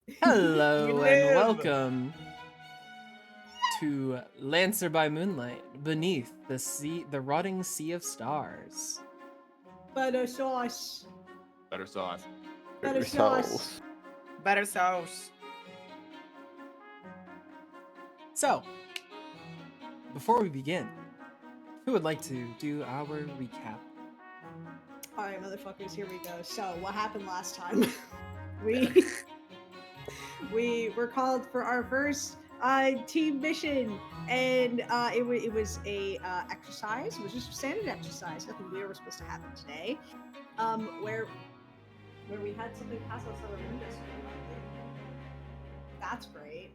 We Hello and live. welcome to Lancer by Moonlight, beneath the rotting sea of stars. Butter sauce. Better sauce. Butter sauce. Souls. Better sauce. So, before we begin, who would like to do our recap? Alright, motherfuckers, here we go. So, what happened last time? we we were called for our first team mission, and it was a exercise. It was just a standard exercise. Nothing weird was supposed to happen today. Where we had something pass outside our window. That's great.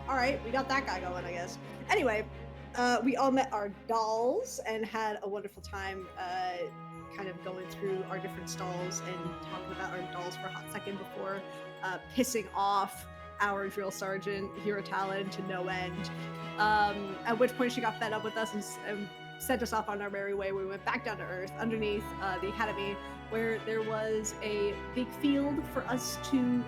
Alright, we got that guy going, I guess. Anyway, we all met our dolls and had a wonderful time kind of going through our different stalls and talking about our dolls for a hot second before pissing off our drill sergeant, Hero Talon, to no end. At which point she got fed up with us and sent us off on our merry way. We went back down to Earth underneath the academy, where there was a big field for us to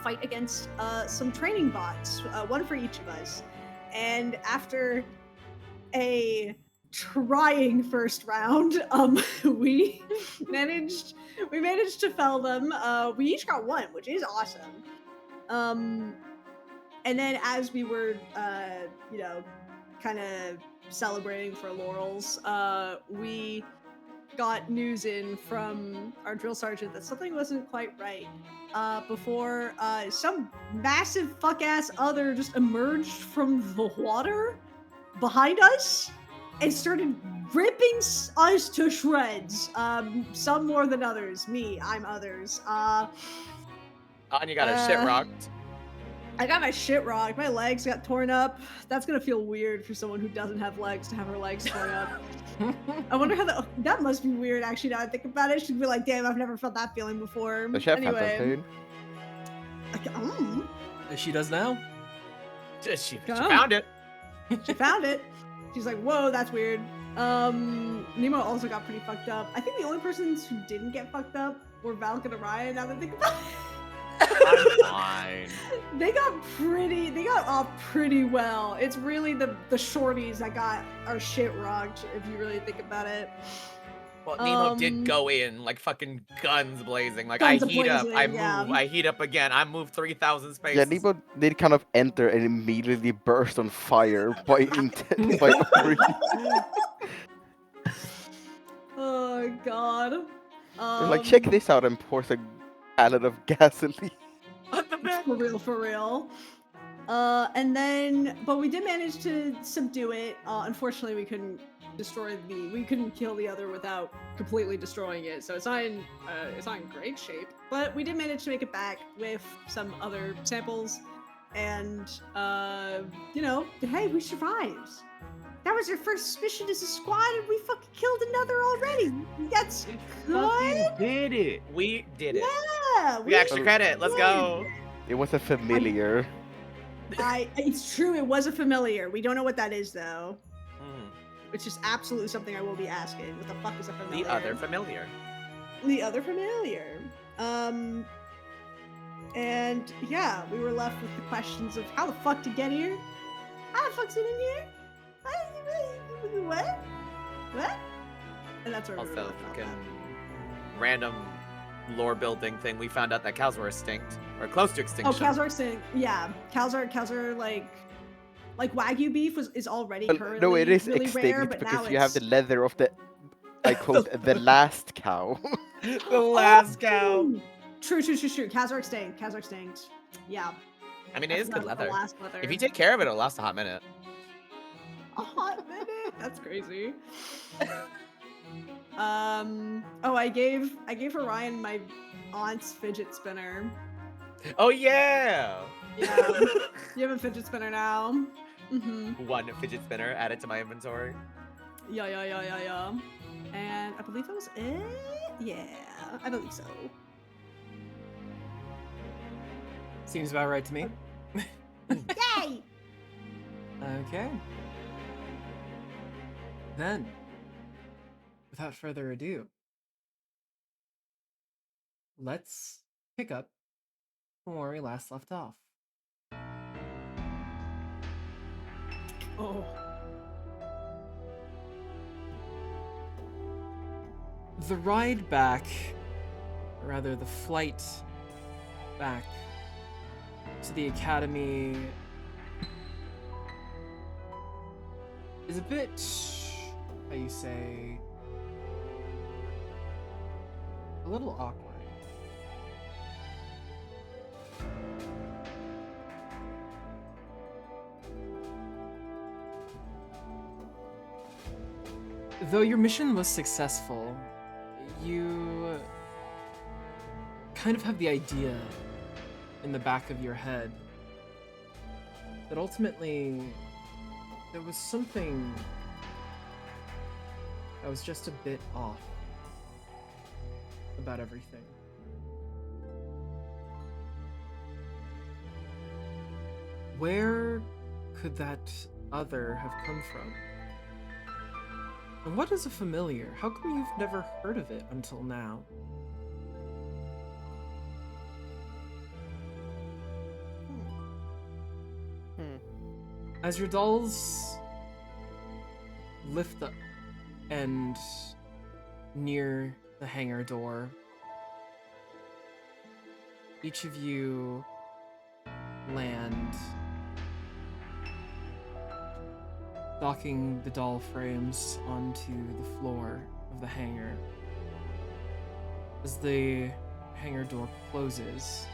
fight against some training bots, one for each of us. And after a trying first round, we managed to fell them. We each got one, which is awesome. And then as we were, kind of celebrating for laurels, we got news in from our drill sergeant that something wasn't quite right. Before some massive fuck ass other just emerged from the water behind us and started ripping us to shreds. Some more than others. Me, I'm others. And you got a shit rocked. I got my shit rocked. My legs got torn up. That's gonna feel weird for someone who doesn't have legs to have her legs torn up. I wonder how that must be weird. Actually, now I think about it, she'd be like, "Damn, I've never felt that feeling before." Does she have Anyway, phantom As she does now. She Go. found it. she found it. She's like, "Whoa, that's weird." Nemo also got pretty fucked up. I think the only persons who didn't get fucked up were Valk and Orion. Now that I think about it. I'm fine. They got off pretty well. It's really the shorties that got our shit rocked, if you really think about it. Well, Nemo did go in like fucking guns blazing. Like Guns I heat up, I a-blazing, move, yeah. I heat up again. I move 3,000 spaces. Yeah, Nebo did kind of enter and immediately burst on fire by by Ori. Oh god. They're like, check this out, and pours a gallon of gasoline. What the fuck? For real. And then, but we did manage to subdue it. Unfortunately, we couldn't kill the other without completely destroying it. So it's not in great shape. But we did manage to make it back with some other samples, and hey, we survived. That was our first mission as a squad, and we fucking killed another already. That's good. Did it? We did it. Yeah, We extra credit. Let's go. It was a familiar. It's true. It was a familiar. We don't know what that is though. Mm. Which is absolutely something I will be asking. What the fuck is a familiar? The other familiar. The other familiar. And yeah, we were left with the questions of how the fuck to get here? How the fuck's it in here? What? What? And that's where we were Also, left on fucking that. random lore building thing. We found out that cows were extinct or close to extinction. Oh, cows are extinct. Yeah, cows are like Wagyu beef is already currently No, it is really extinct rare, but now because you have the it's leather of the, I quote, the last cow. The last cow. True. Cows are extinct. Yeah. I mean, it is good forgot about the leather. last leather. If you take care of it, it'll last a hot minute. A hot minute? That's crazy. Oh, I gave Orion my aunt's fidget spinner. Oh yeah. Yeah. You have a fidget spinner now. Mm-hmm. One fidget spinner added to my inventory. Yeah. And I believe that was it? Yeah, I believe so. Seems about right to me. Yay! Okay. Then, without further ado, let's pick up from where we last left off. Oh. The ride back, or rather the flight back to the academy is a bit, how you say, a little awkward. Though your mission was successful, you kind of have the idea in the back of your head that ultimately there was something that was just a bit off about everything. Where could that other have come from? And what is a familiar? How come you've never heard of it until now? As your dolls lift up and near the hangar door, each of you land, docking the doll frames onto the floor of the hangar. As the hangar door closes,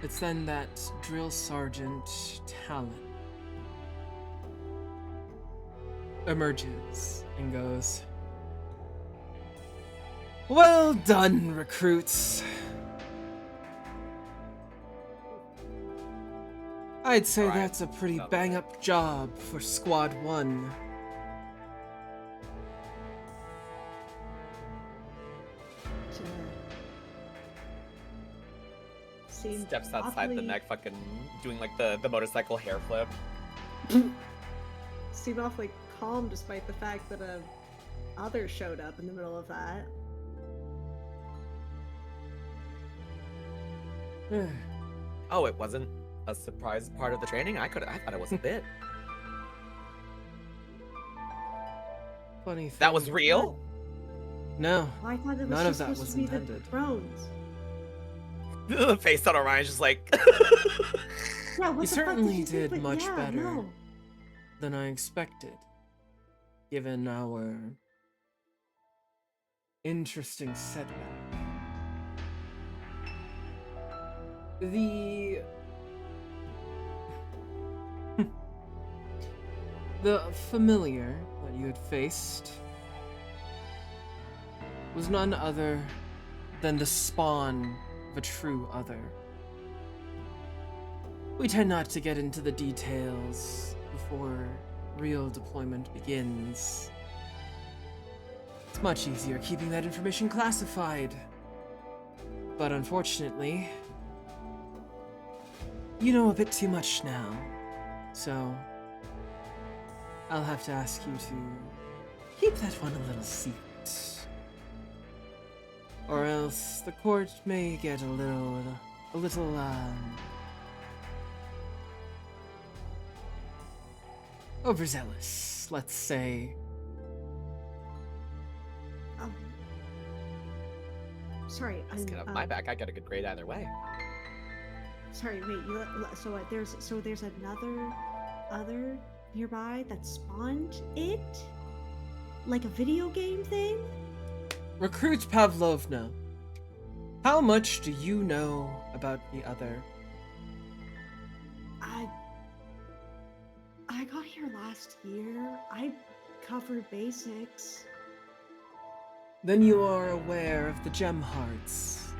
it's then that Drill Sergeant Talon emerges and goes, "Well done, recruits. I'd say Alright, that's a pretty sounds bang-up job for Squad 1. Steps outside the neck, fucking doing like the motorcycle hair flip. Seemed awfully calm despite the fact that a other showed up in the middle of that. Oh, it wasn't a surprise part of the training? I thought it was a bit. Funny thing. That was real? No. I thought it was None of just that supposed was to be intended. the drones. The face on Orion's just like... Yeah, what You the fuck certainly you think? did But much yeah, better no. than I expected, given our interesting setback. The familiar that you had faced was none other than the spawn of a true other. We tend not to get into the details before real deployment begins. It's much easier keeping that information classified. But unfortunately, you know a bit too much now, so I'll have to ask you to keep that one a little secret. Or else the court may get a little overzealous, let's say. Sorry, Let's get off my back. I got a good grade either way. Sorry, wait. There's another other nearby that spawned it, like a video game thing. Recruit Pavlovna, how much do you know about the other? I got here last year. I covered basics. Then you are aware of the gem hearts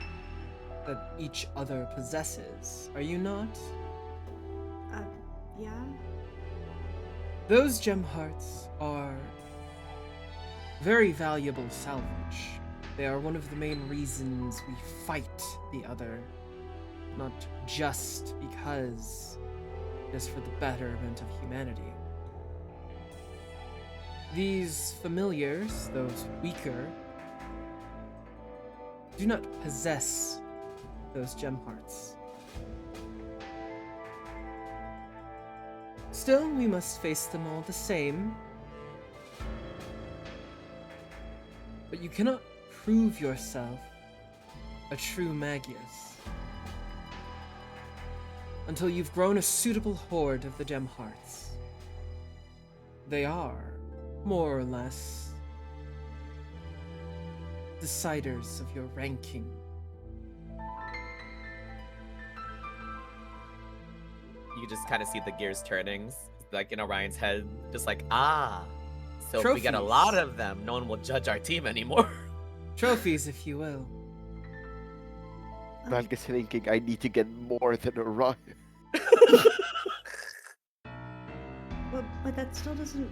that each other possesses, are you not? Yeah. Those gem hearts are very valuable salvage. They are one of the main reasons we fight the other, not just because it is for the betterment of humanity. These familiars, those weaker, do not possess those gem hearts. Still, we must face them all the same. But you cannot prove yourself a true Magius until you've grown a suitable hoard of the gem hearts. They are, more or less, deciders of your ranking. You just kind of see the gears turning, like in Orion's head, just like, ah. So if we get a Trophies. lot of them, no one will judge our team anymore. Trophies, if you will. Valk is thinking I need to get more than Orion. But that still doesn't,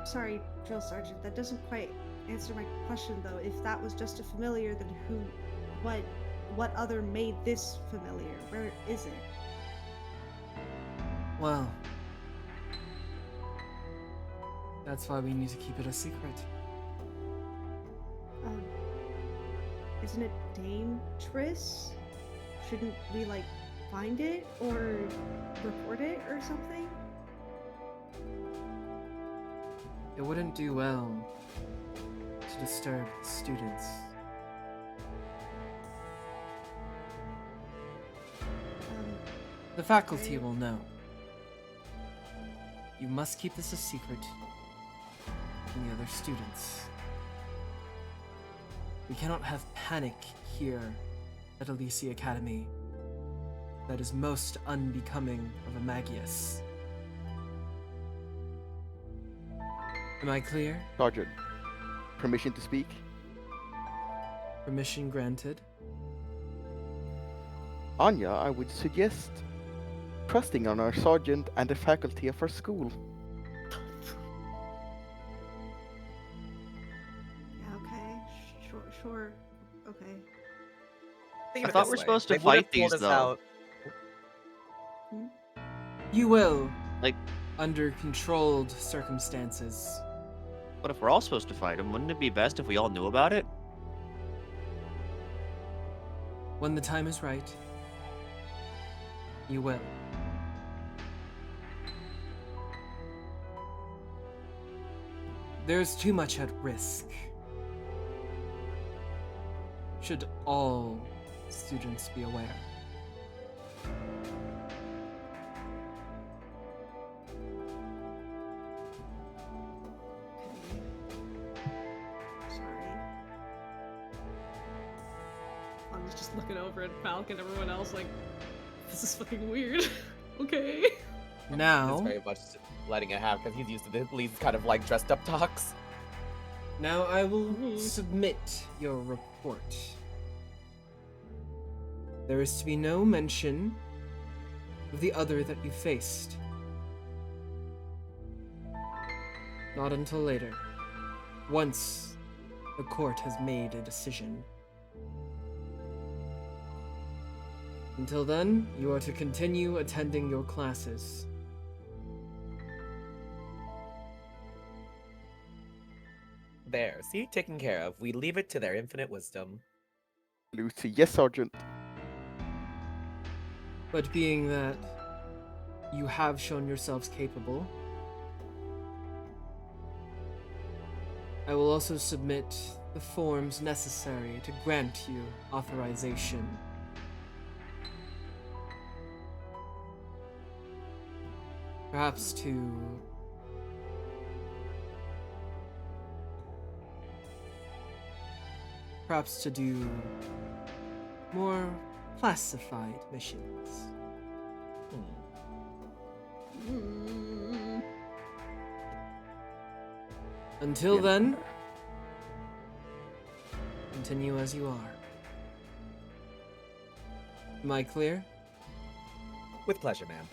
sorry, Drill Sergeant, that doesn't quite answer my question, though. If that was just a familiar, then what other made this familiar? Where is it? Well, that's why we need to keep it a secret. Isn't it dangerous? Shouldn't we, like, find it or report it or something? It wouldn't do well to disturb the students. The faculty will know. You must keep this a secret from the other students. We cannot have panic here at Elysia Academy. That is most unbecoming of a Magius. Am I clear? Sergeant, permission to speak? Permission granted. Anya, I would suggest trusting on our sergeant and the faculty of our school. Yeah, okay. Sure. Okay. Think I of it thought this we're way. supposed to They would've fight pulled these, us though. out- You will. Like- under controlled circumstances. But if we're all supposed to fight him, wouldn't it be best if we all knew about it? When the time is right, you will. There's too much at risk. Should all students be aware. Sorry. I'm just looking over at Falk and everyone else like, this is fucking weird. Okay. He's Now, very much letting it happen because he's used to these kind of like dressed up talks. now I will submit your report. There is to be no mention of the other that you faced. Not until later. Once the court has made a decision. Until then, you are to continue attending your classes. There, see, taken care of. We leave it to their infinite wisdom. Lucy, yes, sergeant. But being that you have shown yourselves capable, I will also submit the forms necessary to grant you authorization. Perhaps to do more classified missions. Mm. Until Yeah. then, continue as you are. Am I clear? With pleasure, ma'am.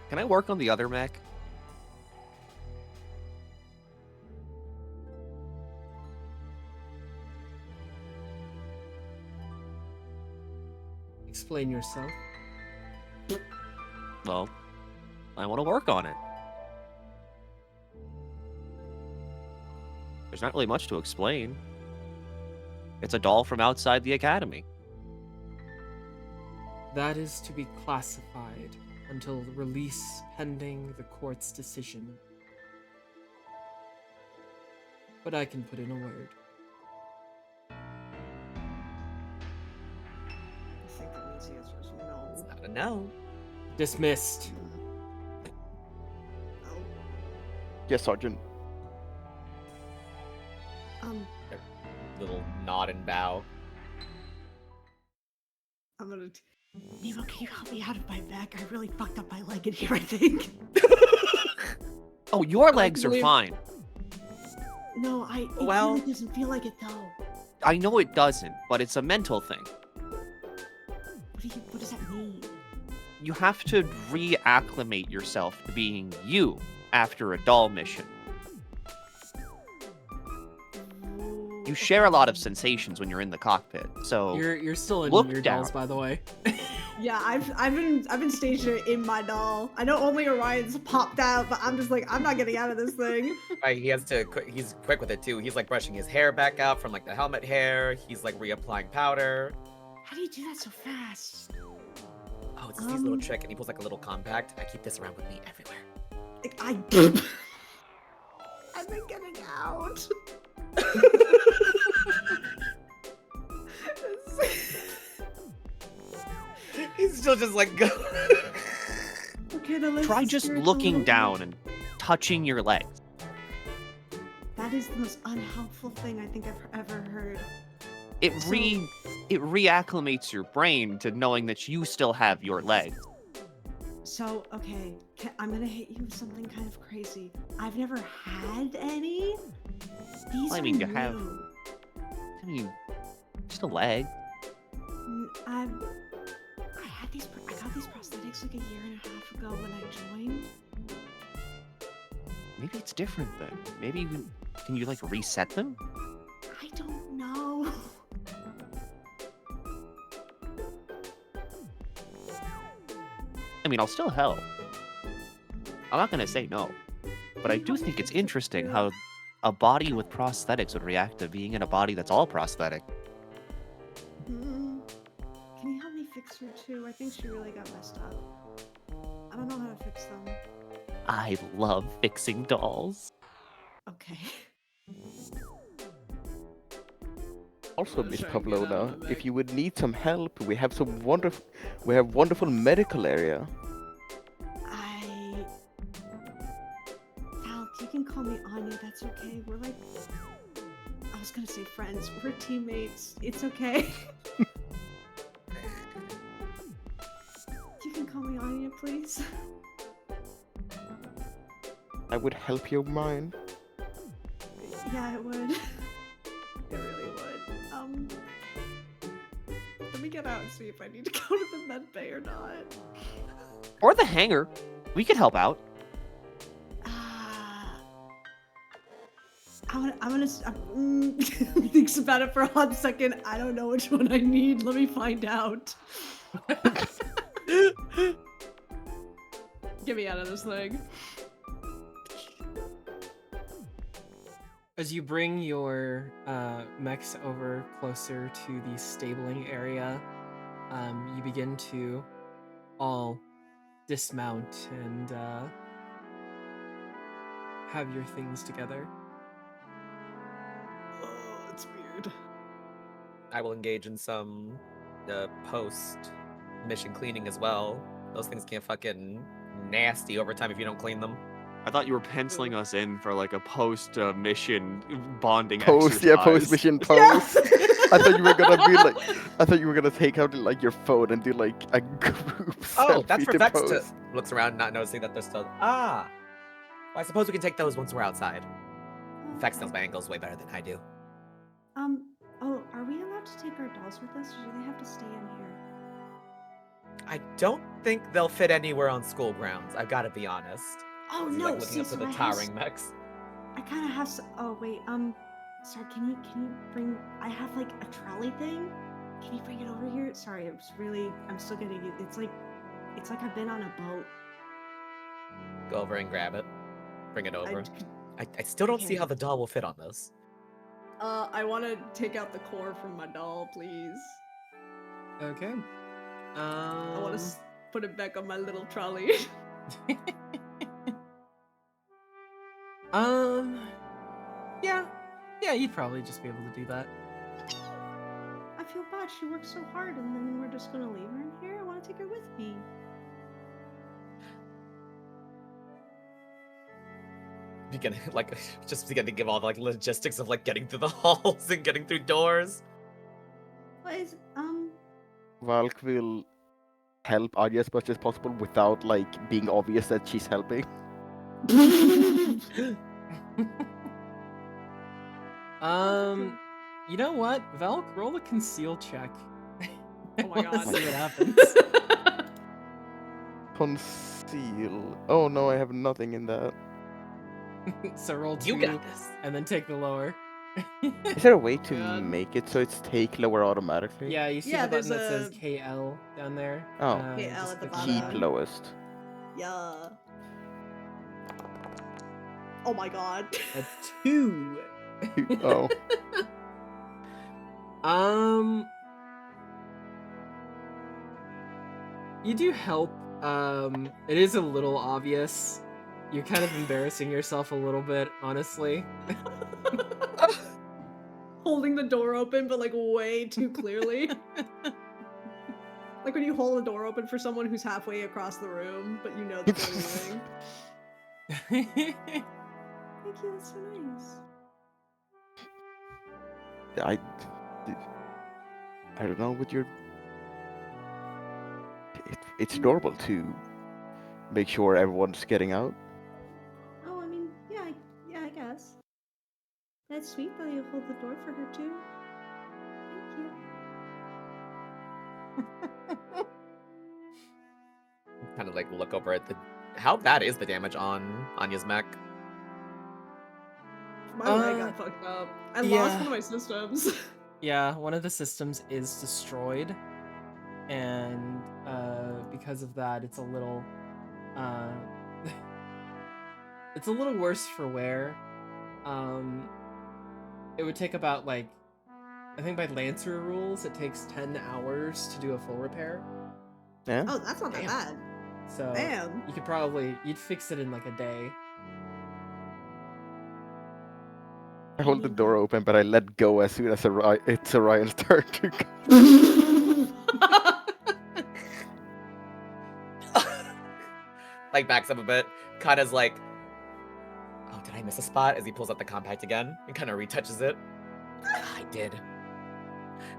Can I work on the other mech? Explain yourself. Well, I want to work on it. There's not really much to explain. It's a doll from outside the academy. That is to be classified until release pending the court's decision. But I can put in a word. I think that means the answer is no. It's not a no. Dismissed. No. Yes, Sergeant. Little nod and bow. I'm gonna. Nemo, can you help me out of my back? I really fucked up my leg in here, I think. Oh, your legs are believe- fine. No, it Well- really doesn't feel like it though. I know it doesn't, but it's a mental thing. What does that mean? You have to reacclimate yourself to being you after a doll mission. You share a lot of sensations when you're in the cockpit, so You're still in look your down. dolls, by the way. Yeah, I've been stationary in my doll. I know only Orion's popped out, but I'm just like, I'm not getting out of this thing. Right, he has to. He's quick with it too. He's like brushing his hair back out from like the helmet hair. He's like reapplying powder. How do you do that so fast? Oh, it's his little trick, and he pulls like a little compact. I keep this around with me everywhere. Like, I've been getting out. He's still just like go. Okay, now let's try just steer it a looking little down and touching your legs. That is the most unhelpful thing I think I've ever heard. It So- reacclimates your brain to knowing that you still have your legs. So, okay, I'm gonna hit you with something kind of crazy. I've never had any. These I are mean, you new. have- I mean, just a leg. I got these prosthetics like a year and a half ago when I joined. Maybe it's different then. Maybe can you like reset them? I don't know. I mean, I'll still help. I'm not gonna say no, but I do Help me think it's fix it, interesting too. how a body with prosthetics would react to being in a body that's all prosthetic. Can you help me fix her too? I think she really got messed up. I don't know how to fix them. I love fixing dolls. Okay. Also, I'm Miss trying to get out of Pavlona, my if bag. you would need some help, we have wonderful medical area. Val, you can call me Anya, that's okay. We're like, I was gonna say friends. We're teammates. It's okay. You can call me Anya, please. I would help your mind. Yeah, it would. It really would. Let me get out and see if I need to go to the med bay or not. Or the hangar. We could help out. I'm gonna thinks about it for a hot second. I don't know which one I need. Let me find out. Get me out of this thing. As you bring your mechs over closer to the stabling area, you begin to all dismount and have your things together. Oh, it's weird. I will engage in some post mission cleaning as well. Those things get fucking nasty over time if you don't clean them. I thought you were penciling us in for like a post-mission bonding Post mission post. I thought you were gonna be like, I thought you were gonna take out like your phone and do like a group. Oh, that's selfie for to Vex to post. looks around, not noticing that they're still. Ah, well, I suppose we can take those once we're outside. Vex knows my angles way better than I do. Oh, are we allowed to take our dolls with us, or do they have to stay in here? I don't think they'll fit anywhere on school grounds. I've got to be honest. Oh He's no, like looking see, up to so the I have towering mechs. I kind of have. Oh wait, sorry. Can you bring? I have like a trolley thing. Can you bring it over here? Sorry, I'm still getting it. It's like I've been on a boat. Go over and grab it. Bring it over. I- I still don't see okay. how the doll will fit on this. I want to take out the core from my doll, please. Okay. I want to put it back on my little trolley. Yeah, you'd probably just be able to do that. I feel bad. She worked so hard, and then we're just gonna leave her in here. I want to take her with me. Beginning, like, just beginning to give all the like logistics of like getting through the halls and getting through doors. What is Valk will help Arya as much as possible without like being obvious that she's helping. You know what? Valk, roll a conceal check. Oh my god. See what happens. Conceal. Oh no, I have nothing in that. So roll 2, You got this. and then take the lower. Is there a way to God. make it so it's take lower automatically? Yeah, you see Yeah, the button that there's says KL down there? Oh. KL just at the click bottom. on Keep that. lowest. yeah? Oh my god. A 2. Oh. You do help. It is a little obvious. You're kind of embarrassing yourself a little bit, honestly. Holding the door open, but like way too clearly. Like when you hold the door open for someone who's halfway across the room, but you know that they're leaving. Thank you. That's so nice. I don't know what you're. It's normal to make sure everyone's getting out. Oh, I mean, yeah, I guess. That's sweet that you hold the door for her too. Thank you. Kind of like look over at the. How bad is the damage on Anya's mech? My leg got fucked up. I lost yeah. one of my systems. Yeah, one of the systems is destroyed, and because of that, it's a little, it's a little worse for wear. It would take about like, I think by Lancer rules, it takes 10 hours to do a full repair. Yeah. Oh, that's not that Damn. bad. So Damn. you could you'd fix it in like a day. I hold the door open, but I let go as soon as it's Orion's turn to go. Like backs up a bit. Kana's like, oh, did I miss a spot? As he pulls out the compact again and kind of retouches it. I did.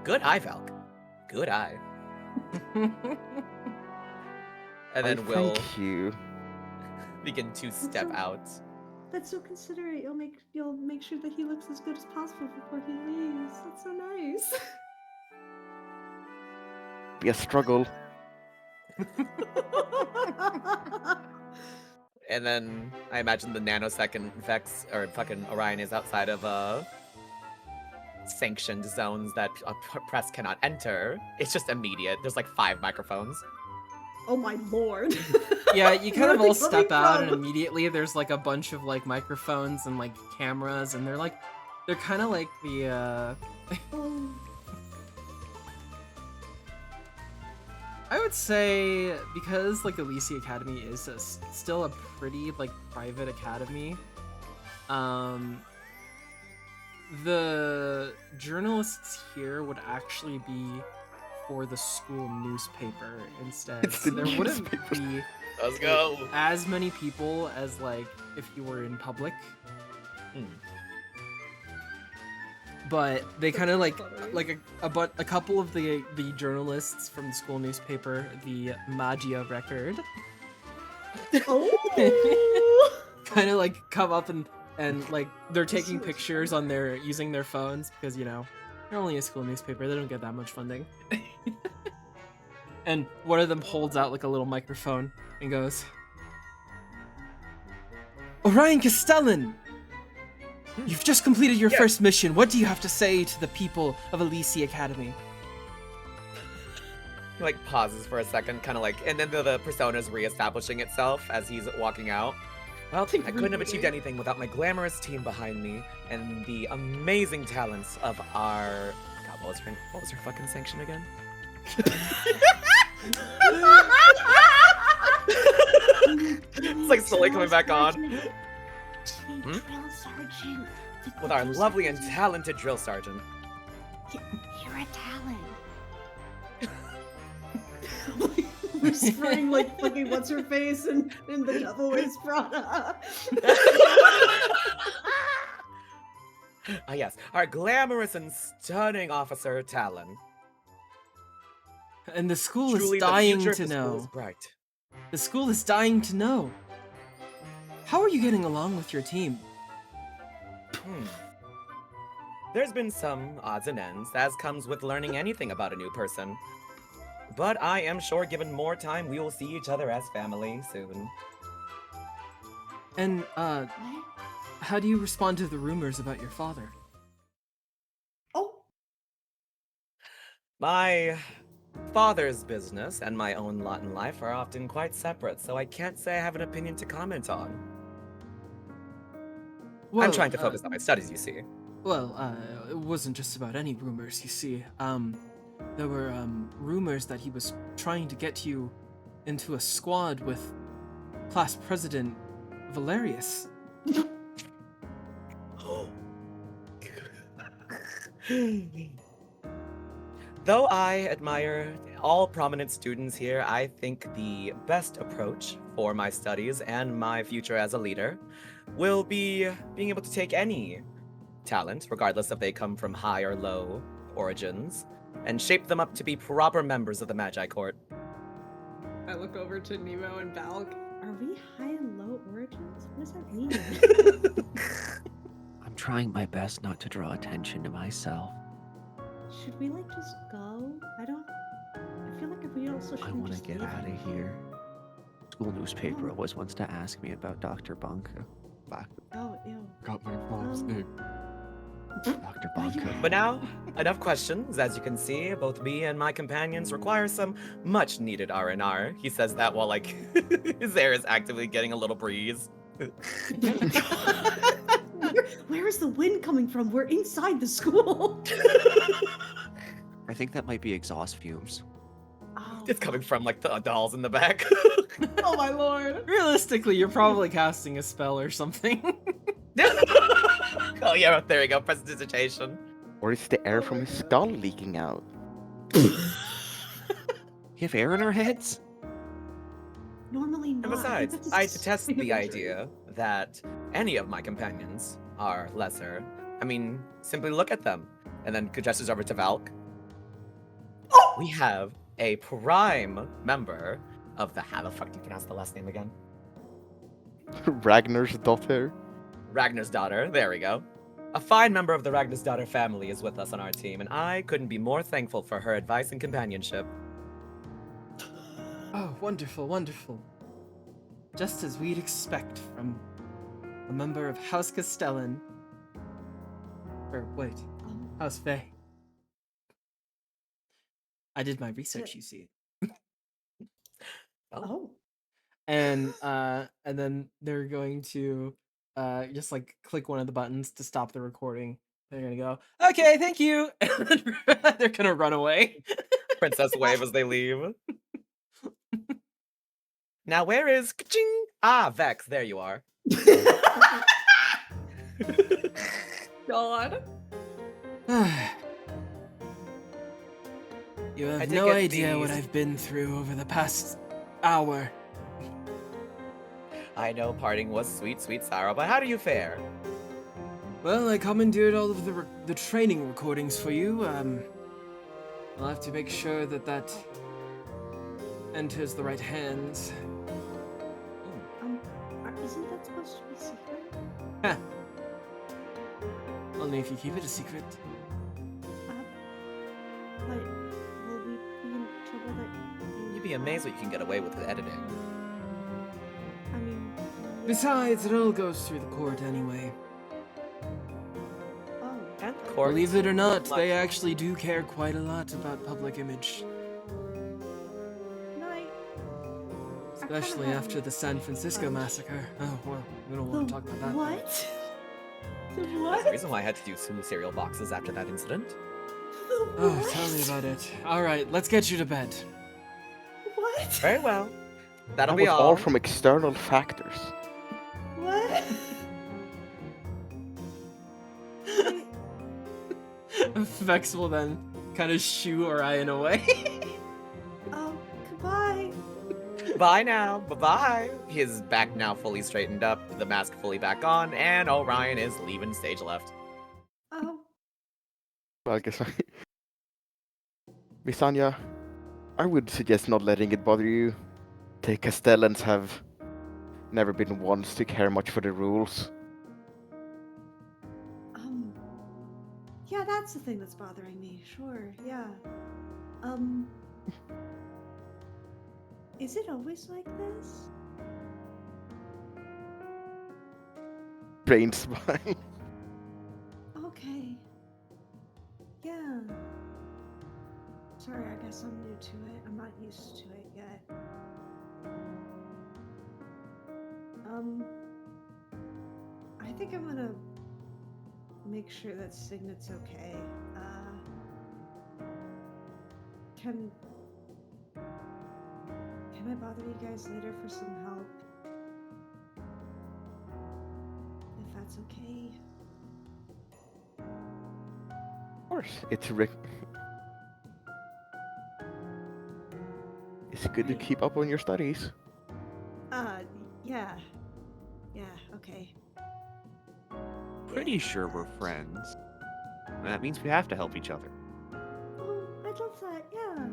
Good eye, Valk. Good eye. And then we'll Thank you. begin to step out. That's so considerate. You'll make sure that he looks as good as possible before he leaves. That's so nice. Be a struggle. And then I imagine the nanosecond Vex or fucking Orion is outside of sanctioned zones that a press cannot enter. It's just immediate. There's like 5 microphones. Oh my lord. Yeah, you kind Where of are they all step coming out, and from? immediately there's like a bunch of like microphones and like cameras, and they're kind of like the Oh. I would say, because like Elysia Academy is still a pretty like private academy, the journalists here would actually be for the school newspaper instead. It's the So there wouldn't newspaper. be Let's go. as many people as like if you were in public. But they kind of like a couple of the journalists from the school newspaper, the Magia Record, Oh. kind of like come up and like they're taking pictures on using their phones because they're only a school newspaper, they don't get that much funding. And one of them holds out like a little microphone and goes, "Orion Castellan! You've just completed your first mission. What do you have to say to the people of Elysia Academy?" He like pauses for a second, kind of like, and then the persona's reestablishing itself as he's walking out. Well, Like, I couldn't have achieved rebooting. anything without my glamorous team behind me and the amazing talents of our. God, what was her fucking sanction again? It's like slowly coming back on. Hmm? Drill sergeant. With our lovely and talented drill sergeant. You're a talent. Whispering like fucking what's her face and the devil wears Prada. Ah, yes, our glamorous and stunning officer, Talon. And the school Truly, is the dying future of to the school is know. bright. The school is dying to know. How are you getting along with your team? There's been some odds and ends, as comes with learning anything about a new person. But I am sure given more time, we will see each other as family soon. And, What? how do you respond to the rumors about your father? Oh, My father's business and my own lot in life are often quite separate, so I can't say I have an opinion to comment on. I'm Well, trying to focus on my studies, you see. Well, it wasn't just about any rumors, you see. There were, rumors that he was trying to get you into a squad with class president Valerius. Though I admire all prominent students here, I think the best approach for my studies and my future as a leader will be being able to take any talent, regardless if they come from high or low origins, and shape them up to be proper members of the Magi Court. I look over to Nemo and Valk. are we high and low origins? What does that mean? I'm trying my best not to draw attention to myself. Should we like just go? I feel like if we also should I want to just get leave. out of here. School newspaper always wants to ask me about Dr. Bunker. Oh, ew. Got my mom's name. Dr. Why you Bunker. But now, enough questions. As you can see, both me and my companions require some much-needed R&R. He says that while, like, his hair is actively getting a little breeze. Where is the wind coming from? We're inside the school. I think that might be exhaust fumes. Oh, It's coming from, like, the dolls in the back. Oh my lord. Realistically, you're probably casting a spell or something. Oh, yeah, there you go. Prestidigitation. Or is the air from his skull leaking out? You have air in our heads? normally not. And besides, That's I just detest the imagery. idea that any of my companions are lesser. I mean, simply look at them. And then gestures over to Valk. We have a prime member of the. How the fuck do you pronounce the last name again? Ragnar's daughter. Ragnar's daughter. There we go. A fine member of the Ragnar's daughter family is with us on our team, and I couldn't be more thankful for her advice and companionship. Oh, wonderful, wonderful. Just as we'd expect from a member of House Castellan. Or, wait, House Faye. I did my research, you see. Oh. And then they're going to just like click one of the buttons to stop the recording. They're gonna go, okay, thank you. And they're gonna run away. Princess wave as they leave. Now where is ka-ching? Ah, Vex, there you are. God. You I have take no it idea what these- I've been through over the past hour. I know parting was sweet, sweet sorrow, but how do you fare? Well, I commandeered all of the training recordings for you. I'll have to make sure that that enters the right hands. Isn't that supposed to be secret? Huh. Only if you keep it a secret. But will we be in trouble that You'd be amazed what you can get away with editing. I mean, Besides, it all goes through the court anyway. oh, And court. Believe it or not, Much. they actually do care quite a lot about public image. no, Especially after the San Francisco massacre. Oh, well, we don't want to talk about that. What? The There's what? a reason why I had to do 2 cereal boxes after that incident. The Oh, what? tell me about it. Alright, let's get you to bed. What? Very well. That'll That be was all from external factors. What? Vex will then kind of shoo Orion away. Oh, goodbye. Bye now. Bye-bye. His back now fully straightened up, the mask fully back on, and Orion is leaving stage left. Oh, Well, I guess Miss Anya, I would suggest not letting it bother you. The Castellans have never been ones to care much for the rules. yeah, that's the thing that's bothering me. Sure, yeah. Is it always like this? Brain spine. Okay. Yeah. Sorry, I guess I'm new to it. I'm not used to it yet. I think I'm gonna make sure that Signet's okay. Can I bother you guys later for some help? If that's okay. Of course, it's good to keep up on your studies. Yeah. Yeah, okay. Pretty sure we're friends. And that means we have to help each other. Oh, I'd love that, yeah.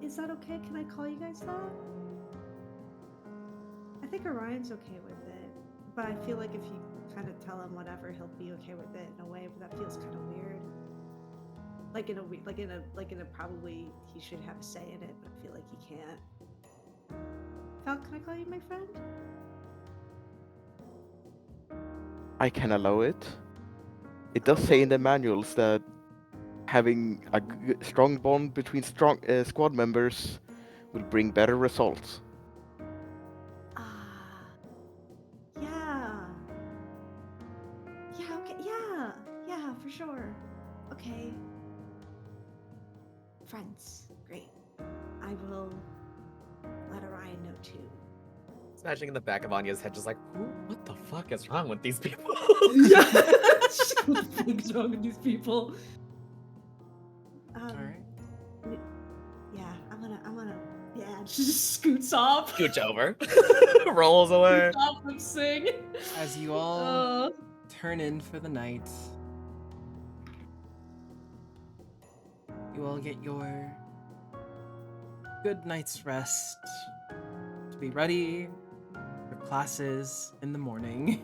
Is that okay? Can I call you guys that? I think Orion's okay with it. But I feel like if you kind of tell him whatever, he'll be okay with it in a way, but that feels kind of weird. Like in a probably he should have a say in it, but I feel like he can't. Val, can I call you my friend? I can allow it. It does say in the manuals that having a strong bond between squad members will bring better results. Yeah. Yeah, okay, yeah, for sure. Okay. Friends, great. I will let Orion know too. Just imagining in the back of Anya's head, just like, what the fuck is wrong with these people? Yeah. What the fuck's wrong with these people? Alright. Yeah, I'm gonna, yeah, Just scoots off. Scooch over. Rolls away. Scoots off and sing. As you all turn in for the night, you all get your good night's rest to be ready for classes in the morning.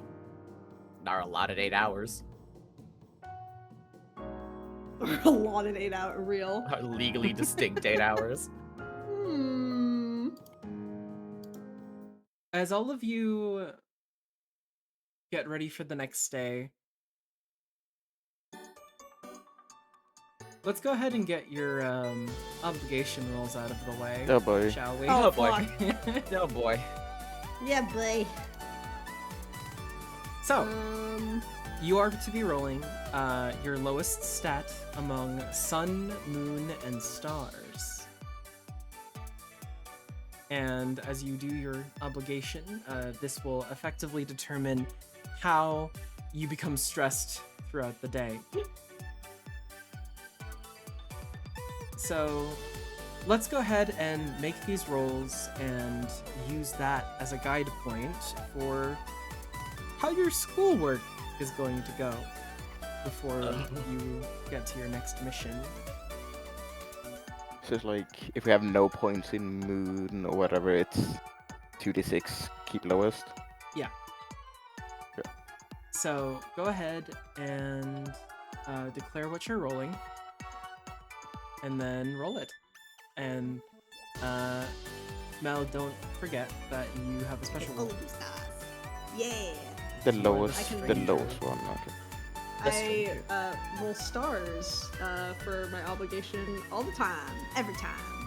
Our allotted 8 hours. Or a lot in 8 hour real. Our legally distinct 8 hours. As all of you get ready for the next day, let's go ahead and get your obligation rolls out of the way, Oh boy. shall we? Oh boy. Oh boy. yeah, boy. So, you are to be rolling your lowest stat among sun, moon, and stars. And as you do your obligation, this will effectively determine how you become stressed throughout the day. So let's go ahead and make these rolls and use that as a guide point for how your schoolwork is going to go before you get to your next mission. So it's like, if we have no points in moon or whatever, it's 2d6, keep lowest. So go ahead and declare what you're rolling, and then roll it. And Mel, don't forget that you have a special Oh, roll. stars. Yeah. The More lowest, than the three. lowest one. Okay. I roll stars for my obligation all the time, every time.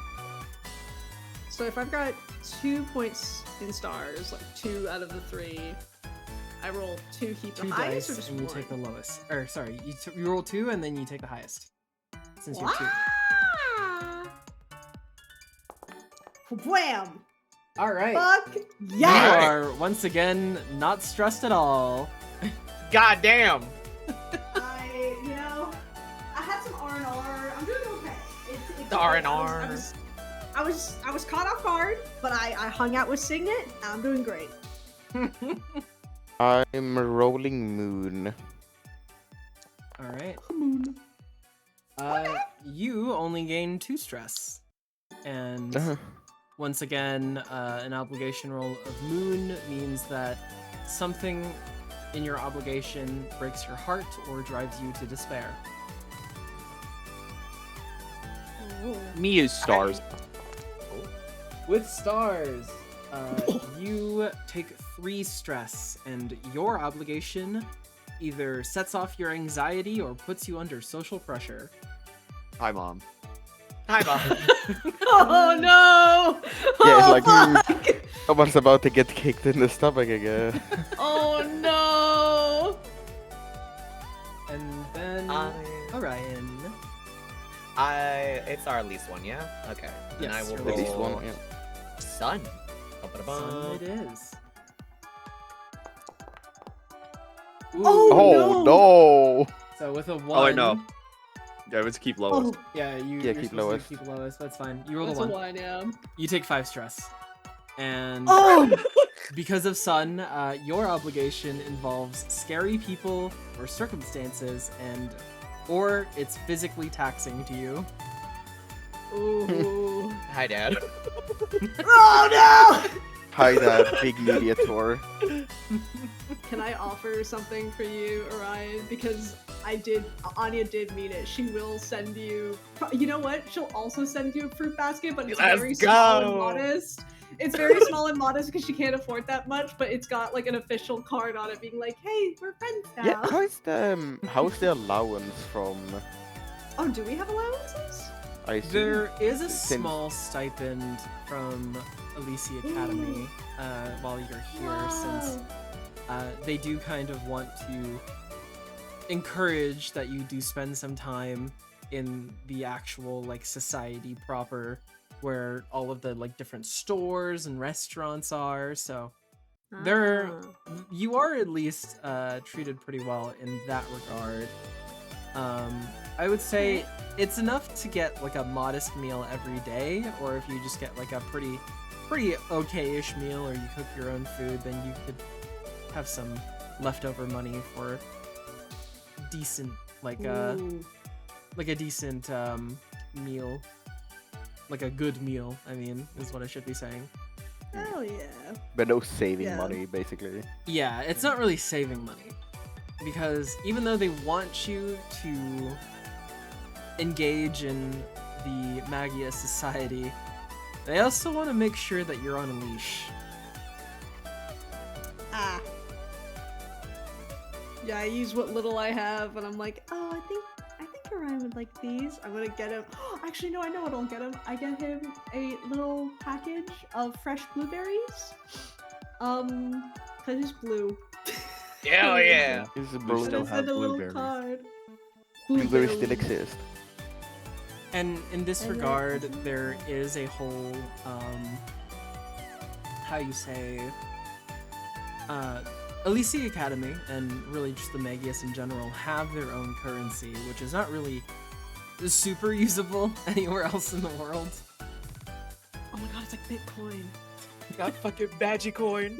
So if I've got 2 points in stars, like 2 out of the 3, I roll 2, keep the 2 highest, or dice just and you 1? take the lowest. Or sorry, you roll 2 and then you take the highest. Since you're 2. Wham! All right. Fuck You yes! are once again not stressed at all. God damn. I had some R&R. I'm doing okay. It's The okay. R&R. I was caught off guard, but I hung out with Signet. And I'm doing great. I'm rolling moon. All right. You only gain 2 stress, and once again, an obligation roll of moon means that something in your obligation breaks your heart or drives you to despair. Me is stars. With stars, you take 3 stress, and your obligation either sets off your anxiety or puts you under social pressure. Hi, Mom. Hi, Mom. Oh no! Yeah, Oh, like fuck! someone's about to get kicked in the stomach again. Oh no! And then Orion. It's our least one, yeah? Okay. And I Yes, will your At least roll one, yeah. sun. Sun it is. Oh, Oh no! So with a 1. Oh, I know. Yeah, let's keep lowest. Oh, Yeah, Yeah, you're keep supposed lowest. to keep lowest. That's fine. You roll That's a a 1. 1, yeah. You take 5 stress. And oh! because of Sun, your obligation involves scary people or circumstances, or it's physically taxing to you. Ooh. Hi, Dad. Oh no! Hi, that big mediator. Can I offer something for you, Orion? Because Anya did mean it. She will send you, you know what? She'll also send you a fruit basket, but it's Let's very small and go. modest. It's very small and modest because she can't afford that much, but it's got like an official card on it being like, hey, we're friends now. Yeah, how's the allowance from? Oh, do we have allowances? I assume There is a since- small stipend from Elysia Academy while you're here, since they do kind of want to encourage that you do spend some time in the actual like society proper, where all of the like different stores and restaurants are. So you are at least treated pretty well in that regard. I would say it's enough to get like a modest meal every day, or if you just get like a pretty okay-ish meal, or you cook your own food, then you could have some leftover money for decent a decent meal, like a good meal, I mean, is what I should be saying. Hell yeah. but no saving Yeah. money, basically. Yeah, it's not really saving money, because even though they want you to engage in the Magius society, they also want to make sure that you're on a leash. Ah. Yeah, I use what little I have, and I'm like, oh, I think Orion would like these. I'm gonna get him. Actually, no, I know what I'll get him. I get him a little package of fresh blueberries. Cause he's blue. Hell yeah. This is We blue. still And I have send a little blueberries. card. Blueberries still exist. And in this And regard, then- there is a whole, how you say, Elysia Academy, and really just the Magius in general, have their own currency, which is not really super usable anywhere else in the world. Oh my god, it's like Bitcoin. Got fucking Magicoin.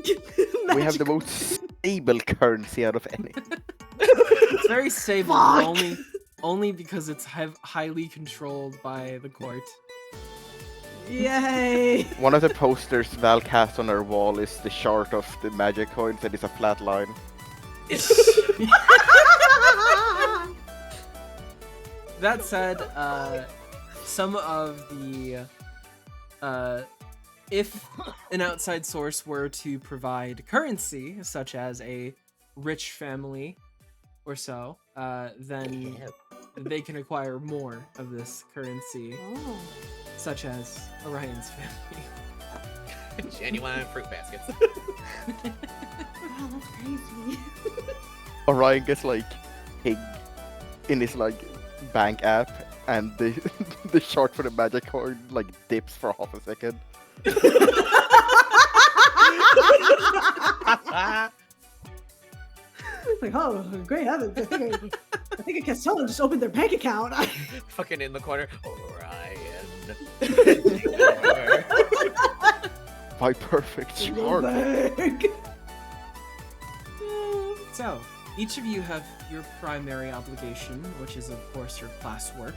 We have the most stable currency out of any. It's very stable, but Fuck! only because it's highly controlled by the court. Yay! One of the posters Val cast on her wall is the chart of the magic coins, and it's a flat line. That said, some of the if an outside source were to provide currency, such as a rich family or so, then they can acquire more of this currency, Oh. such as Orion's family. Genuine fruit baskets. Wow, that's crazy. Orion gets like pig in his like bank app, and the the short for the magic card like dips for half a second. Like, oh, great heavens! I think Castellan just opened their bank account. Fucking in the corner. Orion. My perfect shark. Bank. So, each of you have your primary obligation, which is, of course, your classwork.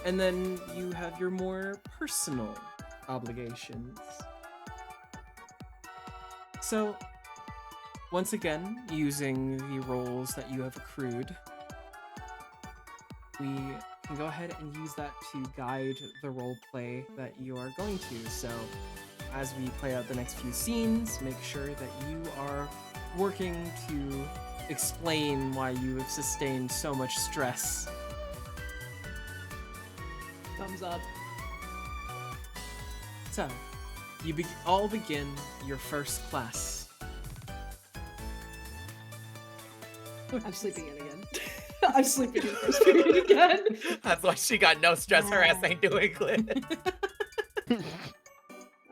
And then you have your more personal obligations. So, once again, using the roles that you have accrued, we can go ahead and use that to guide the role play that you are going to. So, as we play out the next few scenes, make sure that you are working to explain why you have sustained so much stress. Thumbs up. So, you all begin your first class. I'm sleeping in again. I'm sleeping in first period again. That's why she got no stress. Her ass ain't doing good.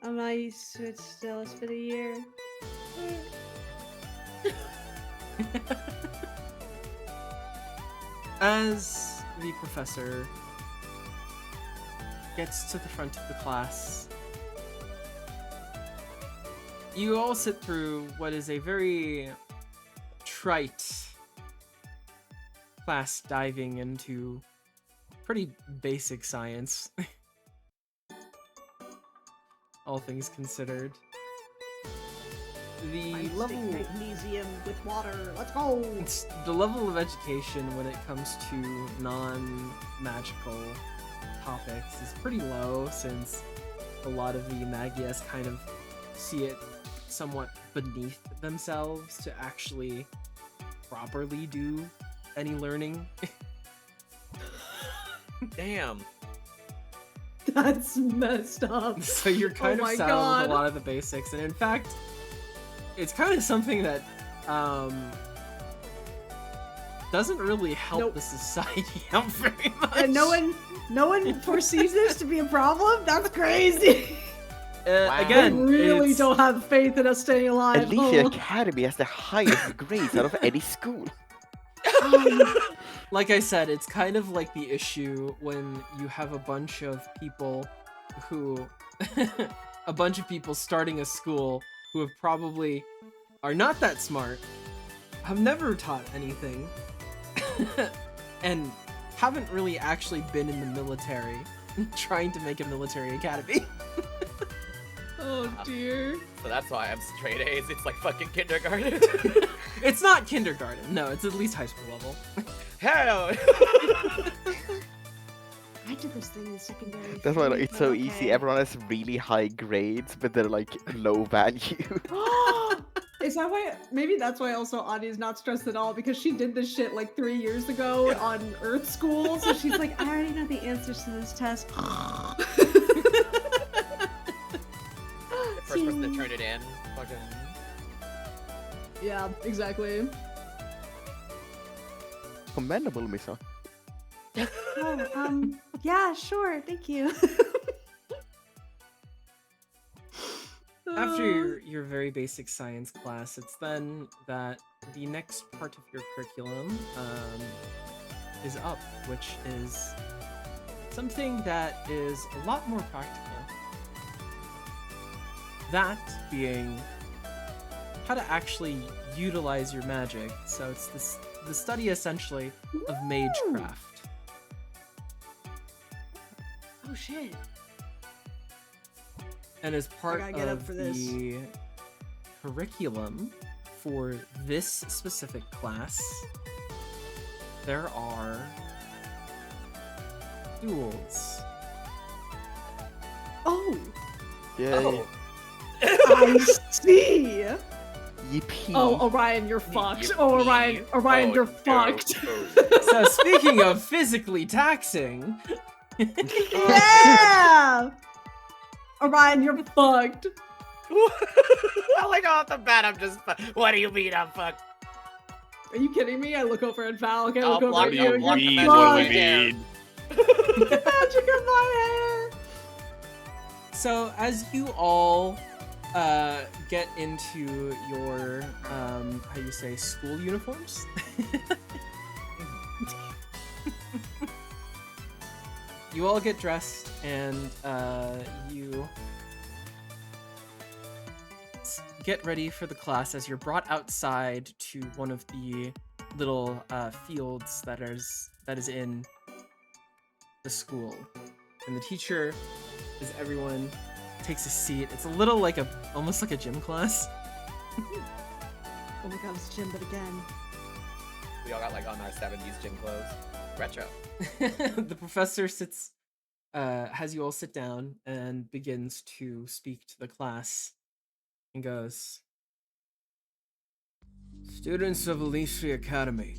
I'm not used to it still. It's been a year. As the professor gets to the front of the class, you all sit through what is a very trite class diving into pretty basic science. All things considered. The Stick level magnesium with water. Let's go. the level of education when it comes to non-magical topics is pretty low, since a lot of the Magius kind of see it somewhat beneath themselves to actually properly do any learning. Damn. That's messed up. So you're kind of my saddled God. with a lot of the basics, and in fact, it's kind of something that doesn't really help Nope. the society out very much. And no one foresees this to be a problem. That's crazy. Wow. Again, I really it's- don't have faith in us staying alive. At least the Oh. academy has the highest grades out of any school. Like I said, it's kind of like the issue when you have a bunch of people who a bunch of people starting a school who have probably are not that smart, have never taught anything, and haven't really actually been in the military trying to make a military academy. Oh dear. So that's why I'm straight A's. It's like fucking kindergarten. It's not kindergarten. No, it's at least high school level. Hell. I did this thing in secondary. That's why like, it's so Okay. easy. Everyone has really high grades, but they're like low value. Is that why? Maybe that's why also Adi's not stressed at all, because she did this shit like 3 years ago on Earth School. So she's like, I already know the answers to this test. The first person to turn it in. Fucking. yeah, exactly. Commendable, Misa. Oh, yeah, sure, thank you. After your very basic science class, it's then that the next part of your curriculum is up, which is something that is a lot more practical. That being how to actually utilize your magic. So it's the study essentially of magecraft. Oh shit. And as part gotta get up of for this. the curriculum for this specific class, there are duels. Oh, Yay. Oh. I see. Yippee. Oh, Orion, you're fucked. Oh, Orion, Oh, you're no. fucked. Oh. So speaking of physically taxing, Yeah. Orion, you're fucked. Like off the bat, I'm just. What do you mean I'm fucked? Are you kidding me? I look over at Val. Okay, I I'll look over block at you, you. I'll block You're the What do magic we right mean? there. magic of my hair. So as you all get into your how you say school uniforms, you all get dressed and you get ready for the class as you're brought outside to one of the little fields that is in the school, and the teacher, as everyone takes a seat, it's a little like almost like a gym class. Oh my god, it's Jim, but again. We all got like on our 70s gym clothes. Retro. The professor has you all sit down and begins to speak to the class and goes, "Students of Elysia Academy,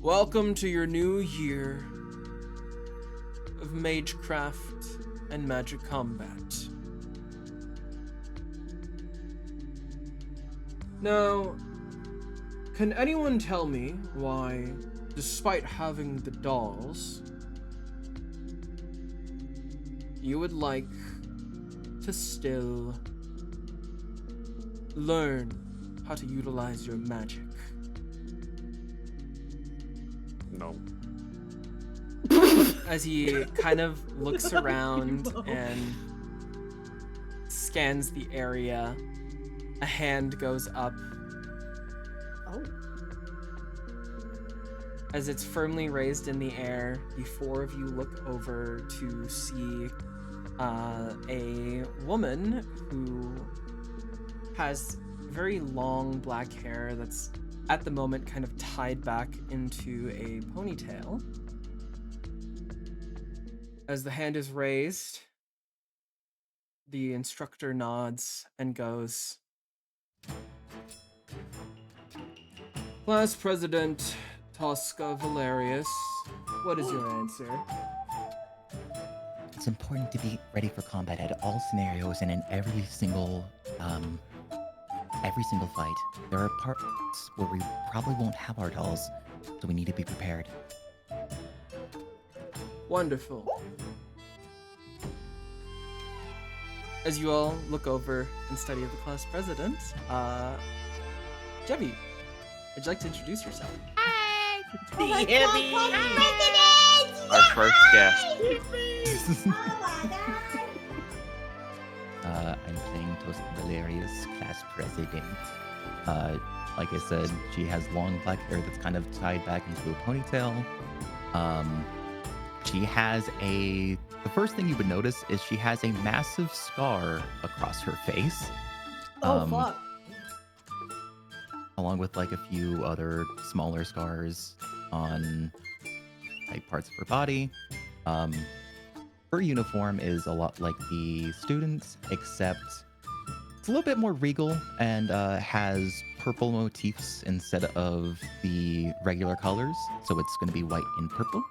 welcome to your new year of magecraft and magic combat. Now, can anyone tell me why, despite having the dolls, you would like to still learn how to utilize your magic?" No. As he kind of looks around and scans the area, a hand goes up. Oh. As it's firmly raised in the air, the four of you look over to see a woman who has very long black hair that's at the moment kind of tied back into a ponytail. As the hand is raised, the instructor nods and goes, "Class President Tosca Valerius, what is your answer?" It's important to be ready for combat at all scenarios and in every single fight. There are parts where we probably won't have our dolls, so we need to be prepared. Wonderful. As you all look over and study of the class president, Jebby, would you like to introduce yourself? Our first guest. I'm playing Toast Valerius, class president. Like I said, she has long black hair that's kind of tied back into a ponytail. She has the first thing you would notice is she has a massive scar across her face. Oh, fuck. Along with like a few other smaller scars on like parts of her body. Her uniform is a lot like the students, except it's a little bit more regal and has purple motifs instead of the regular colors. So it's going to be white and purple.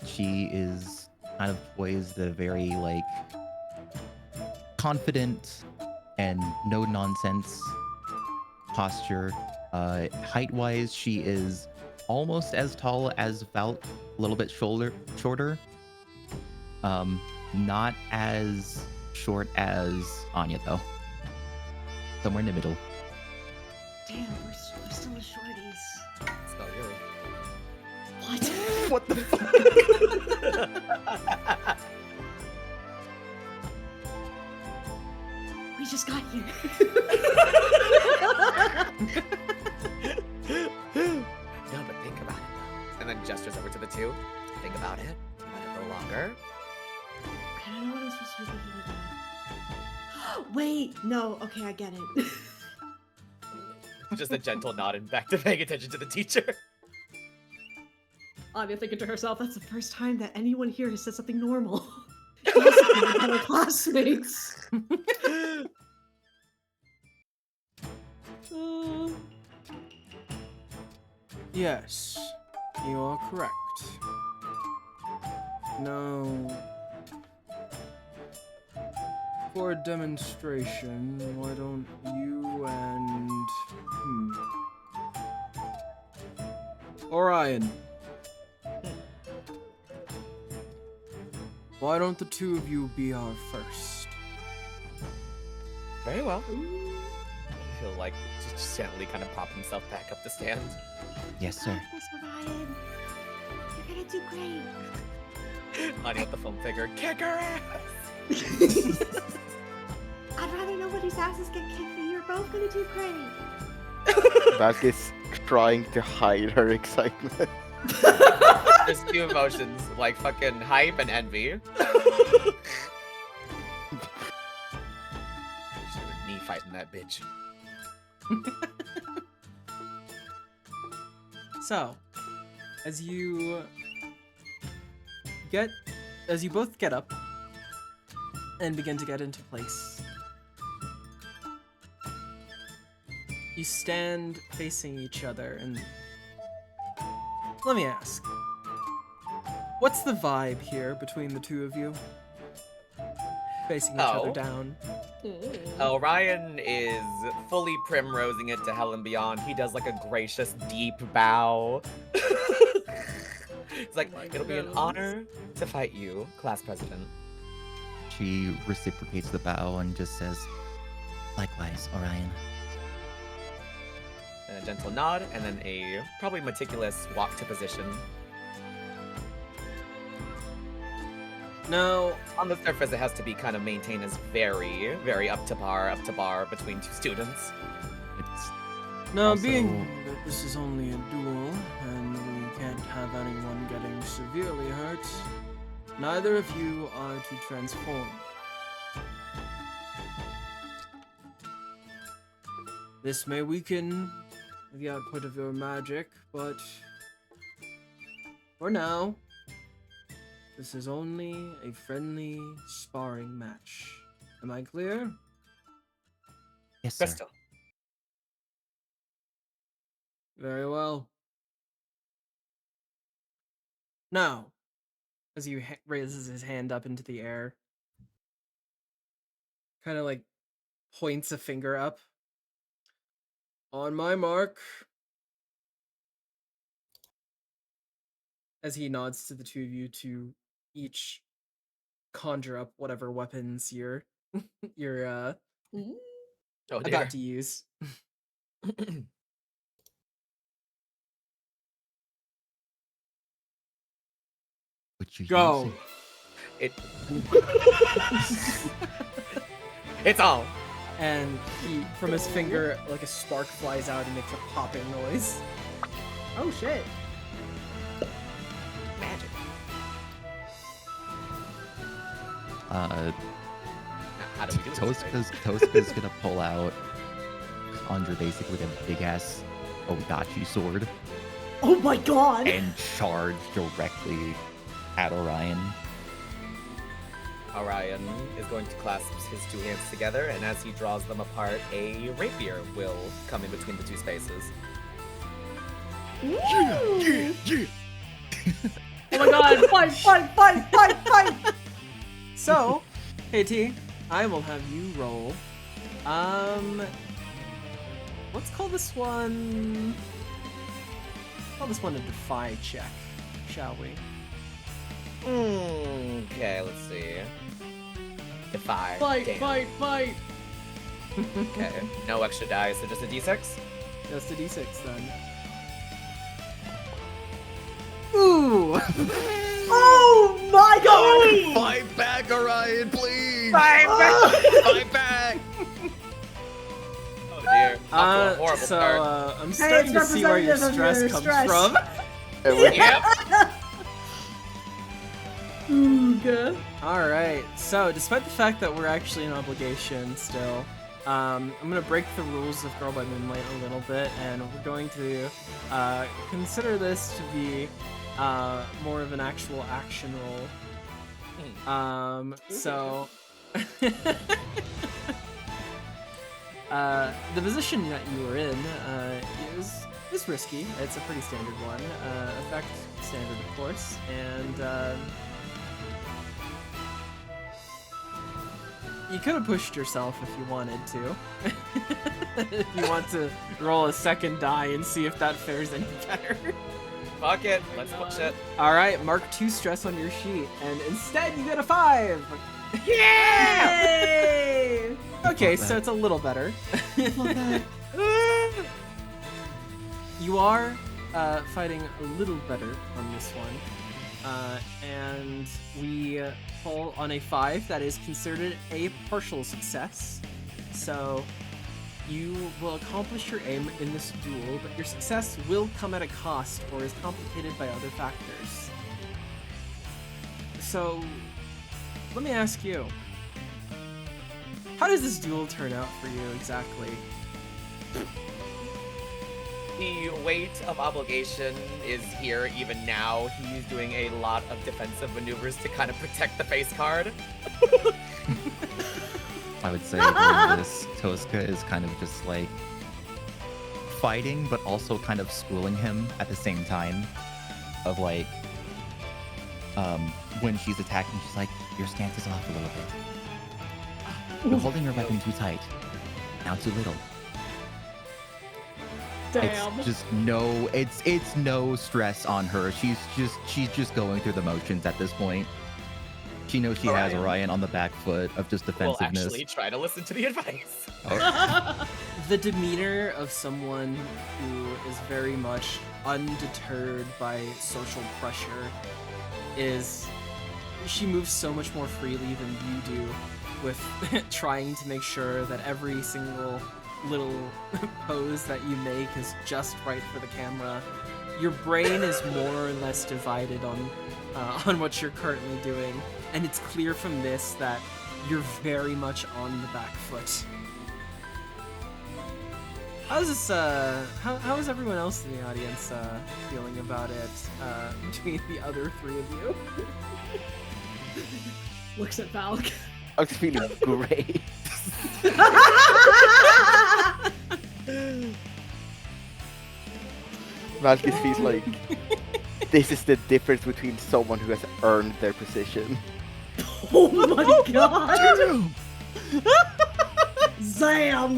She is kind of poised a very like confident and no nonsense posture. Height-wise, she is almost as tall as Val, a little bit shorter. Not as short as Anya though. Somewhere in the middle. Damn, we're still the shorties. Spell your. What? What the fuck? We just got here. No, but think about it though. And then gestures over to the two. Think about it. Let it go longer. I don't know what I'm supposed to be thinking about. Wait, no, okay, I get it. Just a gentle nod and back to paying attention to the teacher. Anya thinking to herself, that's the first time that anyone here has said something normal. Yes, other classmates. Yes, you are correct. No. For a demonstration, why don't you and... Orion. Why don't the two of you be our first? Very well. He'll like just gently kind of pop himself back up the stand. Yes, sir. Miss Orion, you're gonna do great. Lining up the foam figure. Kick her ass! I'd rather nobody's asses get kicked, but you're both gonna do great. Vasquez trying to hide her excitement. There's two emotions, like fucking hype and envy. Should've knee fighting that bitch. So, as you both get up and begin to get into place, you stand facing each other and let me ask, what's the vibe here between the two of you? Facing each other Oh. down. Orion is fully primrosing it to hell and beyond. He does like a gracious, deep bow. It's like, it'll be an honor to fight you, class president. She reciprocates the bow and just says, "Likewise, Orion." And a gentle nod, and then a probably meticulous walk to position. Now, On the surface, it has to be kind of maintained as very, very up to bar between two students. It's Now, Also- being that this is only a duel, and we can't have anyone getting severely hurt, neither of you are to transform. This may weaken the output of your magic, but for now, this is only a friendly sparring match. Am I clear? yes, sir. Crystal. Very well. Now, as he raises his hand up into the air, kind of like points a finger up. On my mark. As he nods to the two of you to each conjure up whatever weapons you're Oh dear. about to use. Would you Go. use it? It's all. And he, from his finger, like a spark flies out and makes a popping noise. Oh shit. Magic. How do we do this? Tosca's gonna pull out, conjure basically a big ass "oh got you" sword Oh my god. and charge directly at Orion. Orion is going to clasp his two hands together, and as he draws them apart, a rapier will come in between the two spaces. Oh my god, fight! So, KT, I will have you roll. Let's call this one. Call this one a defy check, shall we? Okay, let's see. Defy. Damn. Fight! Okay, no extra dice, so just a d6? Just a d6 then. Ooh! Oh my god! Fight back, Orion, please! Fight back! Fight back! Oh dear. Off to a horrible so start. I'm starting to see where your stress comes from. Yep. Ooga. Alright, so despite the fact that we're actually in obligation still, I'm gonna break the rules of Girl by Moonlight a little bit, and we're going to consider this to be more of an actual action roll. So the position that you were in is risky. It's a pretty standard one, effect standard of course, and You could have pushed yourself if you wanted to. If you want to roll a second die and see if that fares any better. Fuck it. Let's push it. All right, mark 2 stress on your sheet, and instead you get a 5. Yay! Okay, Love so that. it's a little better. Love that. You are fighting a little better on this one. And we fall on a 5 that is considered a partial success. So you will accomplish your aim in this duel, but your success will come at a cost or is complicated by other factors. So let me ask you, how does this duel turn out for you exactly? The weight of obligation is here even now. He's doing a lot of defensive maneuvers to kind of protect the face card. I would say that this Tosca is kind of just like fighting, but also kind of schooling him at the same time. Of like, when she's attacking, she's like, "Your stance is off a little bit. You're holding your weapon too tight. Now too little." Damn. It's just it's no stress on her. She's just going through the motions at this point. She knows she has Orion. Orion on the back foot of just We'll defensiveness. actually try to listen to the advice. The demeanor of someone who is very much undeterred by social pressure is she moves so much more freely than you do with trying to make sure that every single little pose that you make is just right for the camera. Your brain is more or less divided on what you're currently doing, and it's clear from this that you're very much on the back foot. How's this? How is everyone else in the audience feeling about it? Between the other 3 of you. Looks at Valk. I was feeling great. Malchus feels like this is the difference between someone who has earned their position. Oh my god! Zam!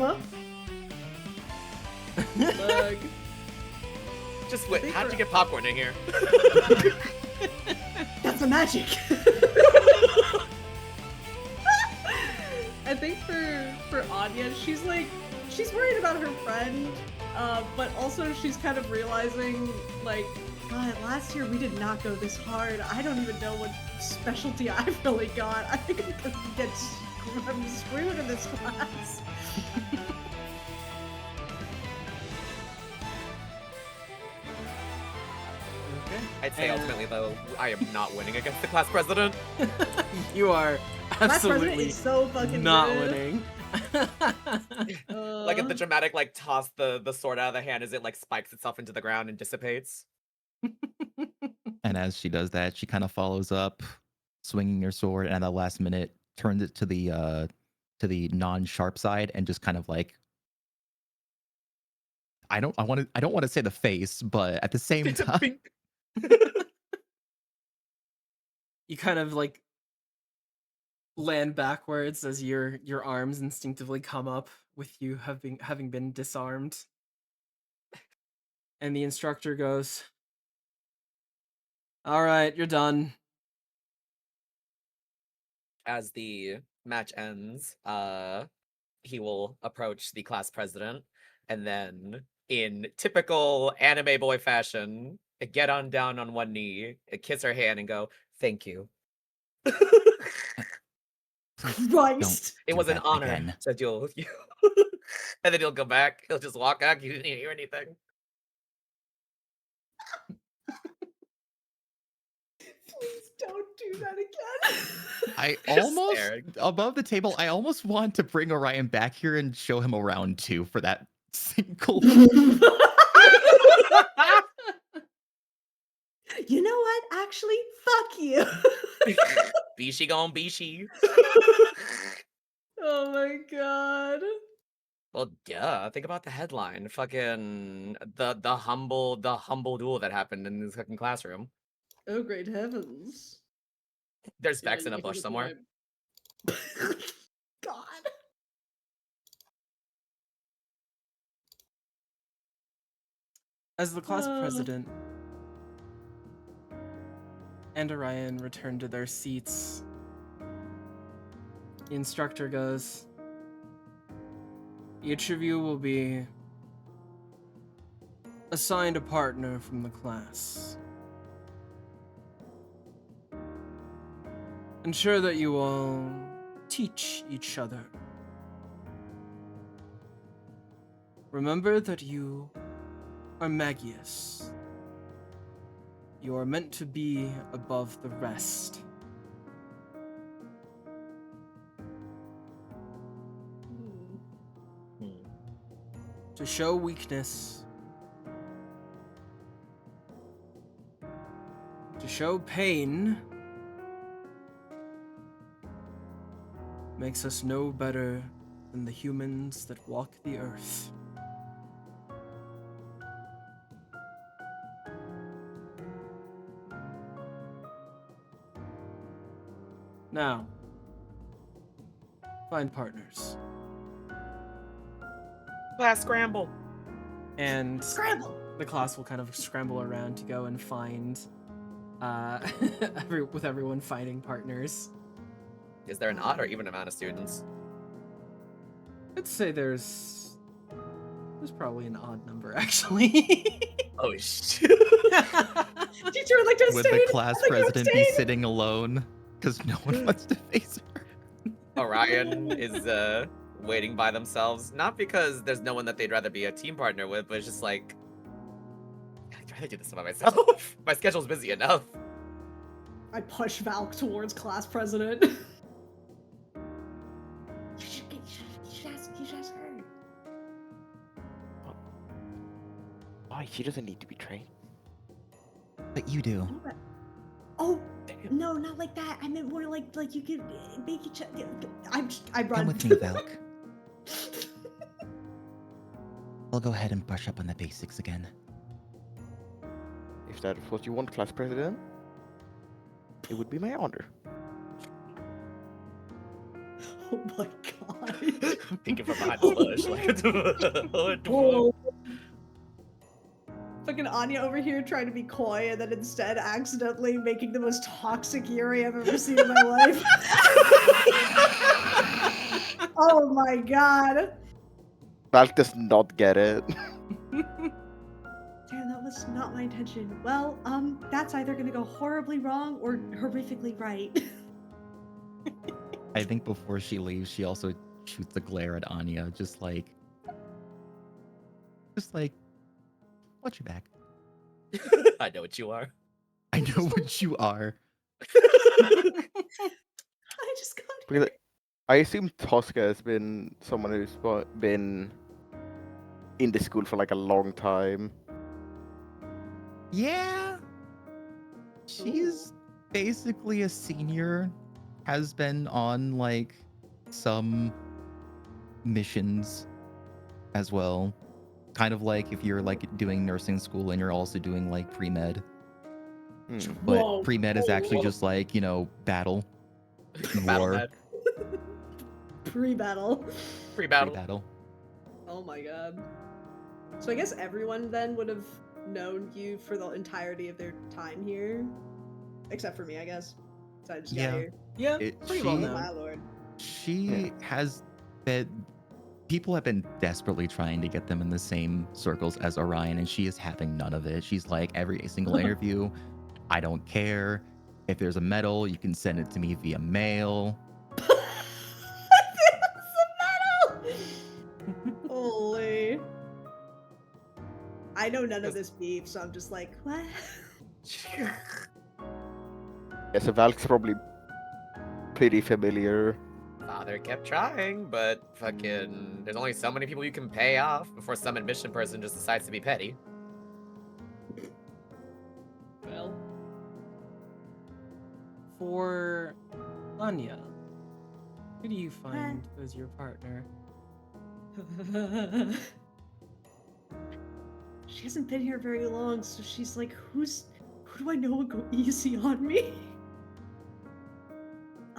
Look. Just wait. How'd you get popcorn in here? That's the magic. I think for Anya, she's worried about her friend, but also she's kind of realizing, like, God, last year we did not go this hard. I don't even know what specialty I've really got. I think I'm screwed in this class. Okay. I'd say And ultimately, though, I am not winning against the class president. you are Class president absolutely is so fucking not good. winning. Like at the dramatic, like, toss the sword out of the hand as it, like, spikes itself into the ground and dissipates. And as she does that, she kind of follows up, swinging her sword, and at the last minute turns it to the non-sharp side and just kind of like I don't want to say the face, but at the same time, You kind of like land backwards as your arms instinctively come up with you having been disarmed. And the instructor goes, "All right, you're done." As the match ends, he will approach the class president and then, in typical anime boy fashion, get on down on one knee, kiss her hand, and go, "Thank you." Christ! It do was an that honor, again. said you'll. And then he'll go back. He'll just walk out. You didn't hear anything. Please don't do that again. I Just almost staring. above the table. I almost want to bring Orion back here and show him around too for that single. You know what? Actually, fuck you. Bishi gon' bishi. Oh my god. Well, yeah. Think about the headline. Fucking the humble duel that happened in this fucking classroom. Oh great heavens. There's Yeah, Vex in you a make a bush good somewhere. point. As the class president and Orion return to their seats, the instructor goes, each of you will be assigned a partner from the class. Ensure that you all teach each other. Remember that you are Magius. You are meant to be above the rest. To show weakness, to show pain, makes us no better than the humans that walk the earth. Now, find partners. Class scramble. And Scramble! the class will kind of scramble around to go and find, with everyone finding partners. Is there an odd or even amount of students? I'd say there's probably an odd number, actually. Oh shit. Teacher would like to Would abstain. the class I'd like to president be abstain. sitting alone? Because no one wants to face her. Orion is waiting by themselves, not because there's no one that they'd rather be a team partner with, but it's just like, I'd rather do this by myself. My schedule's busy enough. I push Valk towards class president. You should ask her. Why? She doesn't need to be trained. But you do. Oh, Damn. no, not like that. I meant more like you could make each other. I run. Come with me, Valk. I'll go ahead and brush up on the basics again. If that is what you want, class president, it would be my honor. Oh my god. Thinking from behind the bush. Whoa. Fucking Anya over here trying to be coy and then instead accidentally making the most toxic Yuri I've ever seen in my life. Oh my god. Valk does not get it. Damn, that was not my intention. Well, that's either gonna go horribly wrong or horrifically right. I think before she leaves, she also shoots a glare at Anya, just like, watch your back. I know what you are. I know what you are. I just got Because I assume Tosca has been someone who's been in the school for like a long time. Yeah. She's basically a senior, has been on like some missions as well. Kind of like if you're like doing nursing school and you're also doing like pre-med. But Whoa, pre-med is whoa, actually whoa. just like, you know, battle. Battle War. med. pre-battle. Pre-battle. Pre-battle. Oh my god. So I guess everyone then would have known you for the entirety of their time here. Except for me, I guess. So I just got Yeah. here. Yeah, pretty well she- Oh known. my lord. She has been. People have been desperately trying to get them in the same circles as Orion, and she is having none of it. She's like, every single interview, I don't care. If there's a medal, you can send it to me via mail. Holy. I know none of this beef, so I'm just like, what? Yeah, so Valk's probably pretty familiar. Father kept trying, but fucking, there's only so many people you can pay off before some admission person just decides to be petty. Well. For Anya, who do you find as your partner? She hasn't been here very long, so she's like, who do I know would go easy on me?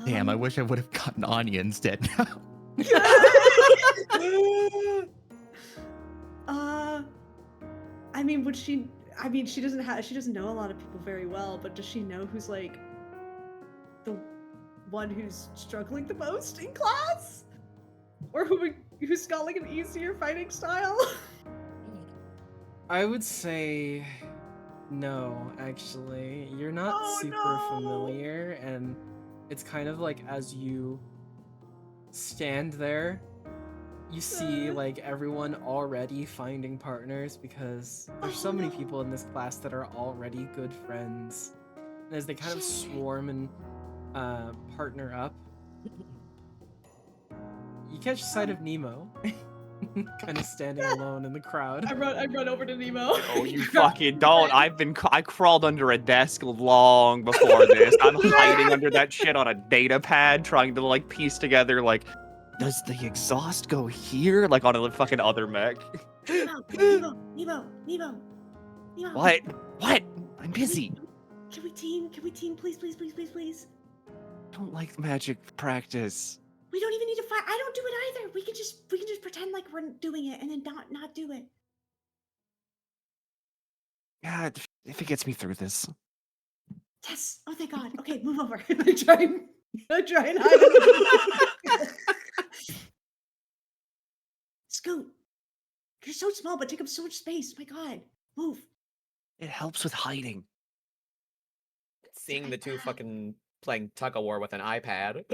Damn, I wish I would have gotten Anya instead now. I I mean, would she? I mean, she doesn't know a lot of people very well, but does she know who's like the one who's struggling the most in class, or who's got like an easier fighting style? I would say no, actually. You're not Oh, super no. familiar, and it's kind of like as you stand there, you see like everyone already finding partners because there's so many people in this class that are already good friends. And as they kind of swarm and partner up, you catch sight of Nemo. Kind of standing alone in the crowd. I run over to Nemo. Oh, you fucking don't. I crawled under a desk long before this. I'm hiding under that shit on a data pad, trying to like piece together like, does the exhaust go here? Like on a fucking other mech. Nemo. What? What? I'm busy. Can we team, please? I don't like magic practice. We don't even need to fight. I don't do it either. We can just pretend like we're doing it and then not do it. Yeah, if it gets me through this. Yes. Oh thank God. Okay, move over. I try and hide. Scoot. You're so small, but take up so much space. My God. Move. It helps with hiding. Seeing the two fucking playing tug of war with an iPad.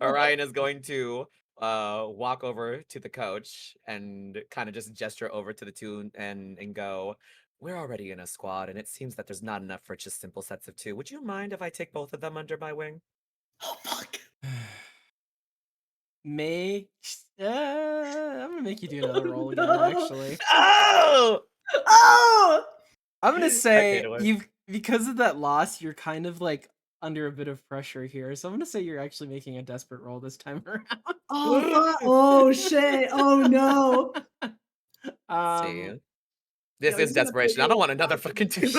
Orion is going to walk over to the coach and kind of just gesture over to the two and go, we're already in a squad and it seems that there's not enough for just simple sets of two. Would you mind if I take both of them under my wing? Oh fuck. I'm gonna make you do another roll again, No. actually. Oh! Oh! I'm gonna say Okay, you've because of that loss, you're kind of like under a bit of pressure here. So I'm gonna say you're actually making a desperate roll this time around. Oh fuck. Oh shit. Oh no. See. This Yo, is he's gonna desperation. I don't want another fucking two.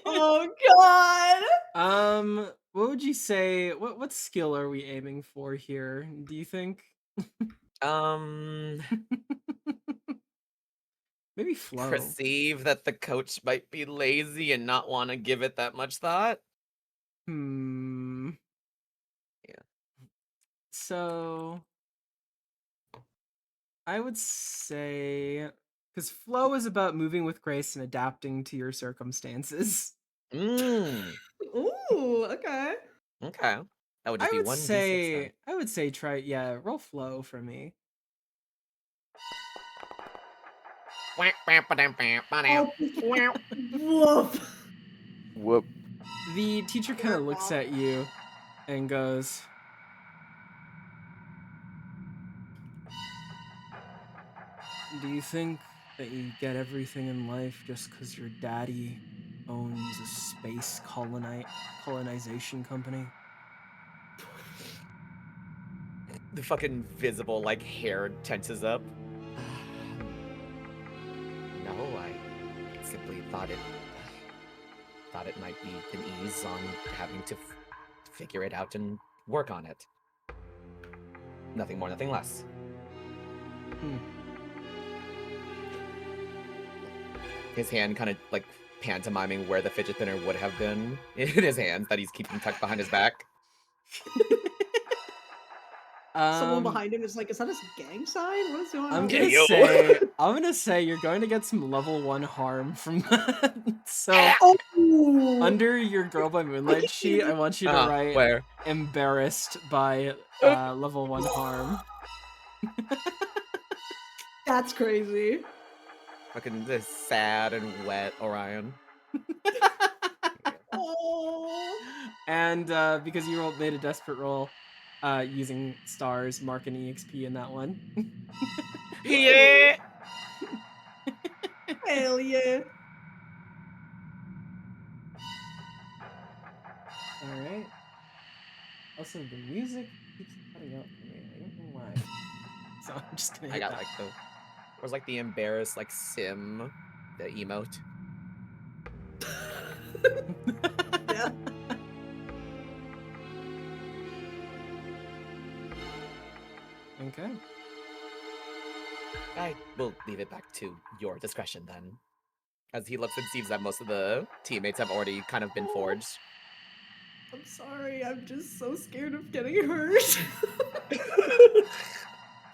Oh God. What would you say? What skill are we aiming for here? Do you think? Maybe flow. Perceive that the coach might be lazy and not want to give it that much thought. Yeah. So I would say because flow is about moving with grace and adapting to your circumstances. Mm. Ooh, okay. Okay. That would just I be would 1d6 say roll flow for me. Oh, woof. Whoop. The teacher kind of looks at you and goes, do you think that you get everything in life just because your daddy owns a space colonization company? The fucking visible, like, hair tenses up. No, I simply thought it might be an ease on having to figure it out and work on it. Nothing more, nothing less. His hand kind of like pantomiming where the fidget spinner would have been in his hands that he's keeping tucked behind his back. Someone behind him is like, is that his gang sign? What is going on? I'm gonna say you're going to get some level 1 harm from that. So under your Girl by Moonlight sheet, I want you to write where? embarrassed by level 1 harm. That's crazy. Fucking this sad and wet Orion. Oh. And because you made a desperate roll using stars, mark an EXP in that one. Yeah! Hell yeah. Alright. Also, the music keeps cutting out for me. I don't know why. So I'm just gonna hit I got that. like there's like the embarrassed like sim, the emote. Yeah. Okay. I will leave it back to your discretion then. As he looks and sees that most of the teammates have already kind of been forged. I'm sorry, I'm just so scared of getting hurt.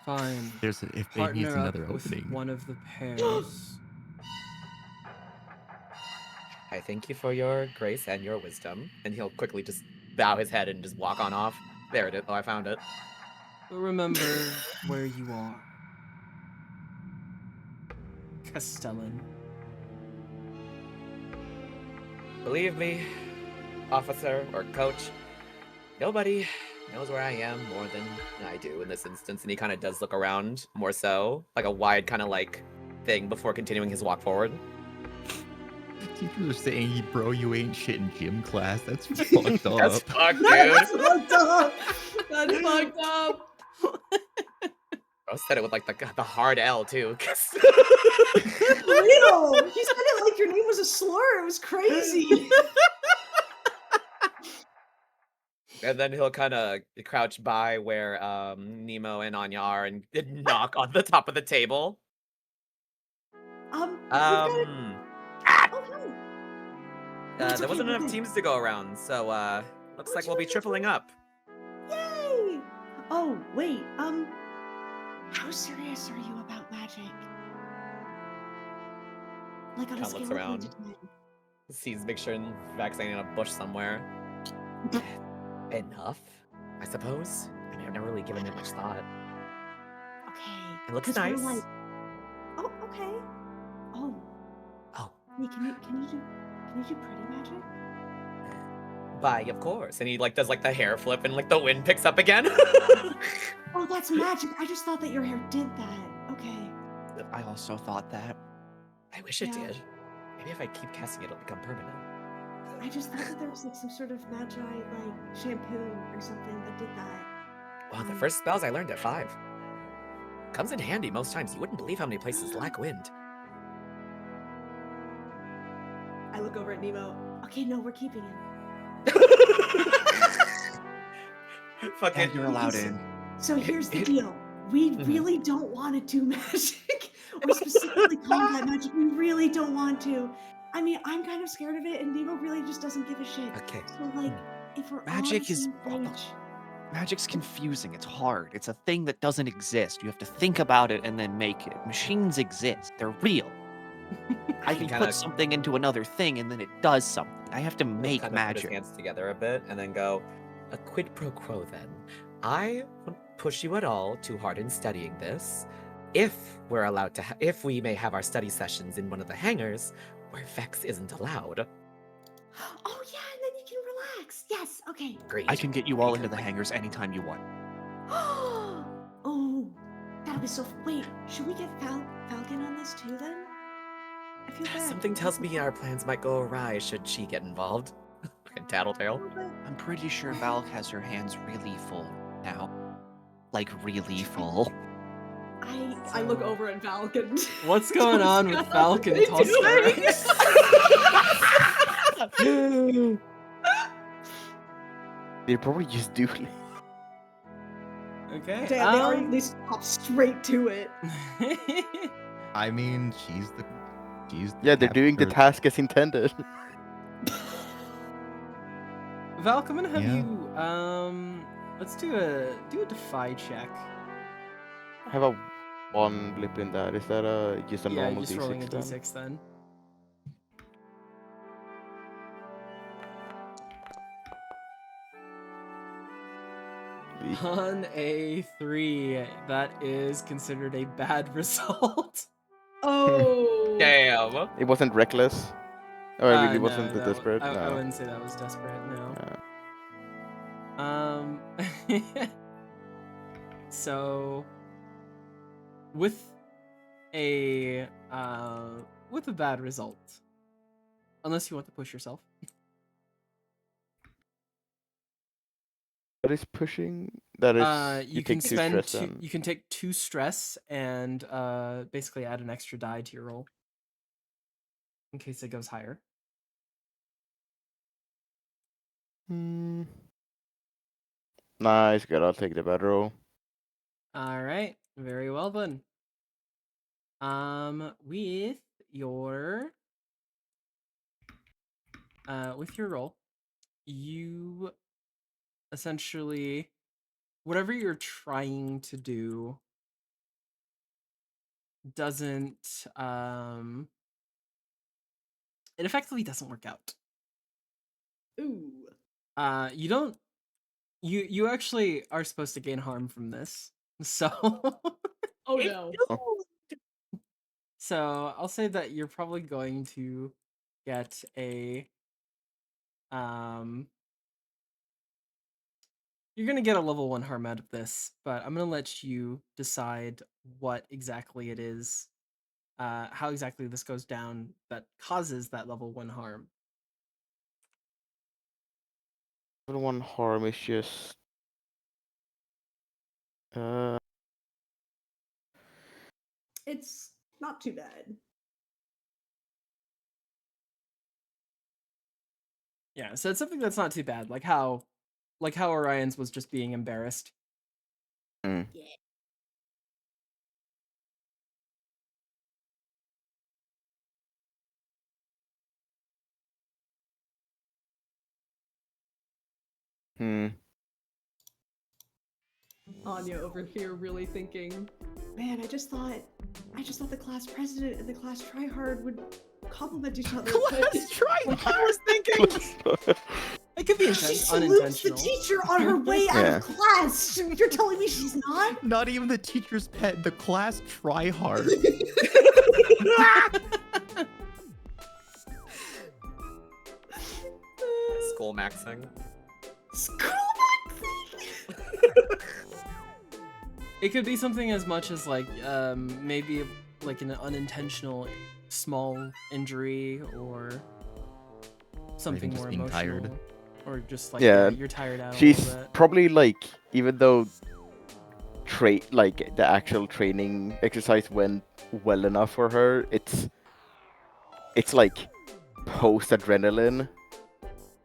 Fine. If they needs Partner up another with opening. one of the pairs. I thank you for your grace and your wisdom. And he'll quickly just bow his head and just walk on off. There it is. Oh, I found it. But remember where you are. Castellan. Believe me, officer or coach, nobody knows where I am more than I do in this instance. And he kind of does look around more so, like a wide kind of like thing before continuing his walk forward. Teachers are saying, bro, you ain't shit in gym class. That's fucked up. That's fucked, dude. That's fucked up. That's fucked up. I said it with like the hard L too. Real. He said it like your name was a slur. It was crazy. And then he'll kind of crouch by where Nemo and Anya are and knock on the top of the table. We've got it. Oh, no. It's There wasn't okay, enough we're teams to go around, so looks We're like we'll be doing tripling up. Yay! Oh, wait, how serious are you about magic? Like on a Kinda scale looks of 1 around. to 10. Sees Big Sure and vaccinating in a bush somewhere. Enough, I suppose. I mean, I've never really given it much thought. Okay. It looks 'cause we're nice. like, oh, okay. Oh, Oh, wait, can you do pretty magic? bye, of course. And he like does like the hair flip and like the wind picks up again. Oh, that's magic. I just thought that your hair did that. Okay. I also thought that. I wish it Yeah. did. Maybe if I keep casting it, it'll become permanent. I just thought that there was like some sort of magi like shampoo or something that did that. Well, the first spells I learned at 5. Comes in handy most times. You wouldn't believe how many places lack wind. I look over at Nemo. Okay, no, we're keeping him. Fucking, And you're allowed in. So here's the deal. We really don't want to do magic, or specifically combat magic. We really don't want to. I mean, I'm kind of scared of it, and Nemo really just doesn't give a shit. Okay. So, like, if we're all on Magic the is- same page, Magic's confusing. It's hard. It's a thing that doesn't exist. You have to think about it and then make it. Machines exist. They're real. I can kinda- put something into another thing and then it does something. I have to He'll make kind of put his magic. hands together a bit and then go, a quid pro quo then. I won't push you at all too hard in studying this. If we're allowed to, if we may have our study sessions in one of the hangars where Vex isn't allowed. Oh yeah, and then you can relax. Yes, okay. Great. I can get you all into the hangars anytime you want. Oh, that'll be so. Wait, should we get Falcon on this too then? I feel bad. Something tells me our plans might go awry should she get involved. Fucking tattletale. I'm pretty sure Valk has her hands really full now. Like, really full. I look over at Falcon. What's going on with Falcon They Tusker? They probably just do. Okay. Damn, they already they hop straight to it. I mean, she's the Yeah, they're doing the captor. task as intended. Valk, I'm gonna have Yeah. you let's do a defy check. I have a 1 blip in that. Is that just a Yeah, normal just rolling a D6 then? d6 then. On a 3, that is considered a bad result. Oh. Damn. It wasn't reckless. Oh, it really No, wasn't the that desperate. I No. wouldn't say that was desperate, no. Yeah. So with a bad result, unless you want to push yourself. That is pushing. That is. You take can 2 spend stress then. you can take 2 stress and basically add an extra die to your roll in case it goes higher. Nice, good. I'll take the bad roll. All right, very well then. With your roll, you essentially, whatever you're trying to do doesn't it effectively doesn't work out. Ooh. You don't you actually are supposed to gain harm from this. So Oh no. so I'll say that you're probably going to get a you're gonna get a level 1 harm out of this, but I'm gonna let you decide what exactly it is, how exactly this goes down that causes that level 1 harm. Level 1 harm is just It's not too bad. Yeah, so it's something that's not too bad, like how Orion's was just being embarrassed. mm. Hmm. Anya over here really thinking, man, I just thought the class president and the class tryhard would compliment each other. I was thinking. It could be She salutes the unintentional. teacher on her way out Yeah. of class. You're telling me she's not? Not even the teacher's pet, the class try hard. School maxing. It could be something as much as like maybe like an unintentional small injury or something just more being emotional. tired. Or just like Yeah, you're tired out a She's little bit. probably like, even though like the actual training exercise went well enough for her, it's like post adrenaline.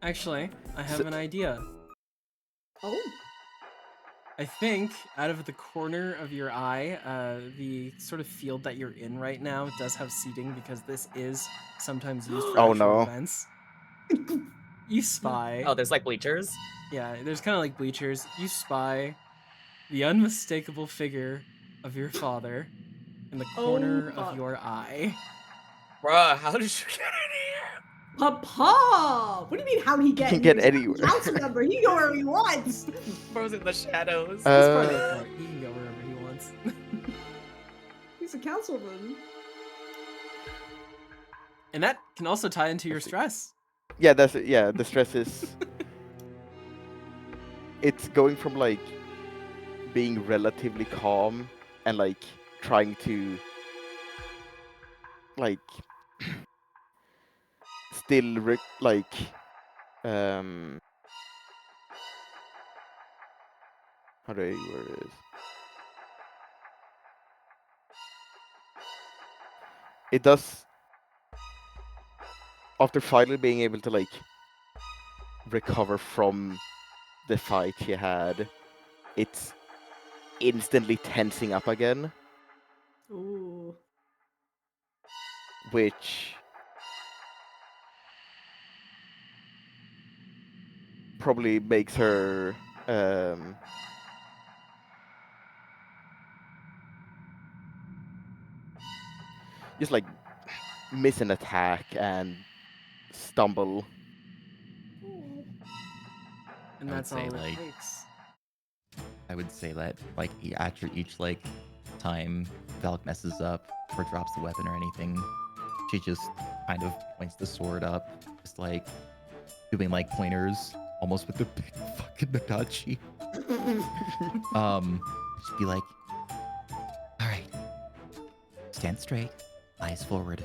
Actually, I have So- an idea. Oh. I think out of the corner of your eye, the sort of field that you're in right now does have seating because this is sometimes used for Oh, actual no. events. You spy. Oh, there's like bleachers. Yeah, there's kind of like bleachers. You spy the unmistakable figure of your father in the corner of fuck. your eye. Bruh, how did you get in here? Papa! What do you mean how he get can in get here? He's anywhere. a council member. He can go wherever he wants. Bro's in the shadows. That's part of the part. He can go wherever he wants. He's a councilman. And that can also tie into your Let's see. stress. Yeah, the stress is it's going from like being relatively calm and like trying to like still like how do I word it? It does, after finally being able to like recover from the fight she had, it's instantly tensing up again, Ooh. which probably makes her just like miss an attack and stumble. And I would that's say, all it like- takes. I would say that like after each like time Valk messes up or drops the weapon or anything, she just kind of points the sword up, just like doing like pointers, almost with the big fucking Nagachi. Just be like, all right, stand straight, eyes forward,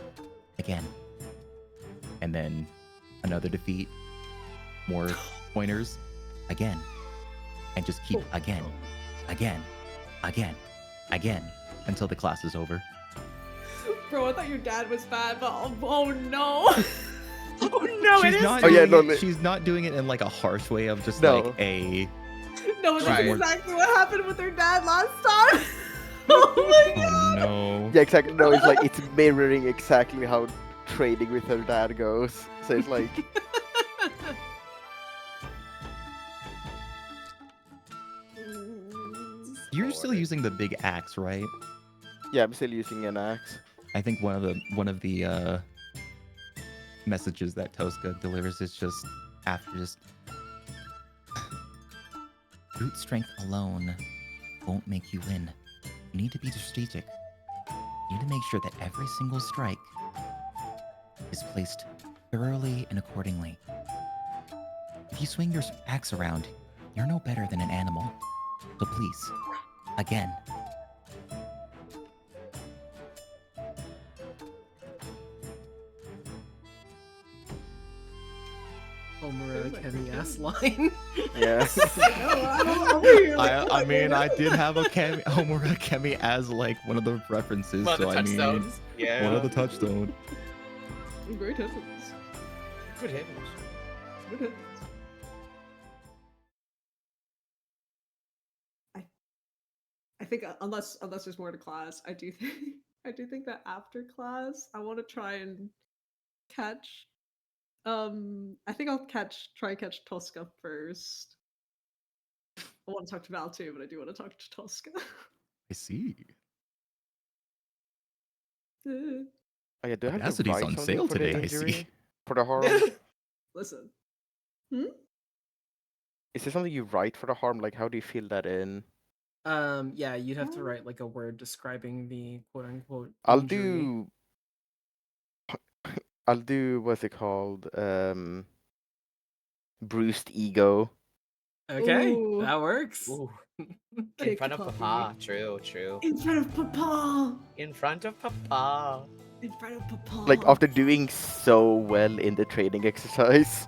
again, and then another defeat, more pointers, again, and just keep again, until the class is over. Bro, I thought your dad was bad, but oh no. Oh no, she's it is. not Oh, yeah, doing no, it, she's not doing it in like a harsh way of just No. like a No, that's Right. exactly what happened with her dad last time. Oh no. Yeah, exactly. No, it's like it's mirroring exactly how trading with her dad goes. So it's like, You're still using the big axe, right? yeah, I'm still using an axe. I think one of the messages that Tosca delivers is just after just brute strength alone won't make you win. You need to be strategic. You need to make sure that every single strike is placed thoroughly and accordingly. If you swing your axe around, you're no better than an animal. So please, again. Homer Kenny ass line. Yeah. I mean, I did have a Homura Kemi as like one of the references, One of so the I mean, touchstones. Yeah. one of the touchstones. Great heavens. Good heavens. Good heavens. I think unless there's more to class, I do think that after class I want to try and catch. I think I'll try and catch Tosca first. I want to talk to Val too, but I do want to talk to Tosca. I see. Oh, yeah, do I have to Audacity's write on something sale for the today, I injury? see. For the harm? Listen. Is there something you write for the harm? Like, how do you fill that in? Yeah, you'd have to write like a word describing the quote unquote I'll injury. do what's it called? Bruised ego. Okay, Ooh. that works. Ooh. In Kick front of puppy. Papa. True, true. In front of Papa. In front of Papa. In front of Papa. Like after doing so well in the training exercise.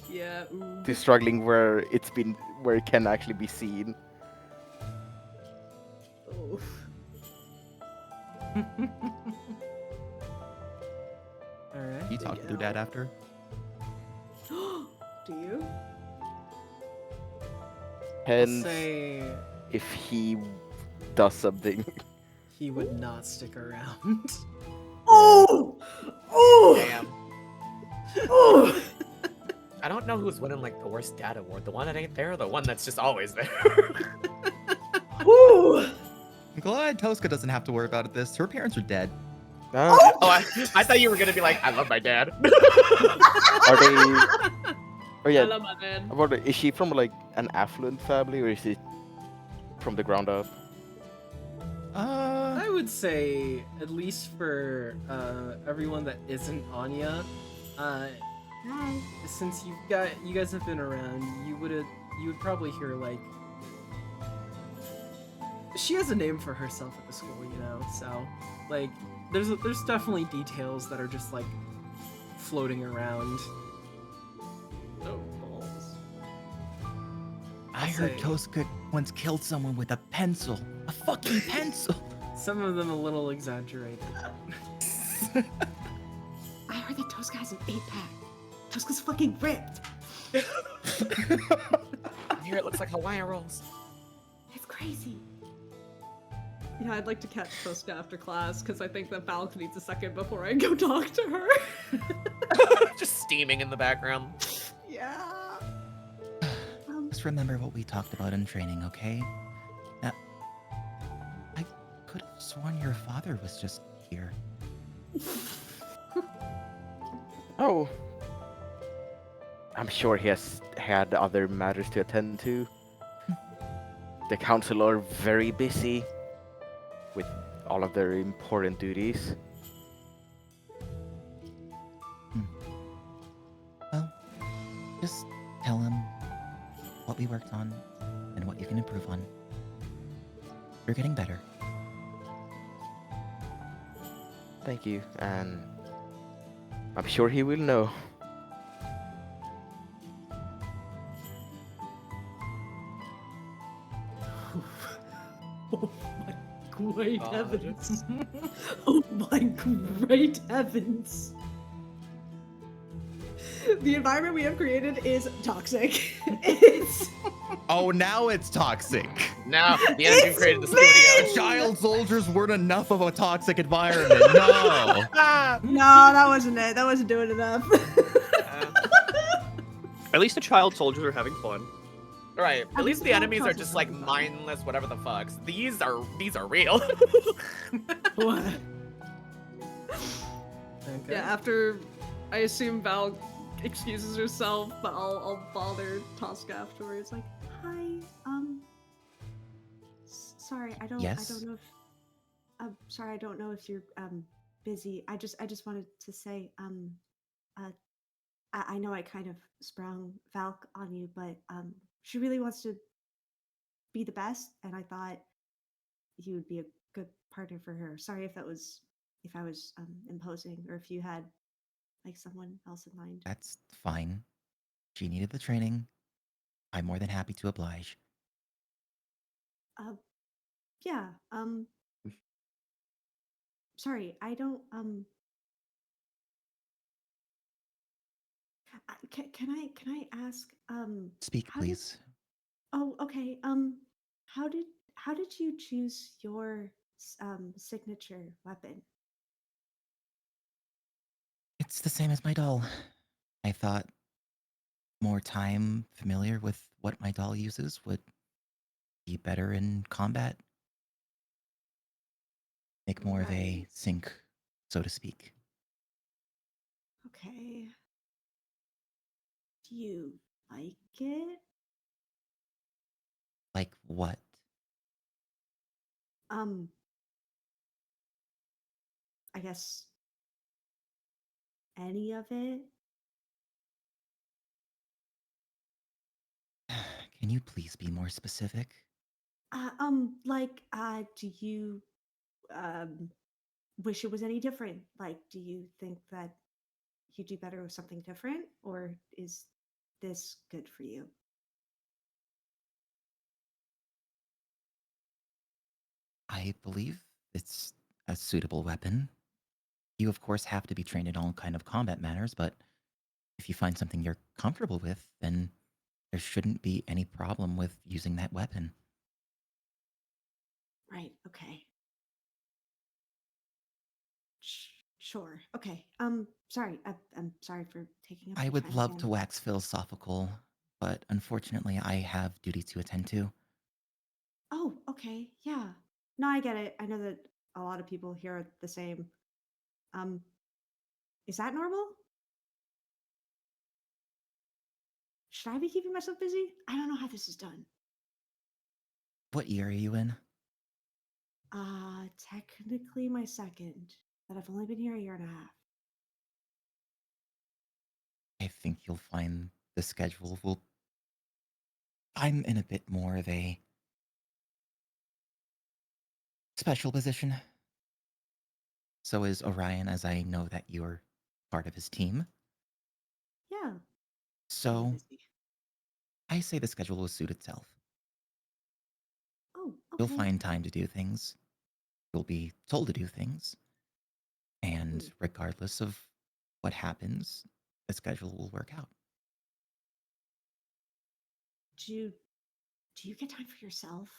Yeah. Ooh. To struggling where it can actually be seen. Oh. Alright. You talk to your dad after? Do you? I'll Hence, say if he does something. he would not stick around. Oh! Oh! Damn. Oh! I don't know who's winning like the worst dad award. The one that ain't there, or the one that's just always there. Ooh! I'm glad Tosca doesn't have to worry about this. Her parents are dead. No? Oh, I thought you were gonna be like, I love my dad. Are they? Oh yeah. I love my dad. Is she from like an affluent family, or is it from the ground up? I would say, at least for everyone that isn't Anya, since you guys have been around, you would probably hear like she has a name for herself at the school, you know. So like there's definitely details that are just like floating around. Oh, balls. I heard say- Tosca once killed someone with a pencil. A fucking pencil! Some of them a little exaggerated. I heard that Tosca has an 8-pack. Tosca's fucking ripped. Here it looks like Hawaiian rolls. It's crazy. Yeah, I'd like to catch Tosca after class because I think that Val needs a second before I go talk to her. Just steaming in the background. Yeah. Just remember what we talked about in training, okay? Now, I could have sworn your father was just here. Oh. I'm sure he has had other matters to attend to. The council are very busy with all of their important duties. Well, just tell him what we worked on and what you can improve on. You're getting better. Thank you, and I'm sure he will know. Oh my great God. heavens. Oh my great heavens. The environment we have created is toxic. It's Oh, now it's toxic. No, the energy It's created the been- studio. Child soldiers weren't enough of a toxic environment. No. No, that wasn't it. That wasn't doing enough. At least the child soldiers are having fun. Right. I At least think the the enemies are child just soldiers like are fun. mindless, whatever the fucks. These are real. What? Okay. Yeah, after I assume Val excuses herself, but I'll bother Tosca afterwards. Like, Hi. Sorry, I don't Yes? know if sorry, I don't know if you're busy. I just wanted to say I know I kind of sprung Valk on you, but she really wants to be the best, and I thought you would be a good partner for her. Sorry if I was imposing, or if you had like someone else in mind. That's fine. She needed the training. I'm more than happy to oblige. Yeah. Sorry, I don't. Can I ask? Speak, How did? please. Oh, okay. How did you choose your signature weapon? It's the same as my doll. I thought more time familiar with what my doll uses would be better in combat. Make more of a Right. sync, so to speak. Okay. Do you like it? Like what? Um, I guess any of it. Can you please be more specific? Do you um wish it was any different? Like, do you think that you do better with something different, or is this good for you? I believe it's a suitable weapon. You, of course, have to be trained in all kind of combat manners, but if you find something you're comfortable with, then there shouldn't be any problem with using that weapon. Right. Okay. Sure. Okay. Sorry. I'm sorry for taking up I your would time love again. to wax philosophical, but unfortunately, I have duty to attend to. Oh, okay. Yeah. No, I get it. I know that a lot of people here are the same. Um, is that normal? Should I be keeping myself busy? I don't know how this is done. What year are you in? Technically my second, but I've only been here a year and a half. I think you'll find the schedule will. I'm in a bit more of a special position. So is Orion, as I know that you're part of his team. Yeah. Very So busy. I say the schedule will suit itself. Oh, You'll okay. find time to do things. You'll be told to do things. And Hmm. regardless of what happens, the schedule will work out. Do you get time for yourself?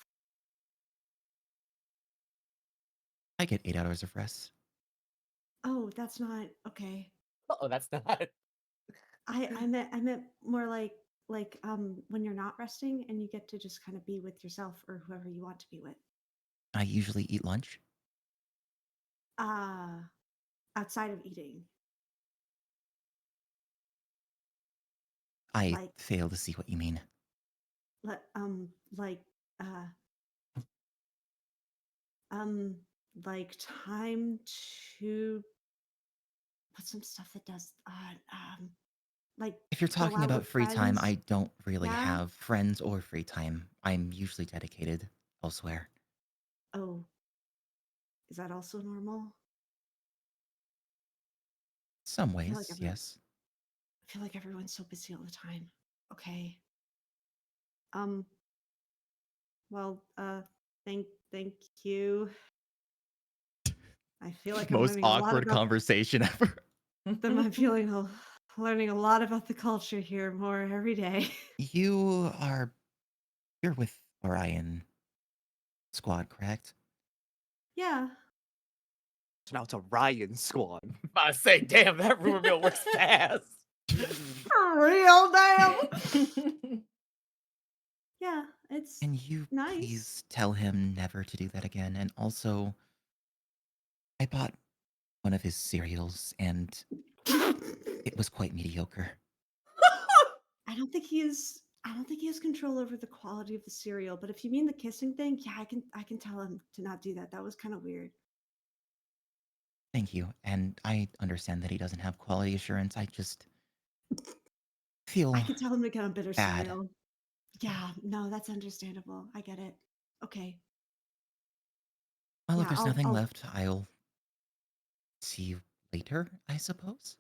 I get 8 hours of rest. Oh, that's not okay. Oh, that's not. I meant more like when you're not resting and you get to just kind of be with yourself or whoever you want to be with. I usually eat lunch. Uh Outside of eating. I Like fail to see what you mean. let like uh like time to put some stuff that does like If you're go talking out about with free time, friends. I don't really Yeah. have friends or free time. I'm usually dedicated elsewhere. Oh, is that also normal? Some I feel like ways, yes. everyone's so busy all the time. Okay. Um. Well. Thank you. I feel like I'm Most learning a lot awkward about. conversation ever. I'm feeling learning a lot about the culture here more every day. You are You're with Orion Squad, correct? Yeah. So now it's a Ryan squad. I say, damn, that rumor mill works fast. For real, damn. Yeah, it's Can you nice. please tell him never to do that again? And also, I bought one of his cereals and it was quite mediocre. I don't think he has control over the quality of the cereal, but if you mean the kissing thing, yeah, I can tell him to not do that. That was kind of weird. Thank you. And I understand that he doesn't have quality assurance. I just feel I could tell him to get on bitter bad. cereal. Yeah, no, that's understandable. I get it. Okay. Well, if Yeah, there's nothing I'll left, I'll see you later, I suppose.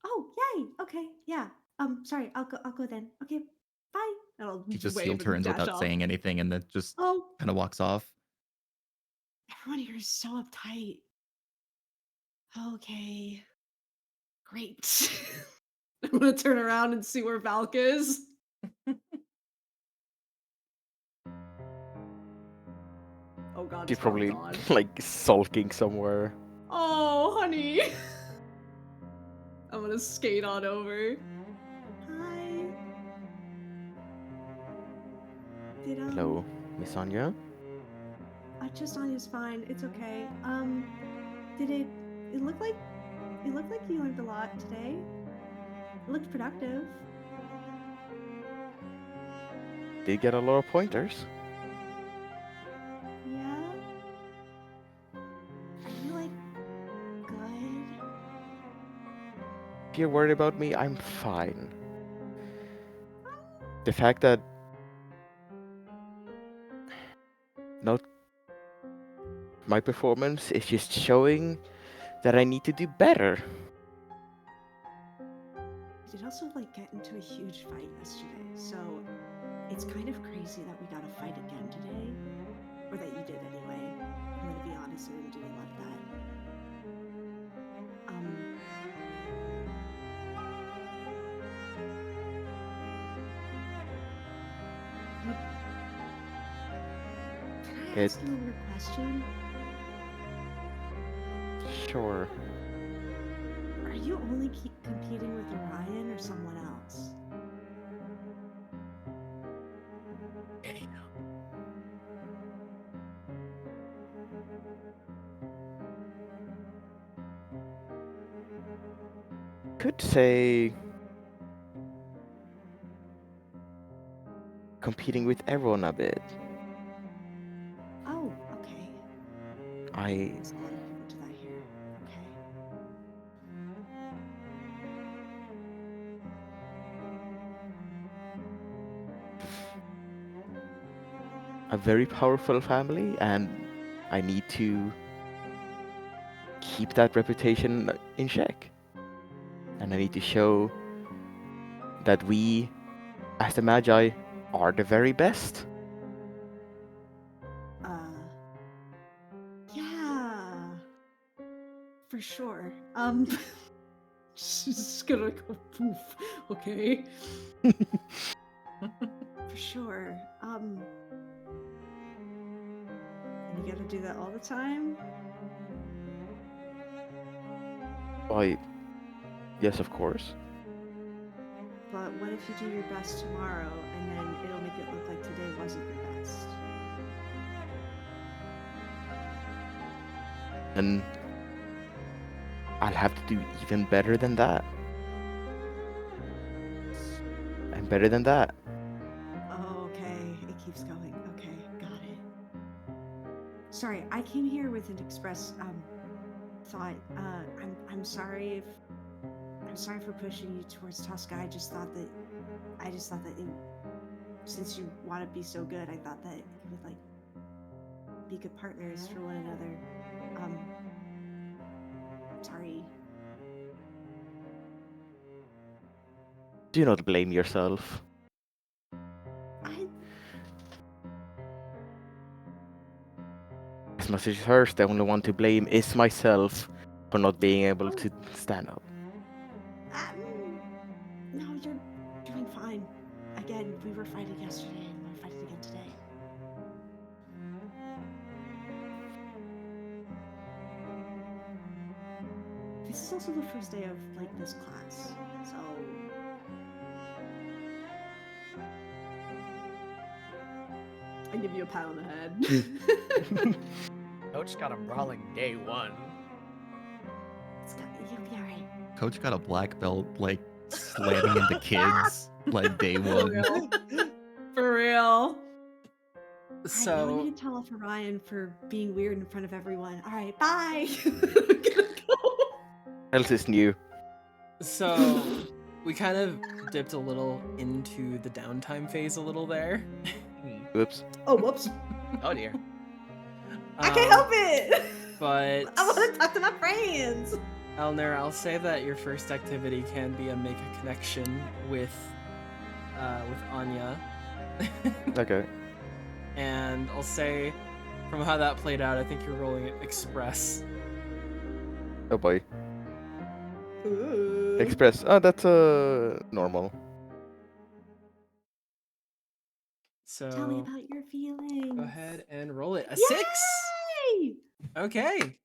Oh, yay. Okay. Yeah. Sorry. I'll go then. Okay. Bye. And I'll He just heel wave and turns dash without off. saying anything and then just Oh, kind of walks off. everyone here is so uptight. Okay. Great. I'm gonna turn around and see where Valk is. Oh god, She's it's probably probably gone. like sulking somewhere. Oh, honey. I'm gonna skate on over. Hi. Did Hello, Miss Anya. just Anya's fine. It's okay. Did it looked like you learned a lot today. It looked productive. Did get a lot of pointers. Yeah. Are you like good? If you're worried about me, I'm fine. The fact that not my performance is just showing that I need to do better. We did also like get into a huge fight yesterday, so it's kind of crazy that we got to fight again today, or that you did anyway. I'm gonna be honest, I didn't do a lot of that. Can I ask you a weird question? Sure. Are you only competing with Orion or someone else? Could say competing with everyone a bit. Oh, okay. There's a lot of people to that here. Okay. A very powerful family, and I need to keep that reputation in check. And I need to show that we, as the Magi, are the very best. Yeah. For sure. She's gonna go poof. Okay. For sure. And you gotta do that all the time? Why, yes, of course. But what if you do your best tomorrow and then it'll make it look like today wasn't your best? And I'll have to do even better than that. And better than that. Oh, okay. It keeps going. Okay, got it. Sorry, I came here with an express thought. I'm sorry if I'm sorry for pushing you towards Tosca. I just thought that since you want to be so good, I thought that you would like be good partners for one another. Sorry. Do not blame yourself. As much as it hurts, the only one to blame is myself for not being able to stand up. No, you're doing fine. Again, we were fighting yesterday and we're fighting this is also the first day of like this class, so I give you a pat on the head. Coach got him brawling day one. you'll be alright. Coach got a black belt, like slamming into kids, like day For one. real. For real. I So need to tell off Orion for being weird in front of everyone. All right, bye. Else is new. so we kind of dipped a little into the downtime phase a little there. Oops. Oh, whoops. Oh dear. I can't help it. But I want to talk to my friends. Elner, I'll say that your first activity can be a make a connection with Anya. Okay. And I'll say, from how that played out, I think you're rolling it Express. Oh boy. Ooh. Express. Oh, that's normal. So Tell me about your feelings. go ahead and roll it. A 6. Yay! Okay.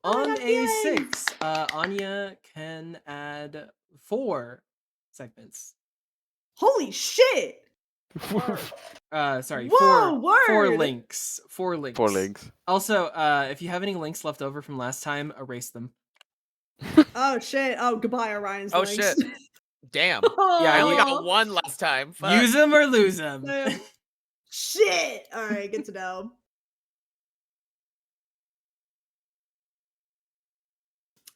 Oh my On God, a yay! 6, Anya can add 4 segments. Holy shit. Sorry, Whoa, 4 word. links. 4 links. 4 links. Also, if you have any links left over from last time, erase them. Oh shit. Oh, goodbye, Orion's Oh, links. shit. Damn. Yeah, I only you- got one last time. Fuck. Use them or lose them. Damn. Shit. All right, good to know.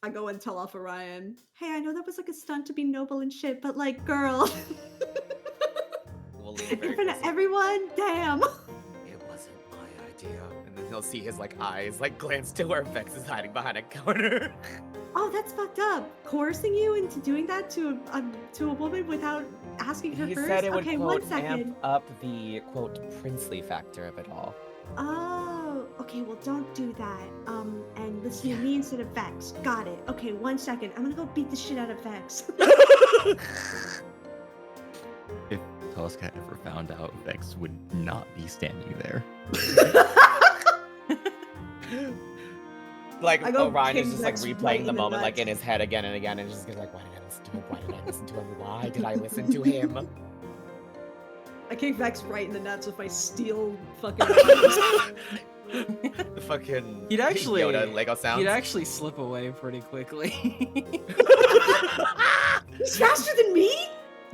I go and tell off Orion. Hey, I know that was like a stunt to be noble and shit, but like, girl, We'll leave it in very front of close. everyone, damn. It wasn't my idea. And then he'll see his like eyes like glance to where Vex is hiding behind a counter. Oh, that's fucked up. Coercing you into doing that to a woman without asking her He first. said it would Okay, quote 1 second. amp up the quote princely factor of it all. Oh, okay. Well, don't do that. And listen to me instead of Vex. Got it. Okay, 1 second. I'm gonna go beat the shit out of Vex. If Tosca ever found out, Vex would not be standing there. Like I go Orion is kick just like Vex replaying right the in the moment like nuts. in his head again and again and just gets like, why did I listen to him? Why did I listen to him? Why did I listen to him? I kick Vex right in the nuts with my steel fucking. The fucking He'd actually Yoda Lego sounds. He'd actually slip away pretty quickly. He's faster than me.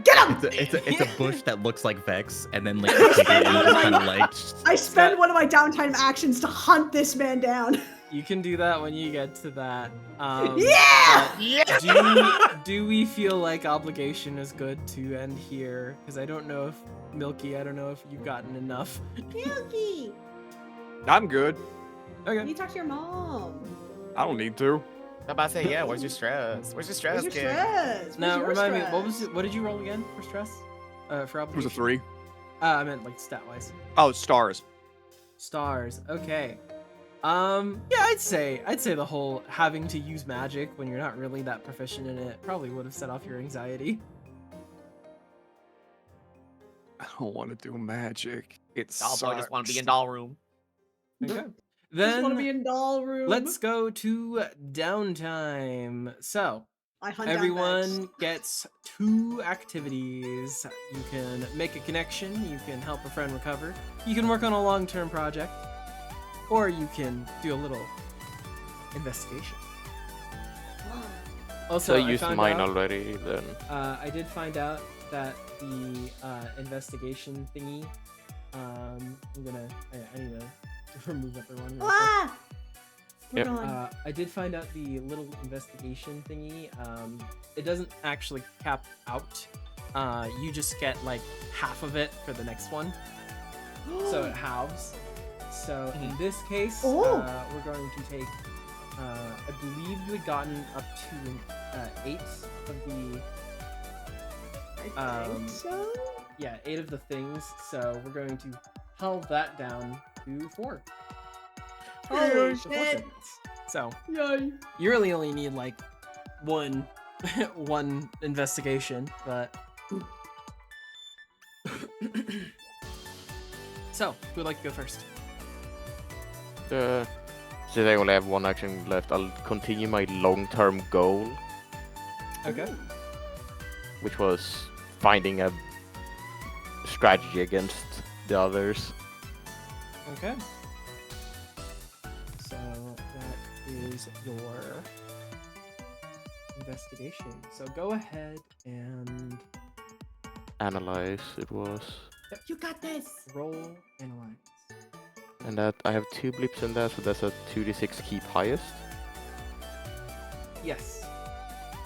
Get him! It's a bush that looks like Vex, and then like you take it and you just kind of like. I spend one of my downtime actions to hunt this man down. You can do that when you get to that. Yeah! but Yeah! Do we feel like obligation is good to end here? Because I don't know if Milky, I don't know if you've gotten enough. Milky, I'm good. Okay. you talk to your mom. I don't need to. I'm about to say, yeah, where's your stress? Where's your stress, Where's your kid? stress? Where's Now your remind me, stress? what did you roll again for stress? For It was obligation. a 3. I meant like stat wise. Oh, stars. Stars. Okay. Yeah, I'd say the whole having to use magic when you're not really that proficient in it probably would have set off your anxiety. I don't want to do magic. It's Doll boy just want to be in doll room. Okay. Just want to be Then in doll room. let's go to downtime. So I hunt down everyone Vex. gets 2 activities. You can make a connection, you can help a friend recover, you can work on a long-term project, or you can do a little investigation. Also, So I I used found mine out, already then. I did find out that the investigation thingy. I'm gonna. I need to remove everyone. real quick. Ah! We're Yep. going. I did find out the little investigation thingy. It doesn't actually cap out. You just get like half of it for the next one, so it halves. So in this case, Oh. we're going to take. I believe you had gotten up to 8 of the. I think so. Yeah, 8 of the things. So we're going to halve that down to 4. Holy So 4 shit. segments. So Yay. you really only need like one one investigation, but so who would like to go first? Since I only have one action left, I'll continue my long-term goal, Okay. which was finding a strategy against the others. Okay. So that is your investigation. So go ahead and Analyze, it was. You got this. roll analyze. And that I have 2 blips in that, so that's a 2d6 keep highest. Yes.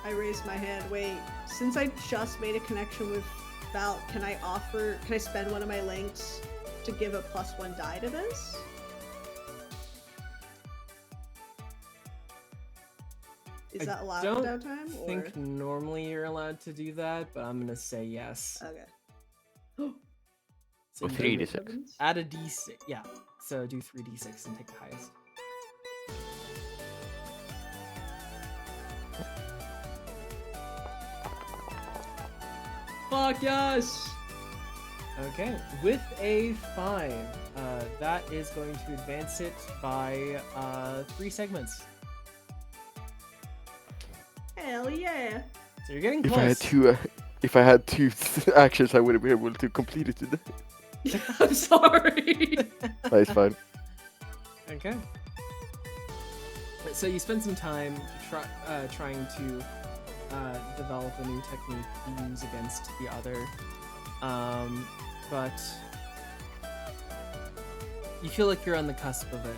I raised my hand. Wait, since I just made a connection with Val, can I spend one of my links to give a +1 die to this? Is that allowed don't without time? I Or... think normally you're allowed to do that, but I'm gonna say yes. Okay. So Or you 3d6. add a d6. Yeah. So do 3d6 and take the highest. Fuck yes! Okay. With a 5, that is going to advance it by 3 segments. Hell yeah! So you're getting If close. I had 2, if I had 2 actions, I would have been able to complete it today. I'm sorry. That's fine. Okay. So you spend some time trying to develop a new technique to use against the other, but you feel like you're on the cusp of it,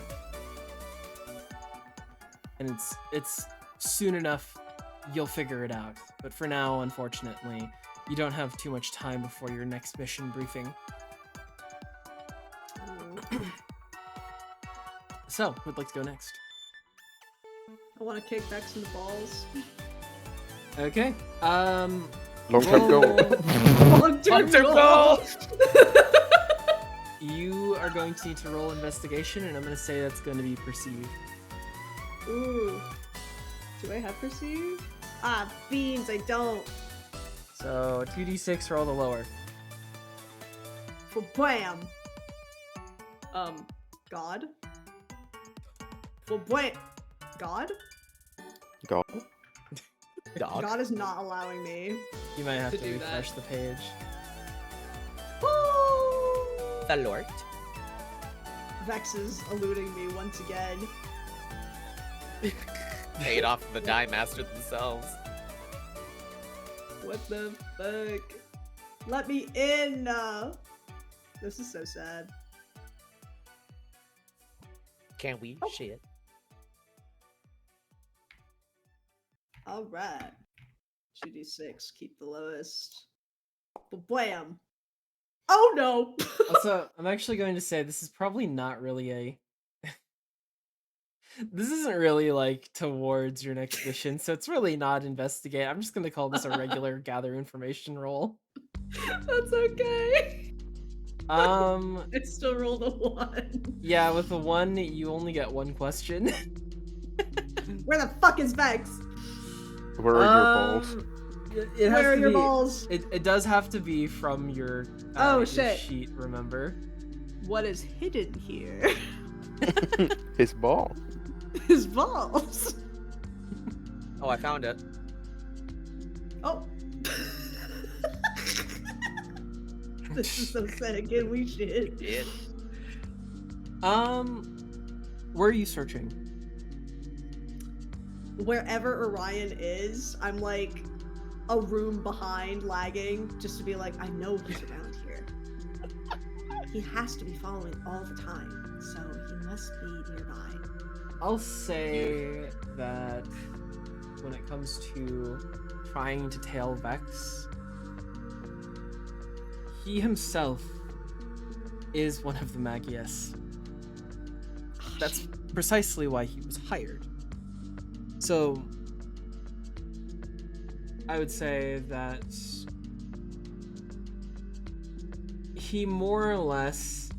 and it's soon enough you'll figure it out. But for now, unfortunately, you don't have too much time before your next mission briefing. So, who'd like to go next? I want to kick Vex in the balls. Okay. Long-term goal. Long-term goal! You are going to need to roll investigation, and I'm going to say that's going to be perceived. Ooh. Do I have perceive? Ah, beans, I don't. So 2d6, roll the lower. For bam! God? For bam! God? Go. Dog. God is not allowing me. You might have To to do refresh the page. Woo! The Lord. Vex is eluding me once again. Paid off the die master themselves. What the fuck? Let me in! This is so sad. Can we? Shit. Alright. 2d6, keep the lowest. Blam! Oh no! Also, I'm actually going to say this is probably not really a... This isn't really, like, towards your next mission, so it's really not investigate. I'm just going to call this a regular gather information roll. That's okay. I still rolled a 1. Yeah, with the 1, you only get 1 question. Where the fuck is Vex? Where are your balls? It has Where are to your be- balls? It does have to be from your, Oh, your shit. sheet, remember? What is hidden here? His ball. His balls. Oh, I found it. Oh. This is so sad. Again, we should. It. Where are you searching? Wherever Orion is, I'm like a room behind, lagging, just to be like, I know he's around here. He has to be following all the time, so he must be nearby. I'll say that when it comes to trying to tail Vex, he himself is one of the Magius. That's precisely why he was hired. So, I would say that he more or less,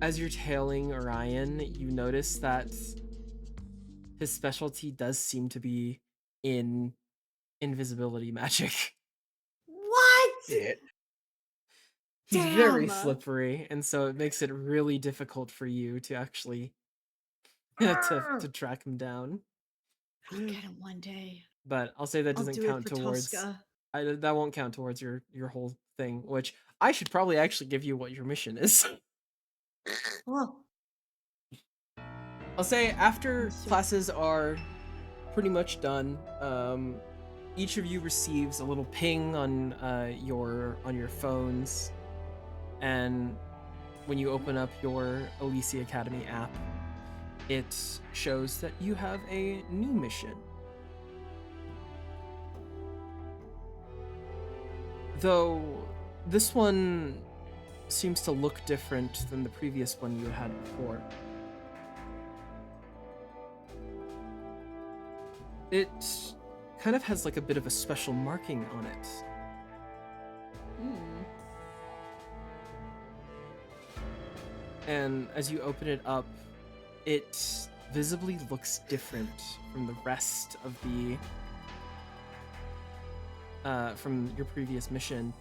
as you're tailing Orion, you notice that his specialty does seem to be in invisibility magic. What? It. He's very Damn. slippery, and so it makes it really difficult for you to actually to track him down. I'll get him one day. But I'll say that I'll doesn't do it count for towards. Tosca. That won't count towards your whole thing. Which I should probably actually give you what your mission is. Oh, I'll say after Yes, sir. classes are pretty much done, each of you receives a little ping on your phones, and when you open up your Elysia Academy app, it shows that you have a new mission. Though this one seems to look different than the previous one you had before. It kind of has like a bit of a special marking on it. And as you open it up, it visibly looks different from the rest of the from your previous mission,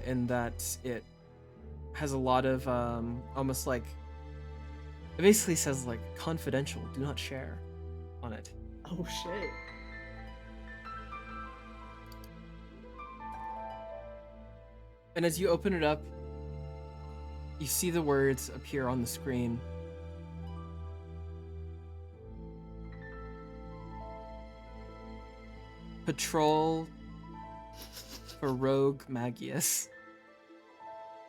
in that it has a lot of almost like, it basically says like confidential, do not share on it. oh shit. And as you open it up, you see the words appear on the screen. Patrol for Rogue Magius.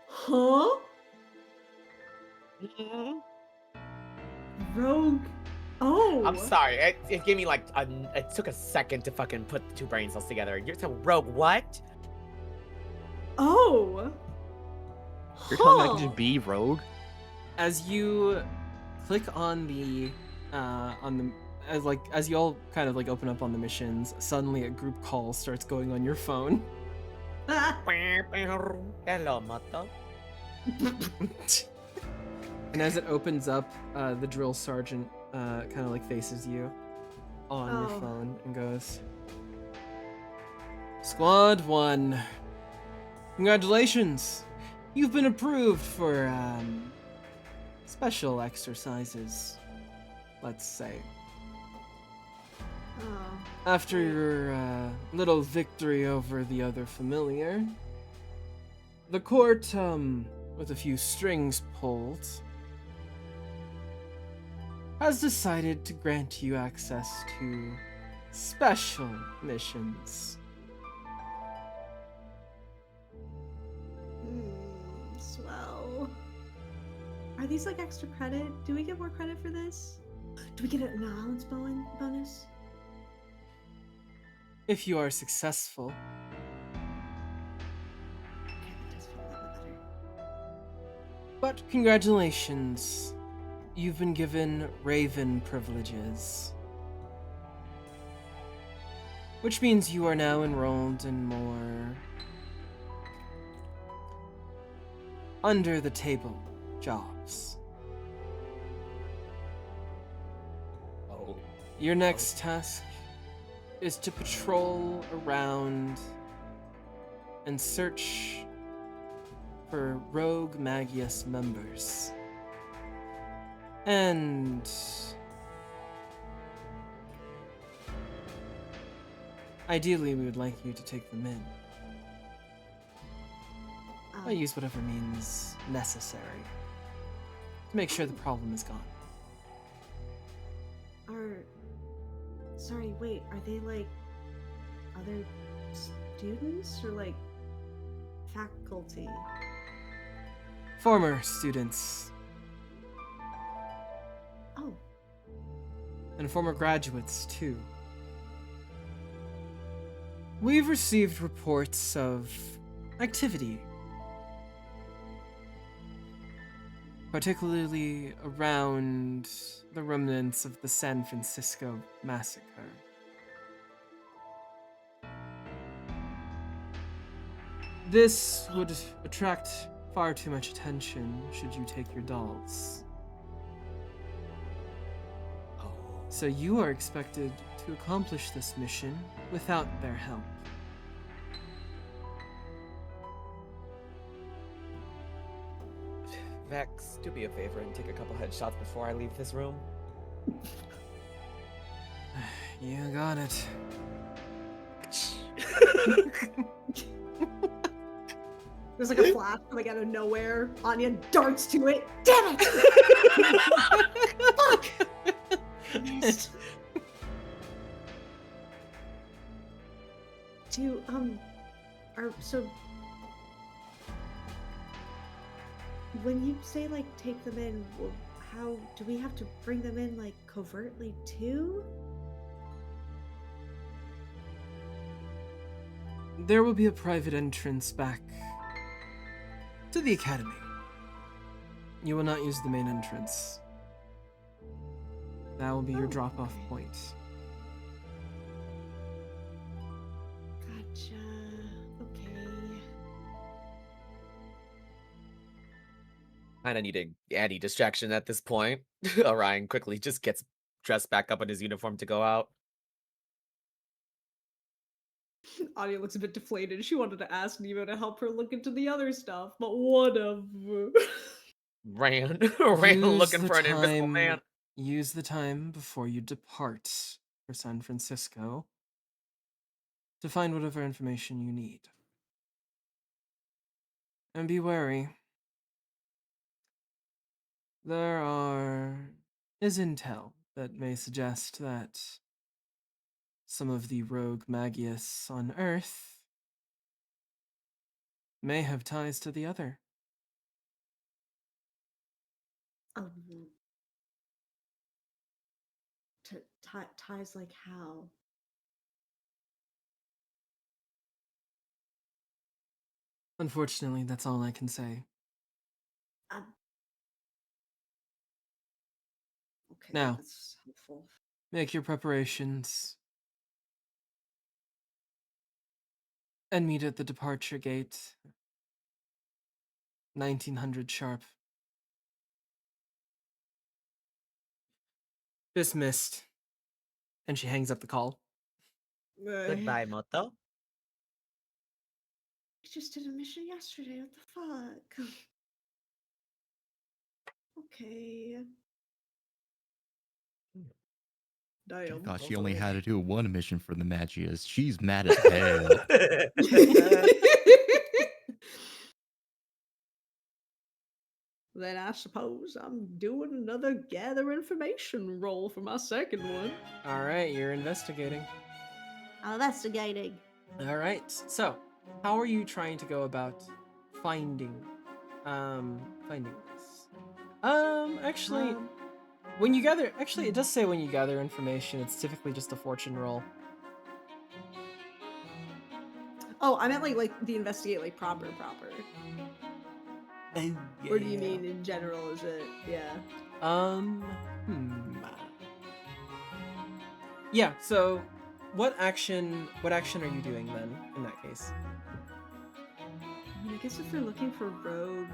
Huh? Rogue. Oh. I'm sorry. It gave me like it took a second to fucking put the two brain cells together. You're so rogue. What? Oh. You're telling me I can just be rogue? As you click on the as you all kind of like open up on the missions, suddenly a group call starts going on your phone. Hello, Mata. And as it opens up, the drill sergeant kind of like faces you on your Oh. phone and goes, "Squad 1, congratulations! You've been approved for special exercises, let's say. Oh. After your little victory over the other familiar, the court, with a few strings pulled, has decided to grant you access to special missions." Swell. Are these like extra credit? Do we get more credit for this? Do we get an allowance bonus? If you are successful. Okay, that does feel a little bit better. But congratulations, you've been given Raven privileges. Which means you are now enrolled in more under the table jobs. Oh. Your next task is to patrol around and search for Rogue Magius members. And ideally, we would like you to take them in. I'll use whatever means necessary to make sure the problem is gone. Sorry, wait, are they like other students or like faculty? Former students Oh, and former graduates, too. We've received reports of activity, particularly around the remnants of the San Francisco massacre. This would attract far too much attention should you take your dolls. Oh. So you are expected to accomplish this mission without their help. Vex, do me a favor and take a couple headshots before I leave this room. You got it. There's like a flash like out of nowhere. Anya darts to it. Damn it! Fuck! Missed. So when you say like take them in, how do we have to bring them in like covertly too? There will be a private entrance back to the academy. You will not use the main entrance. That will be your drop-off point. Gotcha. Okay. Kind of needing anti-distraction at this point. Orion quickly just gets dressed back up in his uniform to go out. Anya looks a bit deflated. She wanted to ask Nemo to help her look into the other stuff, but whatever. Ran Use looking the for an invisible time- man. Use the time before you depart for San Francisco to find whatever information you need. And be wary. There is intel that may suggest that some of the rogue Magius on Earth may have ties to the other. Ties like how? Unfortunately, that's all I can say. Okay, Now. that's helpful. Make your preparations. And meet at the departure gate. 1900 sharp. Dismissed. And she hangs up the call. Goodbye, Moto. I just did a mission yesterday. What the fuck? Okay. I Damn. thought she only had to do one mission for the Magius. She's mad as hell. Then I suppose I'm doing another gather information roll for my second one. Alright, you're investigating. Investigating. Alright, so how are you trying to go about finding this? Actually, when you gather, it does say when you gather information, it's typically just a fortune roll. Oh, I meant like the investigate like proper. Or do you mean in general? Is it? Yeah. Yeah, so what action are you doing then in that case? I mean, I guess if we're looking for rogue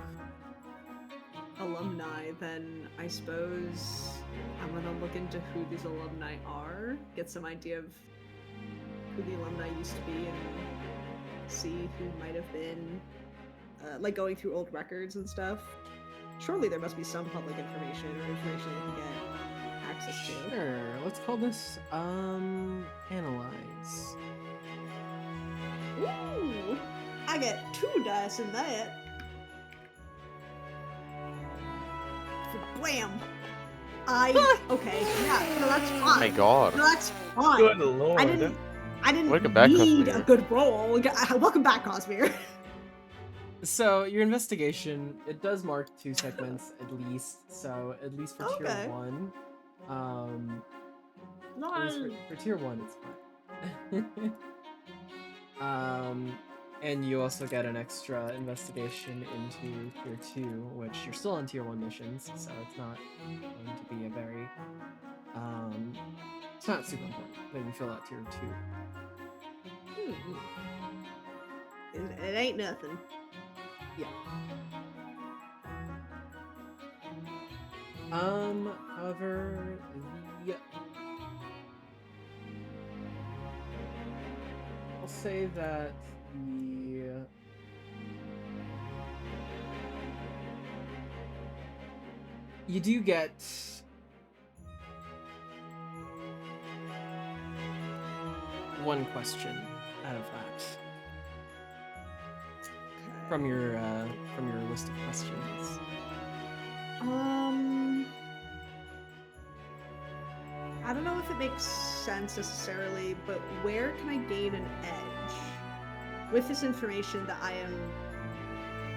alumni, then I suppose I'm gonna look into who these alumni are, get some idea of who the alumni used to be, and see who might have been, like going through old records and stuff. Surely there must be some public information or information that we can get access to. Sure, let's call this, analyze. Ooh! I get 2 dice in that. Blam! Okay, yeah, no, that's fine. Oh my god. No, that's fine. Good lord. I didn't Welcome back, need Cosmere. a good roll. Welcome back, Cosmere. So your investigation, it does mark 2 segments at least. So at least for Okay. tier 1, at least for tier 1, it's fine. And you also get an extra investigation into tier 2, which you're still on tier 1 missions, so it's not going to be a very, it's not super important that you fill out tier 2. It ain't nothing. Yeah. However, I'll say that you do get one question out of that from your list of questions. I don't know if it makes sense necessarily, but where can I gain an edge with this information that I am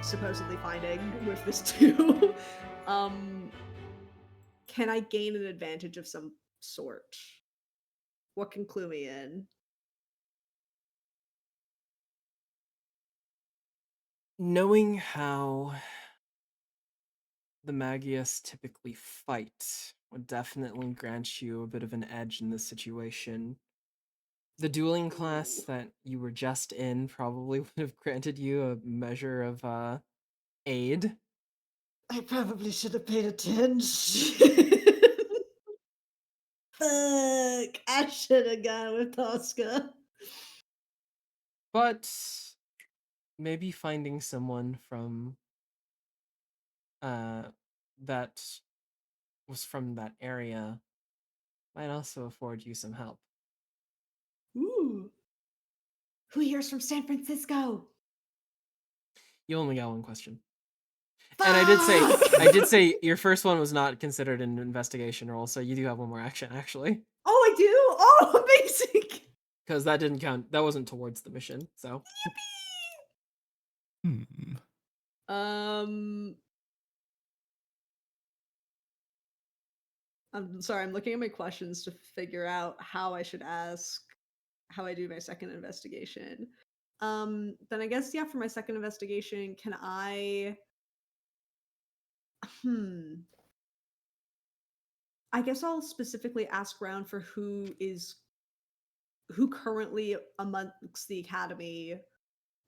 supposedly finding with this too? Can I gain an advantage of some sort? What can clue me in? Knowing how the Magius typically fight would definitely grant you a bit of an edge in this situation. The dueling class that you were just in probably would have granted you a measure of aid. I probably should have paid attention. Fuck! I should have gone with Tosca. But maybe finding someone from that was from that area might also afford you some help. Ooh. Who here's from San Francisco? You only got one question. And I did say your first one was not considered an investigation roll, so you do have one more action actually. Oh, I do? Oh, amazing! Because that didn't count. That wasn't towards the mission, so. I'm sorry, I'm looking at my questions to figure out how I should ask how I do my second investigation. Then I guess, yeah, for my second investigation, can I... I guess I'll specifically ask around for who currently amongst the academy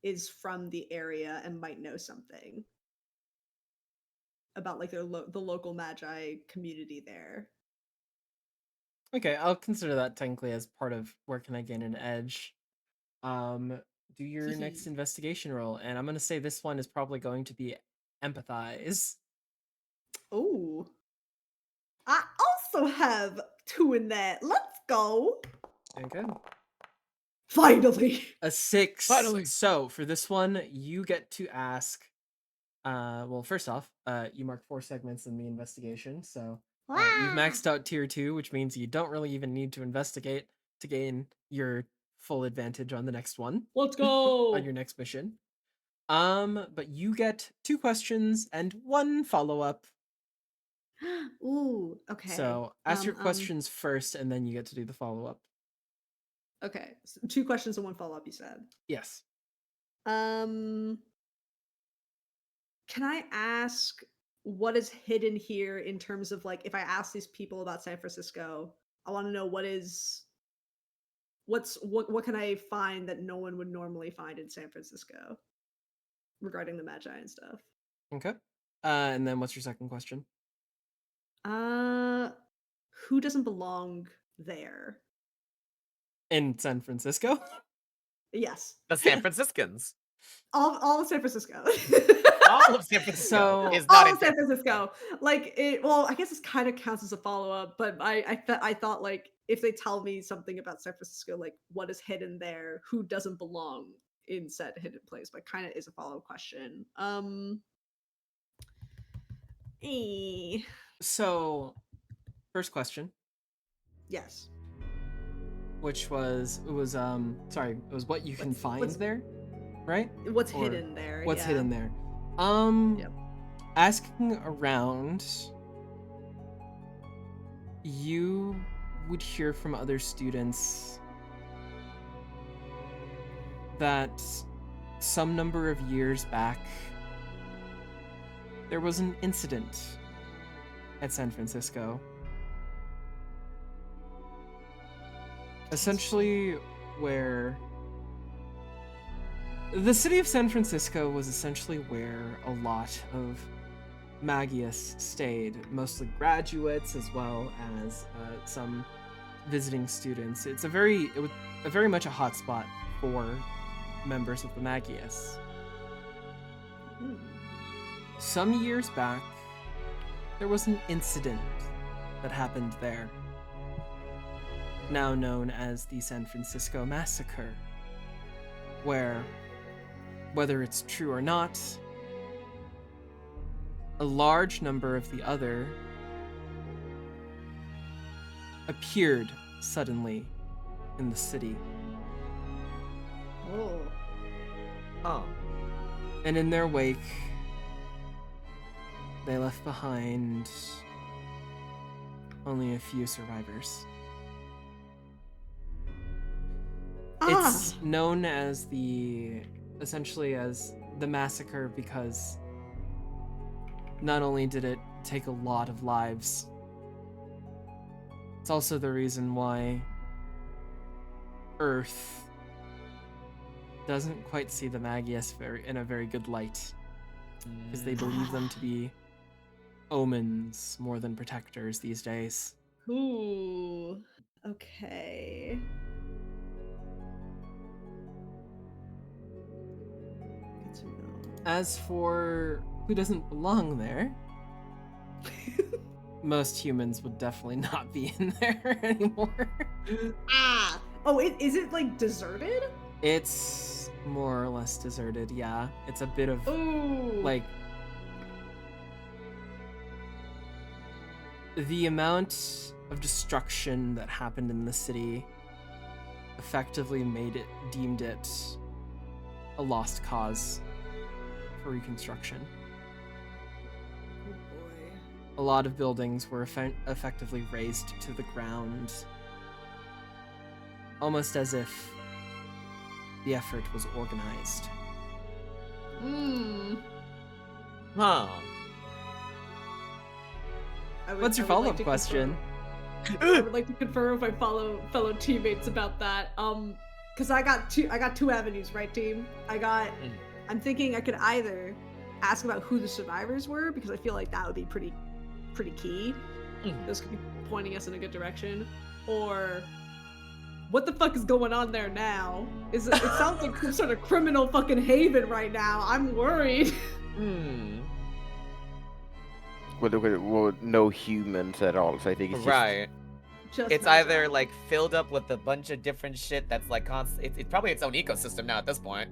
is from the area and might know something about like the local magi community there. Okay, I'll consider that technically as part of where can I gain an edge. Do your next investigation roll, and I'm gonna say this one is probably going to be empathize. Oh, I also have 2 in that. Let's go. Okay. Finally. A 6. Finally. So for this one, you get to ask. Well, first off, you mark 4 segments in the investigation, so you've maxed out tier 2, which means you don't really even need to investigate to gain your full advantage on the next one. Let's go. On your next mission. But you get 2 questions and 1 follow-up. Ooh, okay. So ask your questions first, and then you get to do the follow-up. Okay, so 2 questions and 1 follow-up, you said. Yes. Can I ask what is hidden here in terms of like if I ask these people about San Francisco, I want to know what can I find that no one would normally find in San Francisco regarding the Magi and stuff. Okay. And then what's your second question? Who doesn't belong there? In San Francisco? Yes. The San Franciscans. All of San Francisco. All of San Francisco So- is not All in of San Francisco. Like it. Well, I guess this kind of counts as a follow up, but I thought like if they tell me something about San Francisco, like what is hidden there, who doesn't belong in said hidden place, but kind of is a follow up question. So, first question, Yes. which was it was what you can find what's- there, right? What's Or hidden there? What's yeah. hidden there? Yep. Asking around, you would hear from other students that some number of years back there was an incident at San Francisco. Essentially, where the city of San Francisco was essentially where a lot of Magius stayed, mostly graduates as well as some visiting students. It was very much a hotspot for members of the Magius. Some years back, there was an incident that happened there. now known as the San Francisco Massacre, where, whether it's true or not, a large number of the other appeared suddenly in the city. Oh. Oh. And in their wake, they left behind only a few survivors. It's known as essentially as the massacre because not only did it take a lot of lives, it's also the reason why Earth doesn't quite see the Magius in a very good light, because they believe them to be omens more than protectors these days. Ooh. Okay. Good to know. As for who doesn't belong there, most humans would definitely not be in there anymore. Ah! Oh, is it like deserted? It's more or less deserted, yeah. It's a bit of Ooh. like the amount of destruction that happened in the city effectively deemed it a lost cause for reconstruction. Oh boy. A lot of buildings were effectively razed to the ground, almost as if the effort was organized. Huh. What's your follow-up question? I would like to confirm with my fellow teammates about that. Because I got two avenues, right, team? I'm thinking I could either ask about who the survivors were, because I feel like that would be pretty key. Those could be pointing us in a good direction. Or what the fuck is going on there now? It sounds like some sort of criminal fucking haven right now. I'm worried. Well, no humans at all, so I think it's just... Right. Just It's not either that. like filled up with a bunch of different shit that's like it's probably its own ecosystem now at this point.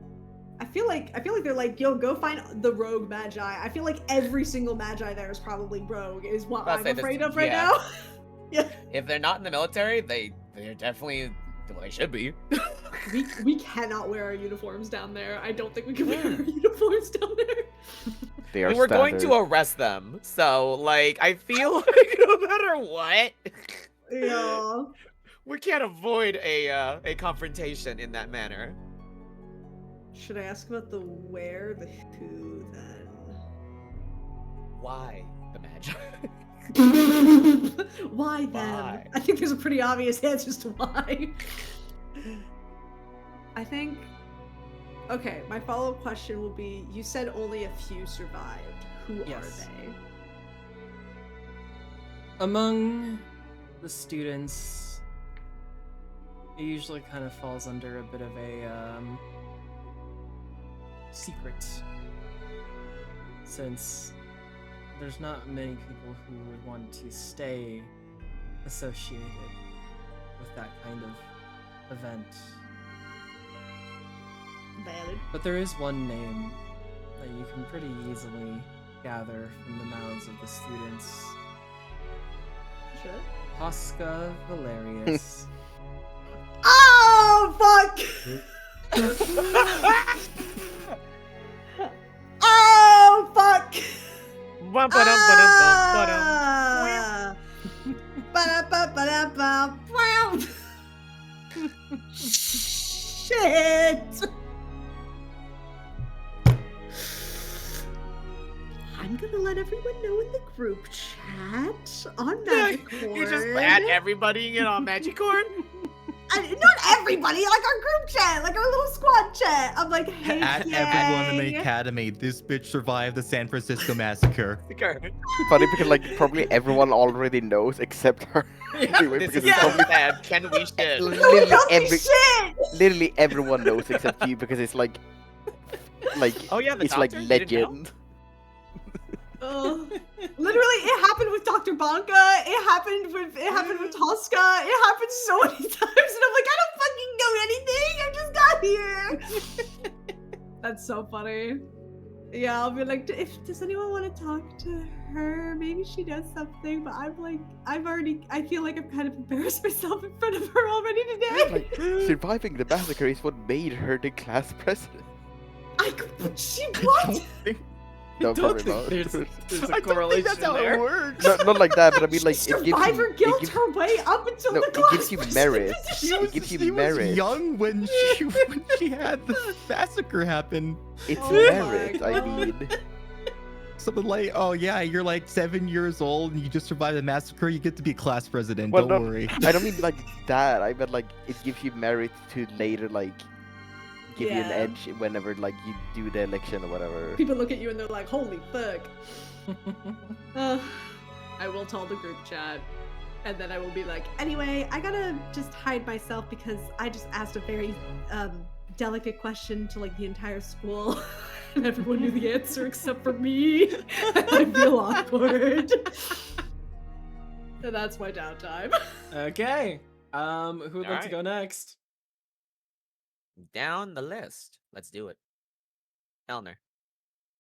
I feel like they're like, yo, go find the rogue magi. I feel like every single magi there is probably rogue, is what I'll I'm say this- afraid of right yeah. now. Yeah. If they're not in the military, they're definitely, well, they should be. We cannot wear our uniforms down there. I don't think we can wear our uniforms down there. They are We're going to standard. arrest them, so like I feel like no matter what, Yeah. we can't avoid a confrontation in that manner. Should I ask about the where, the who, then? Why the Magi? Why them? Why? I think there's a pretty obvious answer as to why. I think... Okay, my follow-up question will be, you said only a few survived. Who Yes. are they? Among the students, it usually kind of falls under a bit of a secret, since there's not many people who would want to stay associated with that kind of event. Valid. But there is one name that you can pretty easily gather from the mouths of the students. Sure. Tosca Valerius. Oh, fuck! Oh, fuck! Ah! Ba-da-ba-ba-da-ba. Wow! Shit! I'm gonna let everyone know in the group chat on Magicorn. You just add everybody in on Magicorn? Not everybody, like our group chat, like our little squad chat. I'm like, hey, At everyone in the academy, this bitch survived the San Francisco Massacre. Funny because like probably everyone already knows except her. Anyway, This because is it's so probably bad. Can we shit? literally everyone knows except you because it's like Oh yeah, the it's like doctor? You didn't know? legend. Literally, it happened with Dr. Banka. It happened with Tosca. It happens so many times, and I'm like, I don't fucking know anything. I just got here. That's so funny. Yeah, I'll be like, does anyone want to talk to her? Maybe she does something, but I'm like, I feel like I've kind of embarrassed myself in front of her already today. Like, surviving the massacre is what made her the class president. She what? No, I don't probably think not. there's a I don't think correlation that's how there. it works. Not like that, but I mean, like, it gives Survivor you, guilt her way up until no, the it class gives you president merit. position. It gives you She was merit. young when she had the massacre happen. It's Oh my merit, I God. mean. Something like, oh yeah, you're like 7 years old and you just survived the massacre. You get to be class president. Well, Don't no, worry. I don't mean like that. I meant like it gives you merit to later like give you an Yeah. edge whenever like you do the election or whatever. People look at you and they're like, holy fuck. I will tell the group chat, and then I will be like, anyway, I gotta just hide myself because I just asked a very delicate question to like the entire school, and everyone knew the answer except for me. I feel awkward. And that's my downtime. Okay. Who would like to Alright. go next? Down the list. Let's do it. Elner.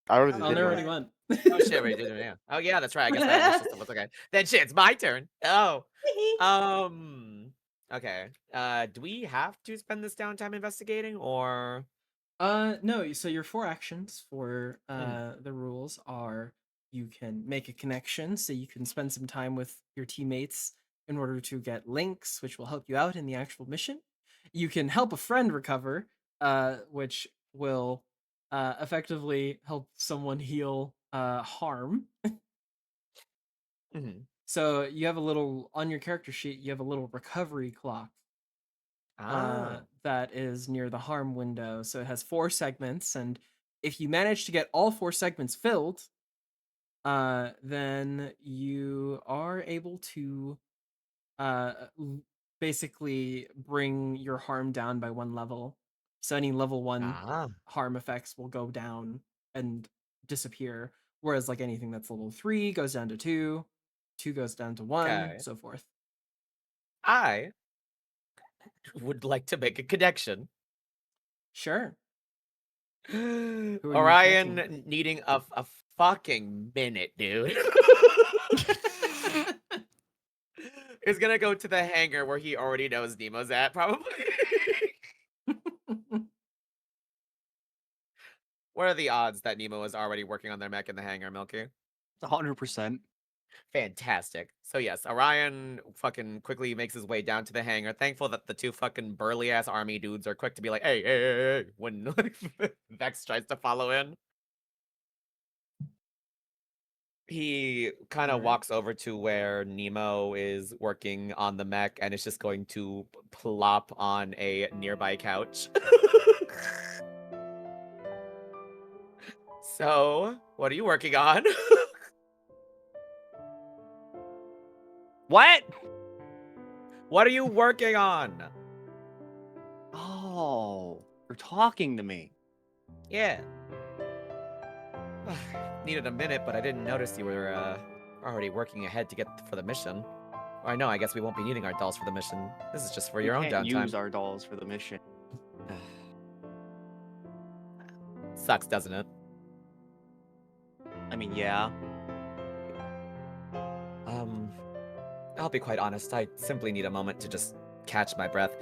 I already Oh, did Elner no, already one. won. Oh shit, we did it, yeah. Oh yeah, that's right. I guess that initial stuff was okay. Then shit, it's my turn. Oh. Okay. Do we have to spend this downtime investigating or No, so your 4 actions for the rules are you can make a connection, so you can spend some time with your teammates in order to get links, which will help you out in the actual mission. You can help a friend recover, which will effectively help someone heal harm. Mhm. So you have a little on your character sheet, you have a little recovery clock that is near the harm window. So it has 4 segments, and if you manage to get all 4 segments filled, then you are able to basically bring your harm down by 1 level. So any level 1 harm effects will go down and disappear, whereas like anything that's level 3 goes down to 2, 2 goes down to 1, Okay. so forth. I would like to make a connection. Sure. are you Orion connecting needing a fucking minute, dude. Is gonna go to the hangar where he already knows Nemo's at, probably. What are the odds that Nemo is already working on their mech in the hangar, Milky? It's 100%. Fantastic. So yes, Orion fucking quickly makes his way down to the hangar. Thankful that the 2 fucking burly ass army dudes are quick to be like, hey, when like, Vex tries to follow in. He kind of Alright. walks over to where Nemo is working on the mech and is just going to plop on a nearby couch. So, what are you working on? What? What are you working on? Oh, you're talking to me. Yeah. Needed a minute, but I didn't notice you were already working ahead to get for the mission. Or I know, I guess we won't be needing our dolls for the mission. This is just for your own We can't downtime. use our dolls for the mission. Sucks, doesn't it? I mean, yeah. I'll be quite honest. I simply need a moment to just catch my breath.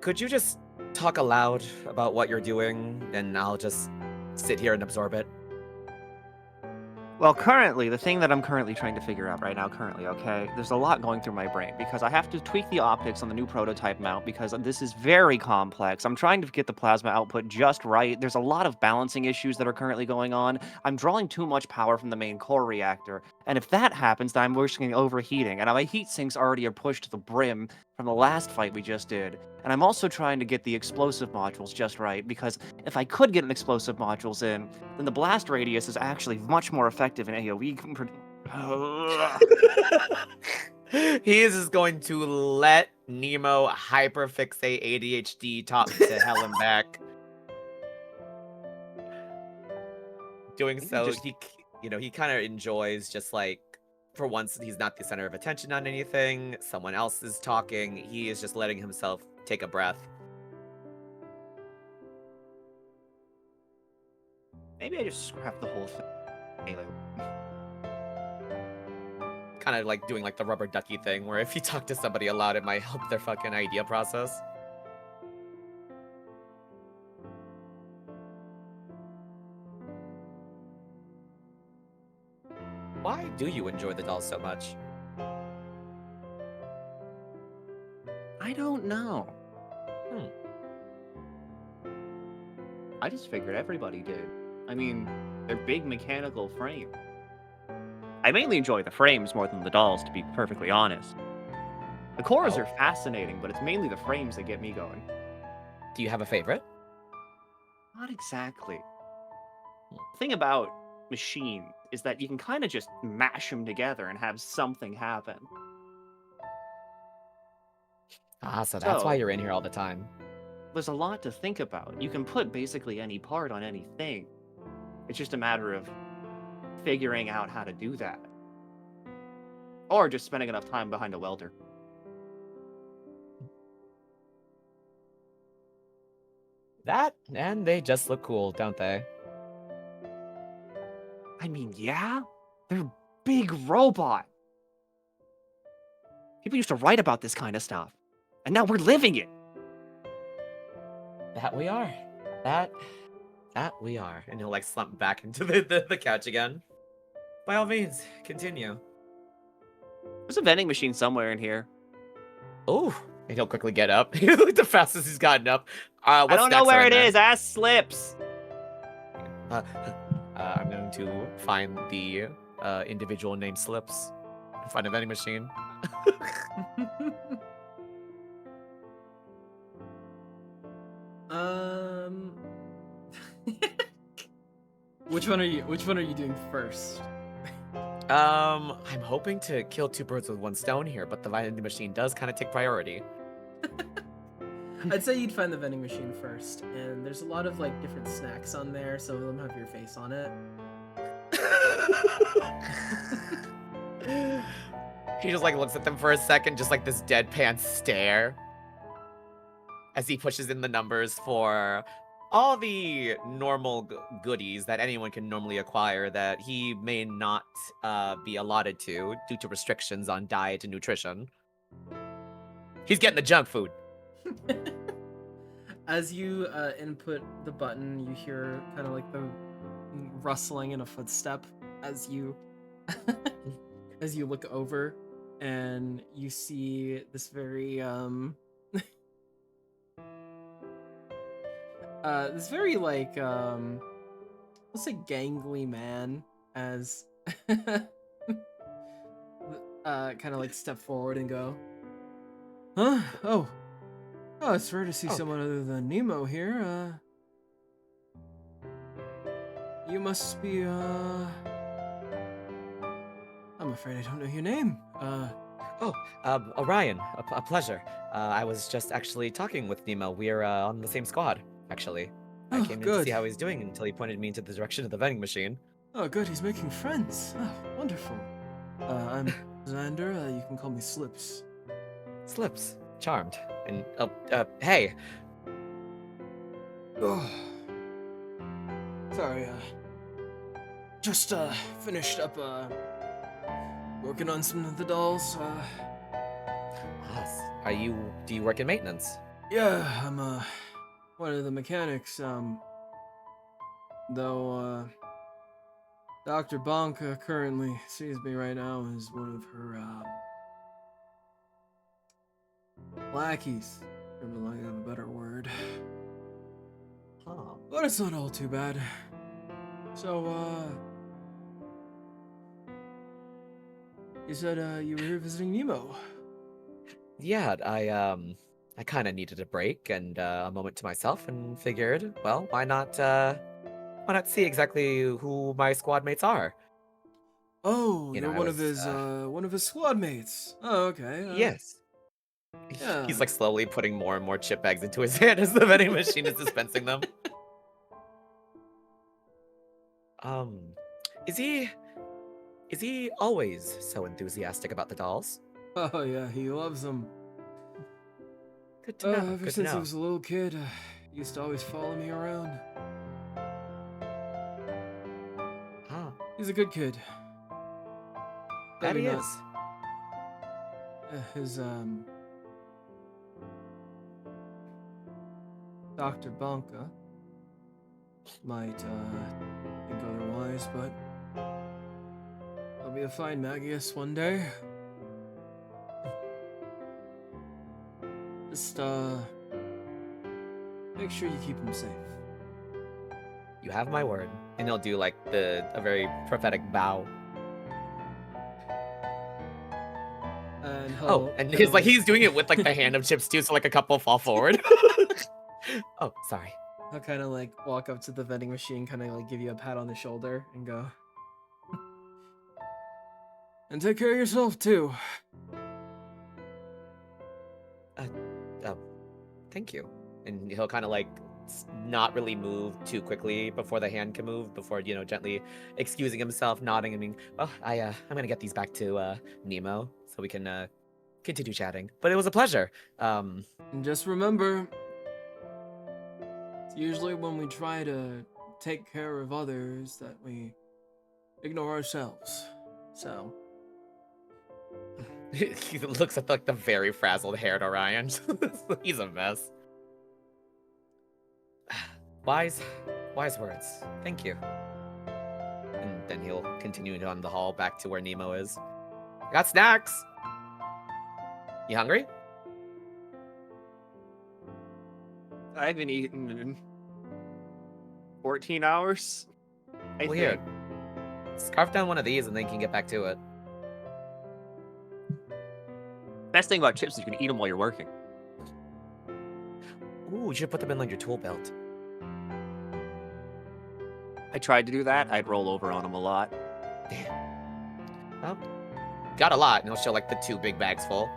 Could you just talk aloud about what you're doing, and I'll just sit here and absorb it? Well, currently, the thing that I'm currently trying to figure out right now, okay, there's a lot going through my brain because I have to tweak the optics on the new prototype mount because this is very complex. I'm trying to get the plasma output just right. There's a lot of balancing issues that are currently going on. I'm drawing too much power from the main core reactor, and if that happens, then I'm risking overheating, and my heat sinks already are pushed to the brim from the last fight we just did. And I'm also trying to get the explosive modules just right, because if I could get an explosive modules in, then the blast radius is actually much more effective in AoE compared. He is just going to let Nemo hyperfixate ADHD top to hell and back. Doing so, he kind of enjoys just like for once, he's not the center of attention on anything. Someone else is talking. He is just letting himself take a breath. Maybe I just scrap the whole thing. Anyway. Kind of like doing like the rubber ducky thing, where if you talk to somebody a lot, it might help their fucking idea process. Why do you enjoy the dolls so much? I don't know. Hmm. I just figured everybody did. I mean, they're big mechanical frame. I mainly enjoy the frames more than the dolls, to be perfectly honest. The cores are fascinating, but it's mainly the frames that get me going. Do you have a favorite? Not exactly. The thing about machines is that you can kind of just mash them together and have something happen. Ah, so that's why So- you're in here all the time. There's a lot to think about. You can put basically any part on anything. It's just a matter of figuring out how to do that. Or just spending enough time behind a welder. That, and they just look cool, don't they? I mean, yeah, they're big robot. People used to write about this kind of stuff, and now we're living it. That we are. That we are. And he'll like slump back into the couch again. By all means, continue. There's a vending machine somewhere in here. Oh, and he'll quickly get up. The fastest he's gotten up. I don't know where it is. Ask Slips. I'm going to find the individual named Slips in front of any machine. Which one are you doing first? I'm hoping to kill two birds with one stone here, but the vending machine does kind of take priority. I'd say you'd find the vending machine first, and there's a lot of like different snacks on there. Some of them have your face on it. He just like looks at them for a second, just like this deadpan stare, as he pushes in the numbers for all the normal goodies that anyone can normally acquire that he may not be allotted to due to restrictions on diet and nutrition. He's getting the junk food. As you input the button, you hear kind of like the rustling in a footstep as you as you look over, and you see this very this very like let's say gangly man as kind of like step forward and go, huh? Oh, it's rare to see someone other than Nemo here. You must be, I'm afraid I don't know your name. Orion, a pleasure. I was just actually talking with Nemo. We're on the same squad, actually. I Oh, came in to good. see how he's doing until he pointed me into the direction of the vending machine. Oh, good, he's making friends. Oh, wonderful. I'm Xander, you can call me Slips. Slips. Charmed. And, hey. Oh. Sorry, just, finished up, working on some of the dolls, Do you work in maintenance? Yeah, I'm, one of the mechanics, though, Dr. Bonka currently sees me right now as one of her, lackeys, for the lack of a better word. Huh. But it's not all too bad. So, you said, you were here visiting Nemo. Yeah, I kind of needed a break and a moment to myself, and figured, well, why not see exactly who my squad mates are? Oh, You know, you're I one of his squad mates. Oh, okay. Yes. yeah. He's like slowly putting more and more chip bags into his hand as the vending machine is dispensing them. Is Is he always so enthusiastic about the dolls? Oh yeah, he loves them. Good to know. Ever Good to since he know. was a little kid, he used to always follow me around. Ah, He's a good kid. that Maybe he not- is. His Dr. Banka might think otherwise, but he'll be a fine Magius one day. Just make sure you keep him safe. You have my word. And he'll do like a very prophetic bow. And Oh, and he's doing it with like the hand of Chips too, so like a couple fall forward. Oh, sorry. I'll kind of like walk up to the vending machine, kind of like give you a pat on the shoulder, and go. And take care of yourself too. Thank you. And he'll kind of like not really move too quickly before the hand can move, before, you know, gently excusing himself, nodding and being, well, I'm gonna get these back to Nemo so we can continue chatting. But it was a pleasure. And just remember, it's usually when we try to take care of others that we ignore ourselves. So, He looks at like the very frazzled haired Orion. He's a mess. Wise words. Thank you. And then he'll continue down the hall back to where Nemo is. Got snacks. You hungry? I haven't eaten in 14 hours. I Well, think. here. Scarf down one of these and then you can get back to it. Best thing about chips is you can eat them while you're working. Ooh, you should put them in like your tool belt. I tried to do that. I'd roll over on them a lot. Well, got a lot, and he'll show like the 2 big bags full.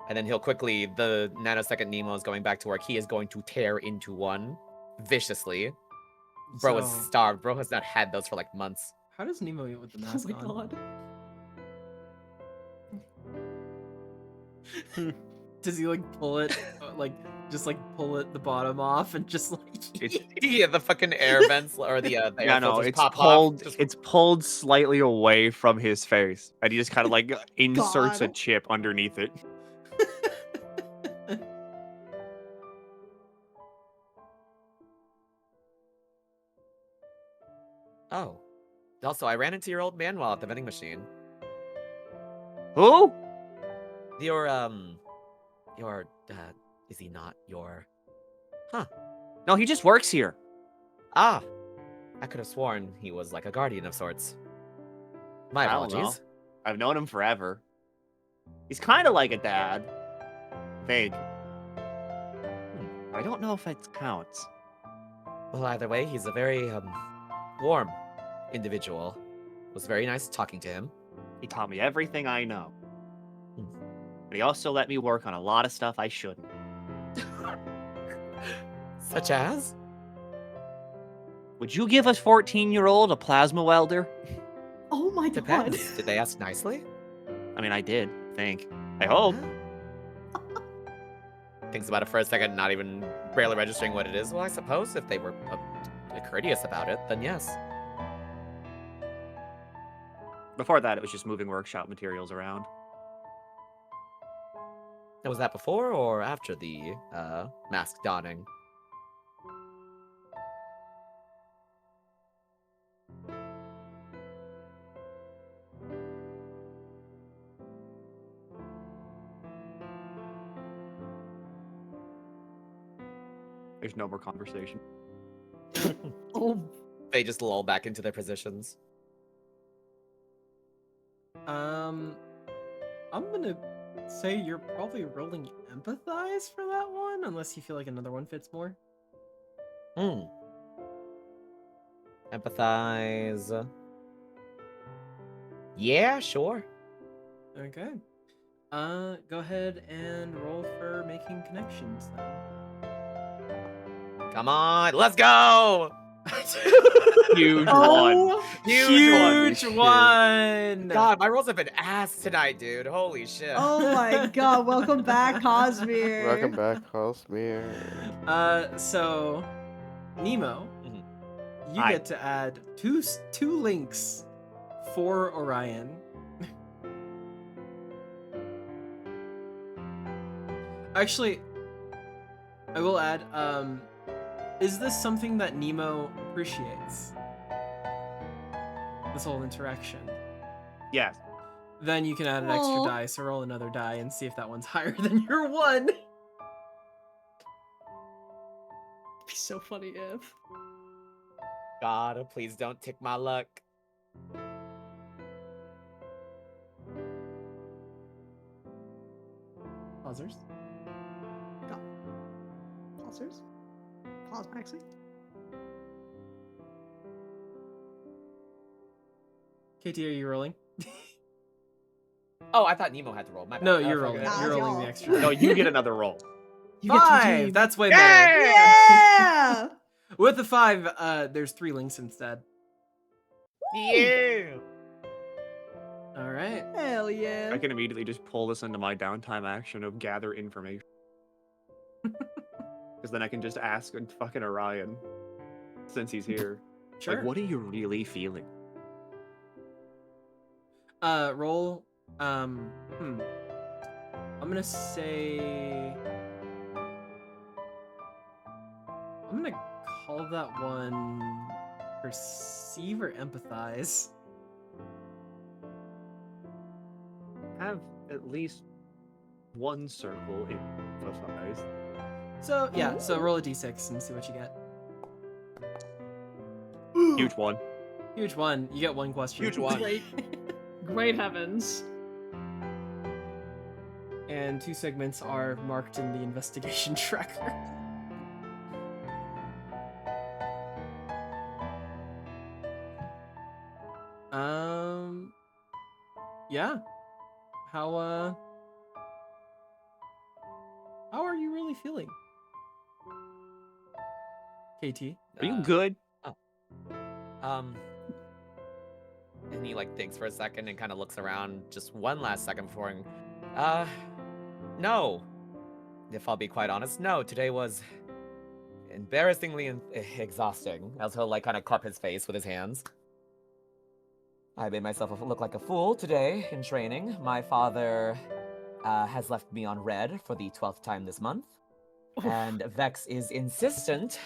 And then he'll quickly, the nanosecond Nemo is going back to work. He is going to tear into one viciously. Bro is so, starved. Bro has not had those for like months. how does Nemo eat with the Oh mask my on? god. Does he like pull it, just like pull it the bottom off and just like? Yeah, the fucking air vents or the air Yeah, no, filters it's pop pulled. off. Just- It's pulled slightly away from his face, and he just kind of like inserts a God. chip underneath it. Oh. Also, I ran into your old man while at the vending machine. Who? Your, is he not your... No, he just works here. Ah! I could have sworn he was like a guardian of sorts. My I don't know. apologies. I've known him forever. He's kind of like a dad. Fake. I don't know if it counts. Well, either way, he's a very, warm individual. It was very nice talking to him. He taught me everything I know. Hmm. But he also let me work on a lot of stuff I shouldn't. Such as? Would you give a 14-year-old a plasma welder? Oh my god. Depends. Did they ask nicely? I mean, I did, I think. I hope. Thinks about it for a second, not even barely registering what it is. Well, I suppose if they were courteous about it, then yes. Before that, it was just moving workshop materials around. And was that before or after the mask donning? There's no more conversation. Oh, They just lull back into their positions. I'm gonna say you're probably rolling empathize for that one, unless you feel like another one fits more. Empathize. Yeah, sure. Okay. Go ahead and roll for making connections then. Come on, let's go! Huge one. Oh, Huge Huge one. God, my rolls have been ass tonight, dude. Holy shit. oh my god! Welcome back, Cosmere. Welcome back, Cosmere. So Nemo, Mhm. you Hi. get to add two links for Orion. Actually, I will add, is this something that Nemo appreciates? This whole interaction. Yes. Then you can add an extra Aw. die, so roll another die and see if that one's higher than your one. It'd be so funny if. God, please don't tick my luck. Pausers. Pausers? Pause, Maxie. KT, are you rolling? Oh, I thought Nemo had to roll. My bad. No, Oh, you're fuck rolling. it. Nah, You're it's rolling the y'all. extra. No, you get another roll. You get Five! 2G. That's way better. Yeah. With the 5, there's 3 links instead. Yeah. All right. Hell yeah. I can immediately just pull this into my downtime action of gather information. Because then I can just ask fucking Orion, since he's here. Sure. Like, what are you really feeling? Roll. I'm gonna say. I'm gonna call that one perceive or empathize. Have at least one circle emphasized. So yeah, so roll a d6 and see what you get. Huge one. Huge one. You get one question. Huge one. Great. Great heavens. And 2 segments are marked in the investigation tracker. Yeah. How are you really feeling? KT? Are you good? And he like thinks for a second and kind of looks around just one last second before him. No. If I'll be quite honest, no. Today was embarrassingly exhausting. As he'll like kind of cup his face with his hands. I made myself look like a fool today in training. My father has left me on red for the 12th time this month. And Vex is insistent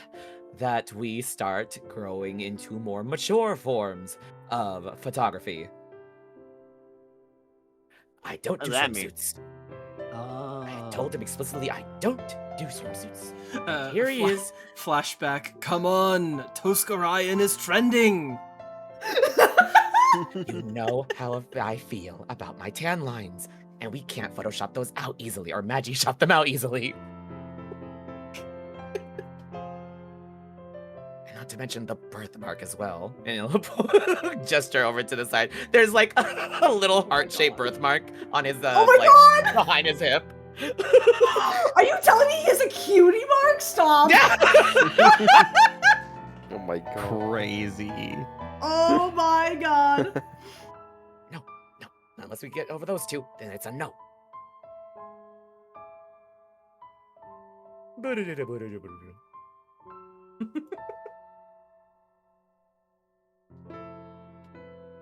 that we start growing into more mature forms of photography. I don't What do does that mean? swimsuits. I told him explicitly I don't do swimsuits. And here he fla- is. Flashback. Come on, Tosk Orion is trending. You know how I feel about my tan lines, and we can't Photoshop those out easily, or Magius them out easily. And not to mention the birthmark as well. And he'll gesture over to the side. There's like a little heart-shaped birthmark on his Oh my like behind his hip. Are you telling me he has a cutie mark? Stop. Yeah. Oh my god. Crazy. Oh my god. No. Unless we get over those 2, then it's a no.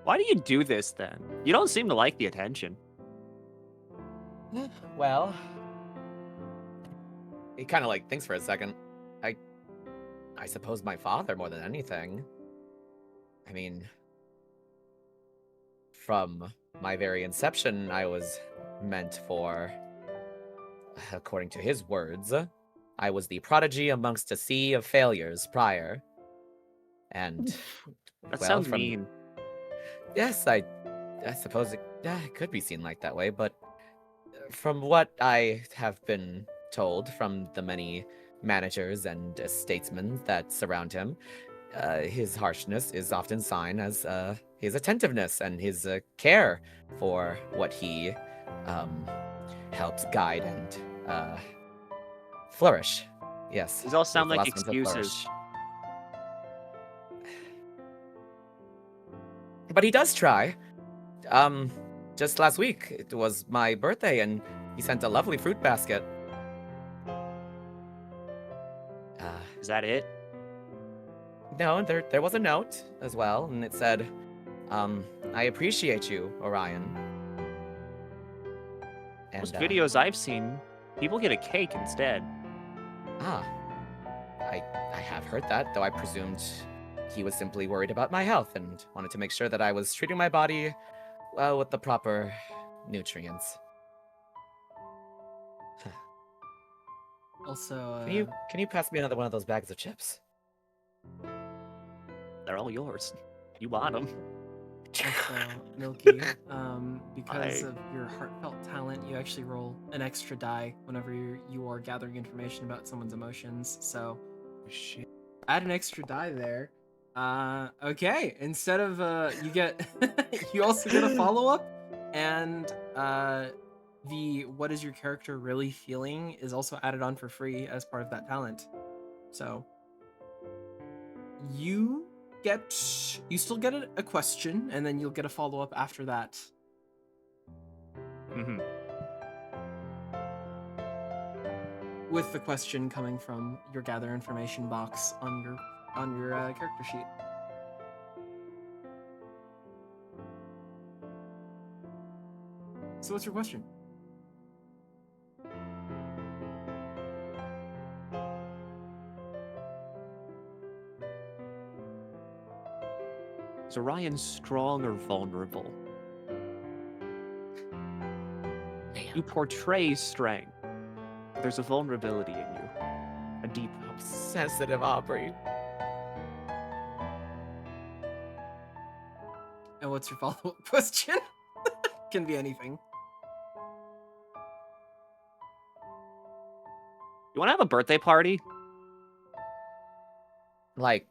Why do you do this then? You don't seem to like the attention. Well, he kind of like thinks for a second. I suppose my father more than anything. I mean, from my very inception, I was meant for, according to his words, I was the prodigy amongst a sea of failures prior. And That well, sounds from- mean. yes, I suppose it could be seen like that way, but from what I have been told from the many managers and statesmen that surround him, his harshness is often seen as his attentiveness and his care for what he helps guide and flourish. Yes. These all sound the like last ones that flourish. excuses. But he does try. Just last week, it was my birthday, and he sent a lovely fruit basket. Is that it? No, there was a note as well, and it said, I appreciate you, Orion. And, Most videos I've seen, people get a cake instead. I have heard that, though I presumed he was simply worried about my health and wanted to make sure that I was treating my body well with the proper nutrients. Also, Can you pass me another one of those bags of chips? They're all yours. You want them. also Milky, because I- of your heartfelt talent, you actually roll an extra die whenever you are gathering information about someone's emotions. So, Shit. add an extra die there. Okay. Instead of you get, you also get a follow up, and the what is your character really feeling is also added on for free as part of that talent. So you still get a question, and then you'll get a follow up after that. Mm-hmm. With the question coming from your gather information box on your character sheet. So what's your question? Is Orion strong or vulnerable? You portray strength. There's a vulnerability in you. A deep. Sensitive Aubrey. And what's your follow-up question? Can be anything. You want to have a birthday party? Like,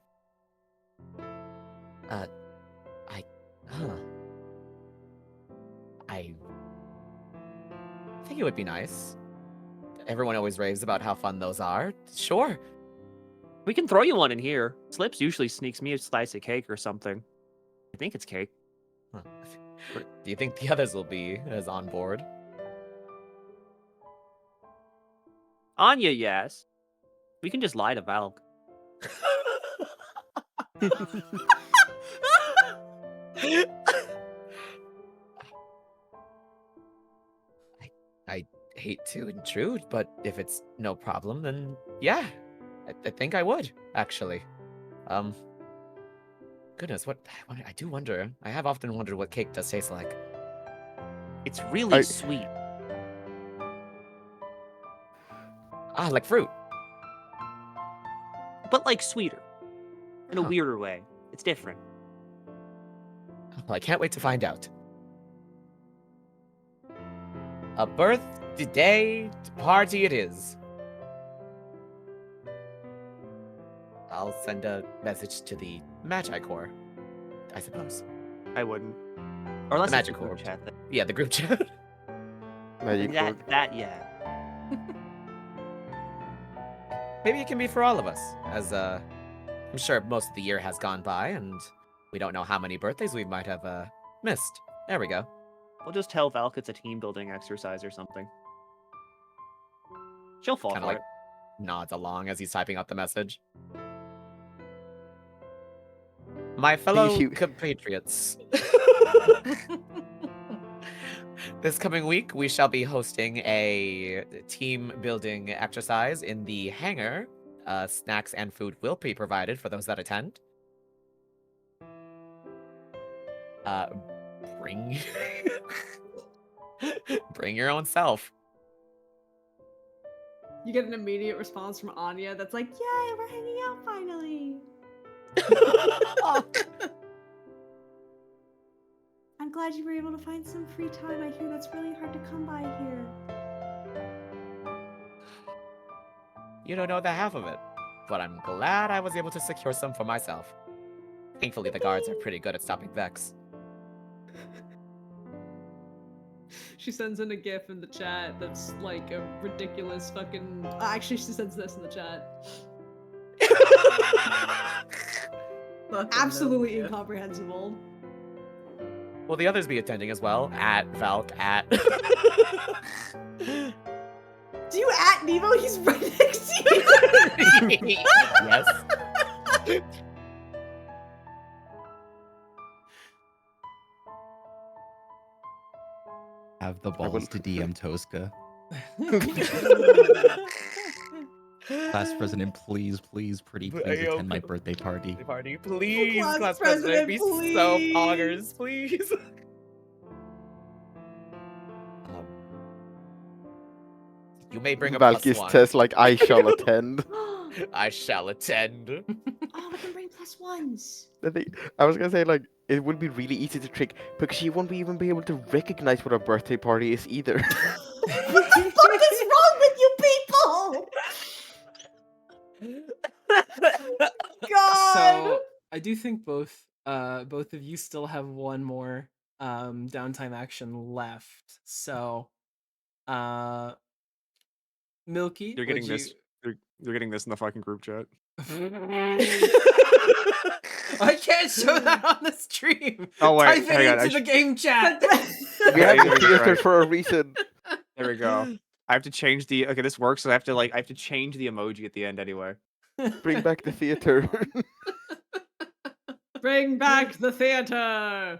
I think it would be nice. Everyone always raves about how fun those are. Sure. We can throw you one in here. Slips usually sneaks me a slice of cake or something. I think it's cake. Huh. Do you think the others will be as on board? Anya, yes. We can just lie to Valk. I hate to intrude, but if it's no problem, then yeah, I think I would actually. Goodness, I do wonder. I have often wondered what cake does taste like. It's really sweet. Ah, like fruit. But like sweeter. In a Huh. weirder way. It's different. Well, I can't wait to find out. A birthday party it is. I'll send a message to the Magi Corps, I suppose. I wouldn't. Or unless Magic it's a group Orb. chat thing. Yeah, the group chat. Magic orb. That, yeah. Maybe it can be for all of us, as I'm sure most of the year has gone by, and we don't know how many birthdays we might have missed. There we go. We'll just tell Valk it's a team building exercise or something. She'll fall Kind for of like nods along as he's typing out the message. My fellow you- compatriots. This coming week, we shall be hosting a team building exercise in the hangar. Snacks and food will be provided for those that attend. Bring bring your own self. You get an immediate response from Anya that's like, "Yay, we're hanging out finally." I'm glad you were able to find some free time. I hear that's really hard to come by here. You don't know the half of it, but I'm glad I was able to secure some for myself. Thankfully, the guards are pretty good at stopping Vex. She sends in a gif in the chat that's like a ridiculous fucking. Actually, she sends this in the chat. Absolutely incomprehensible. Will the others be attending as well? At Valk, at. Do you at Nemo? He's right next to you. Yes. Have the will- balls to DM Tosca. Class president, please, pretty But, please yo, attend my birthday party. Party, please, Class class president, be president, so please. poggers, please. Um, you may bring a Valkyrie +1. says like, I shall attend. I shall attend. Oh, we can bring +1s. I was gonna say like it would be really easy to trick because she won't even be able to recognize what a birthday party is either. What the fuck is wrong with you people? God. So I do think both of you still have one more downtime action left. So Milky, You're getting would this. You're getting this in the fucking group chat. I can't show that on the stream. Oh, wait, Type hang it on, I into the game chat. We have Yeah, the you're theater right. for a reason. There we go. I have to change the. Okay, this works. So I have to change the emoji at the end anyway. Bring back the theater. Bring back the theater.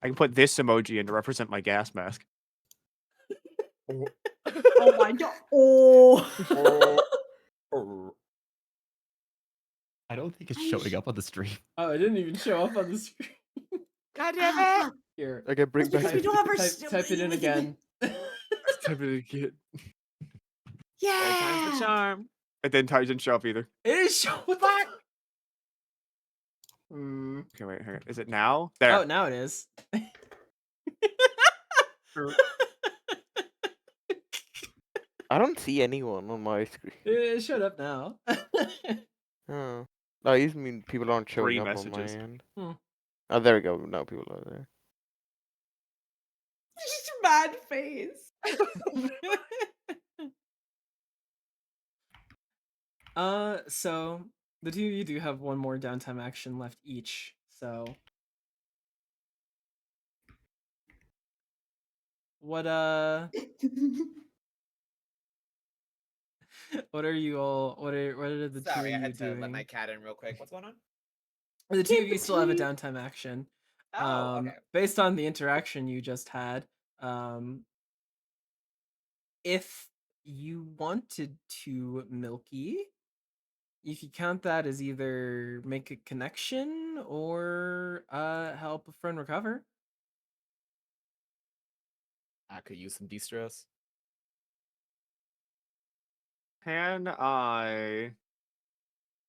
I can put this emoji in to represent my gas mask. Oh my god. Oh. I don't think it's showing up on the stream. Oh, it didn't even show up on the screen. God damn it. Here, Okay, bring back Because we the don't have our type it in again. Type it again. Yeah. Time's the charm. It didn't show up either. It is showing back. Hmm. Okay, wait. Hang on. Is it now? There. Oh, now it is. I don't see anyone on my screen. It showed up now. Oh. No, I mean people aren't showing 3 up messages. on my end. Hmm. Oh, there we go. Now people are there. Just mad face. So the two of you do have one more downtime action left each. So what what are you all what are the Sorry, two I of you had to doing? let my cat in real quick. What's going on? The two of you still have a between- downtime action. Oh, okay. Based on the interaction you just had, if you wanted to, Milky, you could count that as either make a connection or help a friend recover. I could use some de-stress. Can I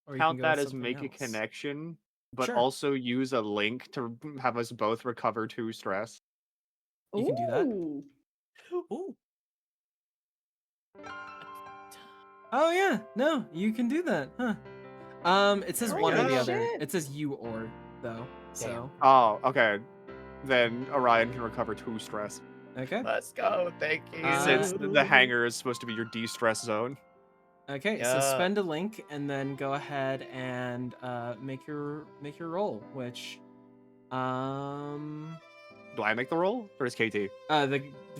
Or you can count go that with as something make a else. connection, but Sure. also use a link to have us both recover 2 stress? You can do that. Ooh. Ooh. Oh yeah, no, you can do that, huh? It says There we one or the go. other. Shit. It says you or though. So Oh, okay. Then Orion can recover 2 stress. okay. Let's go. Thank you. Since the hangar is supposed to be your de-stress zone. Okay, so Yeah. spend a link and then go ahead and make your roll, which Do I make the roll? Or is KT?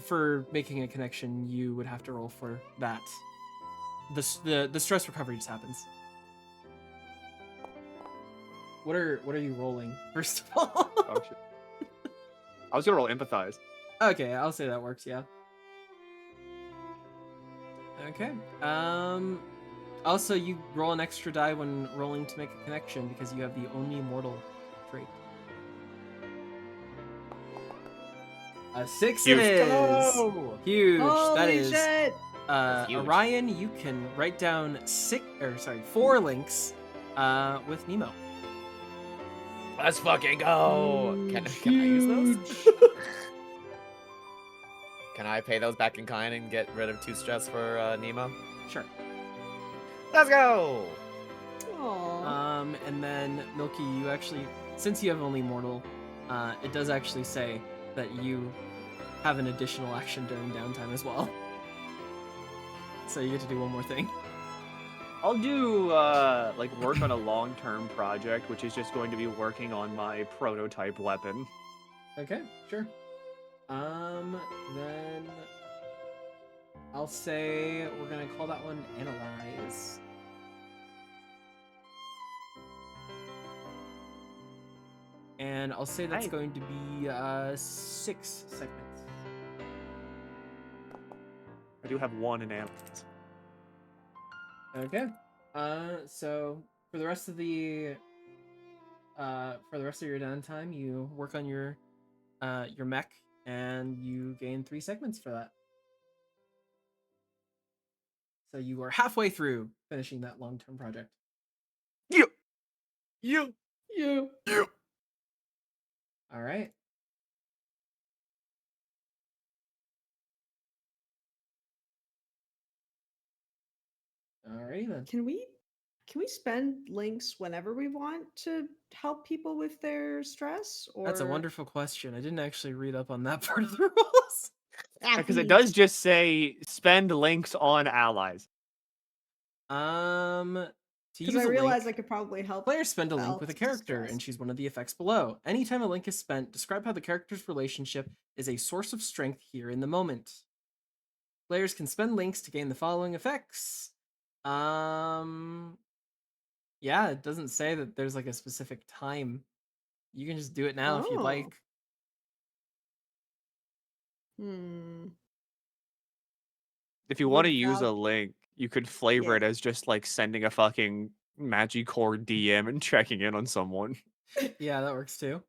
for making a connection you would have to roll for that. The stress recovery just happens. What are you rolling first of all? Oh, shit. I was gonna roll empathize. Okay, I'll say that works, yeah. Okay. Also, you roll an extra die when rolling to make a connection because you have the only mortal trait. A 6 Huge. it is! Go! Huge. That Holy is. shit. That's huge. Orion, you can write down 4 links with Nemo. Let's fucking go. Can I use those? Can I pay those back in kind and get rid of 2 stress for Nemo? Sure. Let's go. Aw. And then Milky, you actually, since you have only mortal, it does actually say that you have an additional action during downtime as well. So you get to do one more thing. I'll do like work on a long-term project, which is just going to be working on my prototype weapon. Okay, sure. Then I'll say we're gonna call that one analyze. And I'll say that's going to be 6 segments. I do have one in analyze. Okay. So for the rest of your downtime, you work on your mech, and you gain 3 segments for that. So you are halfway through finishing that long-term project. You. All right. Alrighty then. Can we spend links whenever we want to help people with their stress? Or That's a wonderful question. I didn't actually read up on that part of the rules. Because it does just say spend links on allies. To Because use I a realize link, I could probably help. players spend a link Valve with a to character stress. and choose one of the effects below. Anytime a link is spent, describe how the character's relationship is a source of strength here in the moment. Players can spend links to gain the following effects. Yeah, it doesn't say that there's like a specific time. You can just do it now if you'd Oh. like. If you What want to use a about- link, you could flavor Yeah. it as just like sending a fucking Magicore DM and checking in on someone. Yeah, that works too.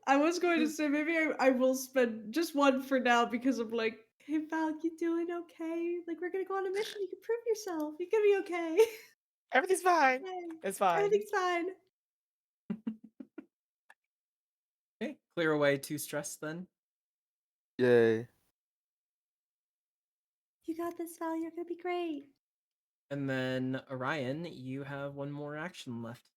I was going to say maybe I will spend just one for now because I'm like, hey Val, you doing okay? Like we're gonna go on a mission. You can prove yourself. You're gonna be okay. Everything's fine. Yay. It's fine. Everything's fine. Okay, clear away 2 stress then. Yay. You got this, Val. You're gonna be great. And then Orion, you have 1 more action left.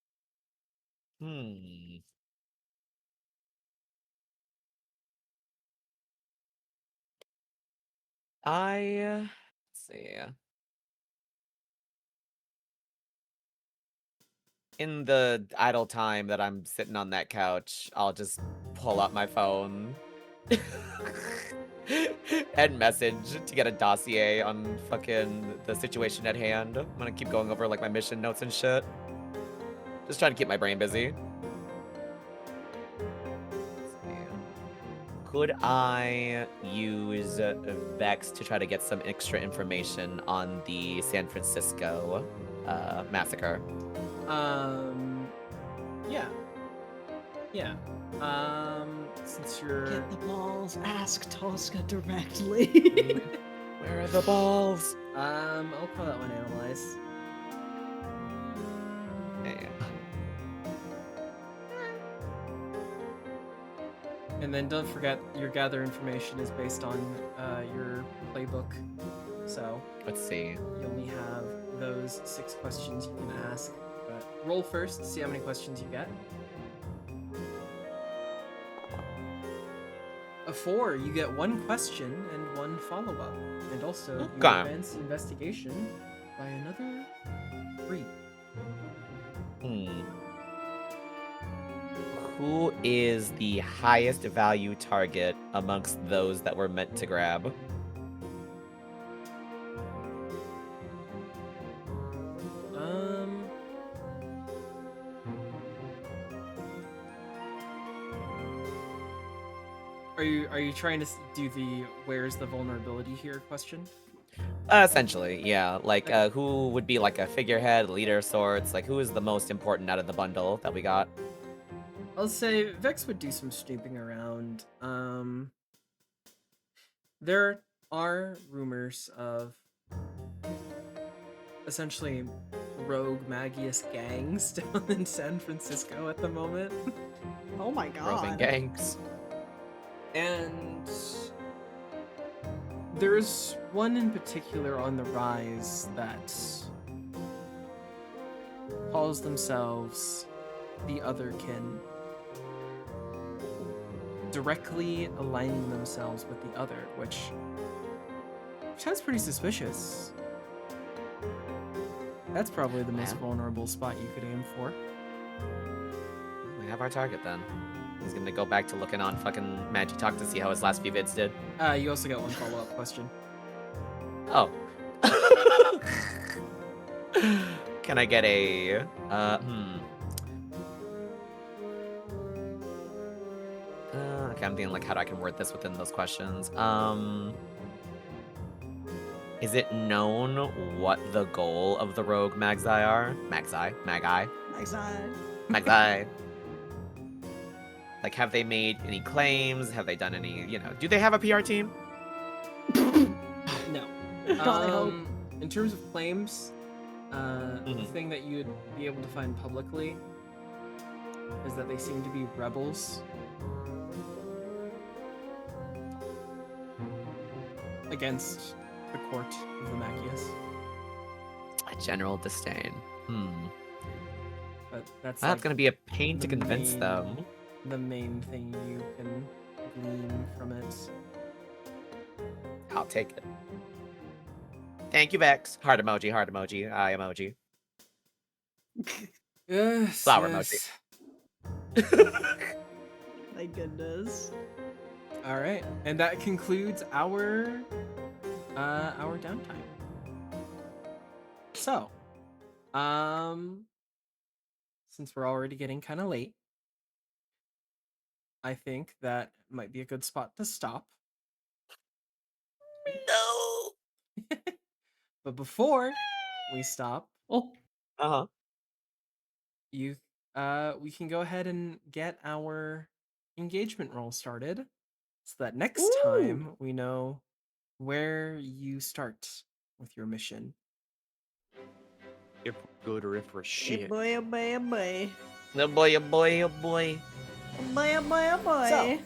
Let's see. In the idle time that I'm sitting on that couch, I'll just pull up my phone and message to get a dossier on fucking the situation at hand. I'm gonna keep going over like my mission notes and shit. Just trying to keep my brain busy. Let's see. Could I use Vex to try to get some extra information on the San Francisco massacre? Yeah. Since you're Get the balls. Ask Tosca directly. Where are the balls? I'll call that one analyze. Yeah. And then don't forget your gather information is based on your playbook. So Let's see. you only have those 6 questions you can ask. But roll first, see how many questions you get. A 4, you get 1 question and 1 follow-up. And also, you Okay. advance the investigation by another 3. Who is the highest value target amongst those that were meant to grab? Are you trying to do the where's the vulnerability here question? Essentially, yeah. Like, Okay. who would be like a figurehead, leader of sorts? Like, who is the most important out of the bundle that we got? I'll say Vex would do some snooping around. There are rumors of essentially rogue Magius gangs down in San Francisco at the moment. Oh my Roving god. gangs. And there's one in particular on the rise that calls themselves the Otherkin, directly aligning themselves with the other, which sounds pretty suspicious. That's probably the most Yeah. vulnerable spot you could aim for. We have our target then. He's gonna go back to looking on fucking Magitalk to see how his last few vids did. You also got one follow-up question. Oh. Can I get a okay, I'm thinking like how I can word this within those questions. Is it known what the goal of the rogue Magi are? Magi? Like, have they made any claims? Have they done any, do they have a PR team? No. God, I hope. In terms of claims, the thing that you'd be able to find publicly is that they seem to be rebels against the court of the Magius. A general disdain. But that's That's gonna be a pain to the convince main- them. the main thing you can glean from it. I'll take it. Thank you, Vex. Heart emoji, eye emoji. Yes. Flower yes. My goodness. All right, and that concludes our downtime. So, since we're already getting kind of late, I think that might be a good spot to stop. No. But before we stop, Uh-huh. we can go ahead and get our engagement roll started, so that next time we know where you start with your mission. If we're good or if we're shit. Boy, oh boy, oh boy. Oh boy, oh boy, oh boy. Oh boy, oh boy, oh boy. So,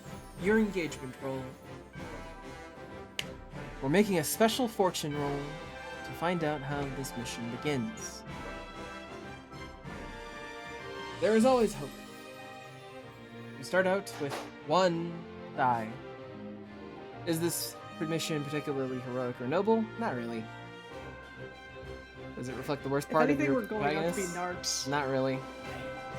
your engagement roll. We're making a special fortune roll to find out how this mission begins. There is always hope. You start out with 1 die. Is this mission particularly heroic or noble? Not really. Does it reflect the worst If part of anything, your we're going out to be protagonist? narcs. Not really.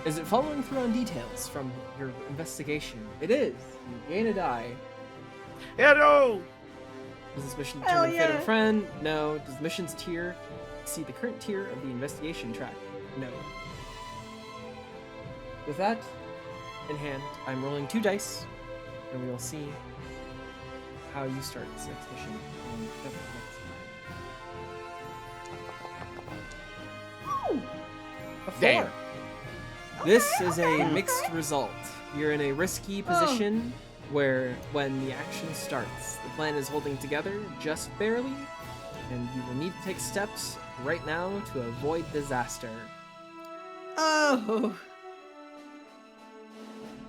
Is it following through on details from your investigation? It is. You gain a die. Yeah, no. Does this mission Hell determine the fate of yeah. a friend? No. Does the mission's tier exceed the current tier of the investigation track? No. With that in hand, I'm rolling 2 dice, and we will see how you start this next mission on the next time. Before. Damn. This is a mixed result. You're in a risky position where, when the action starts, the plan is holding together just barely, and you will need to take steps right now to avoid disaster. Oh.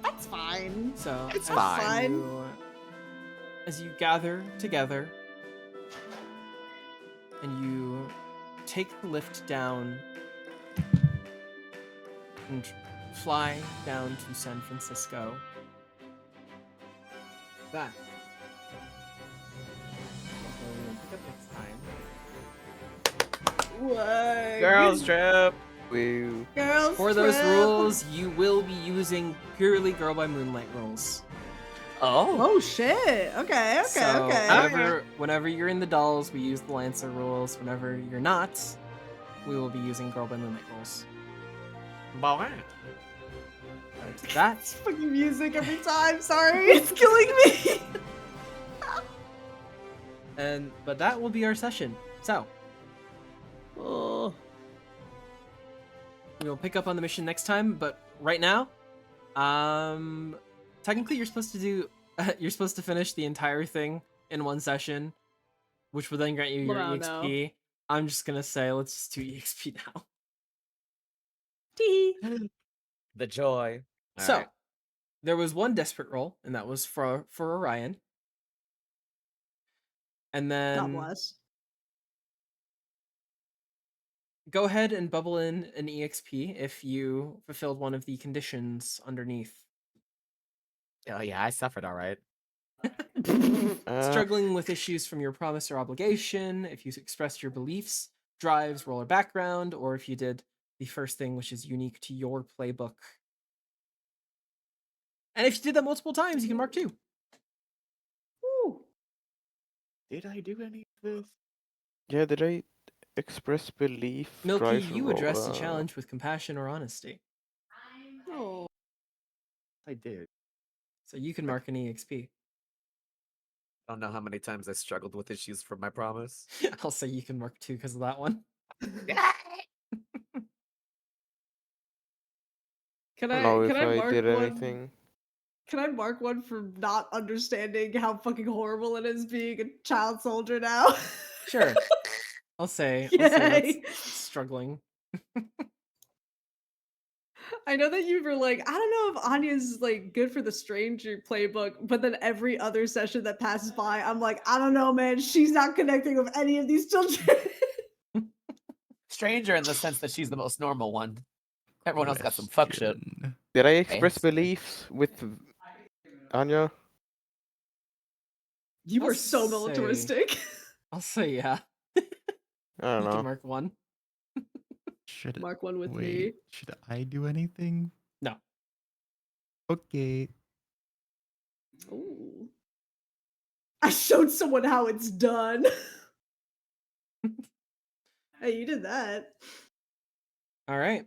That's fine. So, It's as fine. as you gather together and you take the lift down and fly down to San Francisco. That. We'll pick up next time. What? Girls trip. Woo. Girls For those trip. rules, you will be using purely Girl by Moonlight rules. Oh. Oh shit. Okay. So Okay. whenever you're in the dolls, we use the Lancer rules. Whenever you're not, we will be using Girl by Moonlight rules. Boy. That's Fucking music every time. Sorry, it's killing me. but that will be our session. So Oh. we will pick up on the mission next time. But right now, technically you're supposed to do you're supposed to finish the entire thing in one session, which will then grant you your Well, EXP. I'm just gonna say let's just do EXP now. Tee. The joy. All So right. there was one desperate roll, and that was for Orion. And then God bless. go ahead and bubble in an EXP if you fulfilled one of the conditions underneath. Oh yeah, I suffered all right. Struggling with issues from your promise or obligation, if you expressed your beliefs, drives, role, or background, or if you did the first thing, which is unique to your playbook. And if you did that multiple times, you can mark 2. Woo. Did I do any of this? Yeah, did I express belief? Milky, try to you addressed the roll, challenge with compassion or honesty. Oh. I did. So you can mark an EXP. I don't know how many times I struggled with issues from my promise. I'll say you can mark 2 because of that one. Can I don't know I if can I I mark did one? anything. Can I mark one for not understanding how fucking horrible it is being a child soldier now? Sure. I'll say that's Yay. struggling. I know that you were like, I don't know if Anya's like good for the stranger playbook, but then every other session that passes by, I'm like, I don't know, man. She's not connecting with any of these children. Stranger in the sense that she's the most normal one. Everyone else got some fuck shit. Question. Did I express Answer. beliefs with Anya? You I'll were so say- militaristic. I'll say yeah. I You don't can know. mark 1. Should Mark one with me. wait? Should I do anything? No. Okay. Ooh. I showed someone how it's done. Hey, you did that. All right.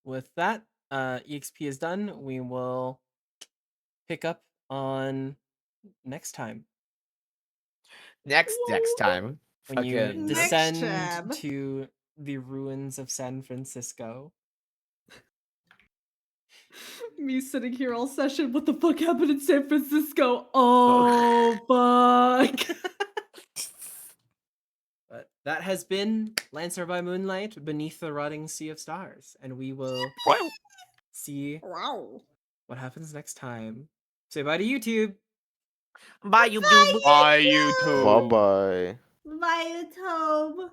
With that, EXP is done. We will pick up on next time Next time. when you Fucking Next descend time. to the ruins of San Francisco. Me sitting here all session. What the fuck happened in San Francisco? Oh, fuck. But that has been Lancer by Moonlight beneath the rotting sea of stars, and we will see Wow. what happens next time. Say bye to YouTube. Bye, YouTube. Bye, YouTube. Bye bye. Bye, YouTube.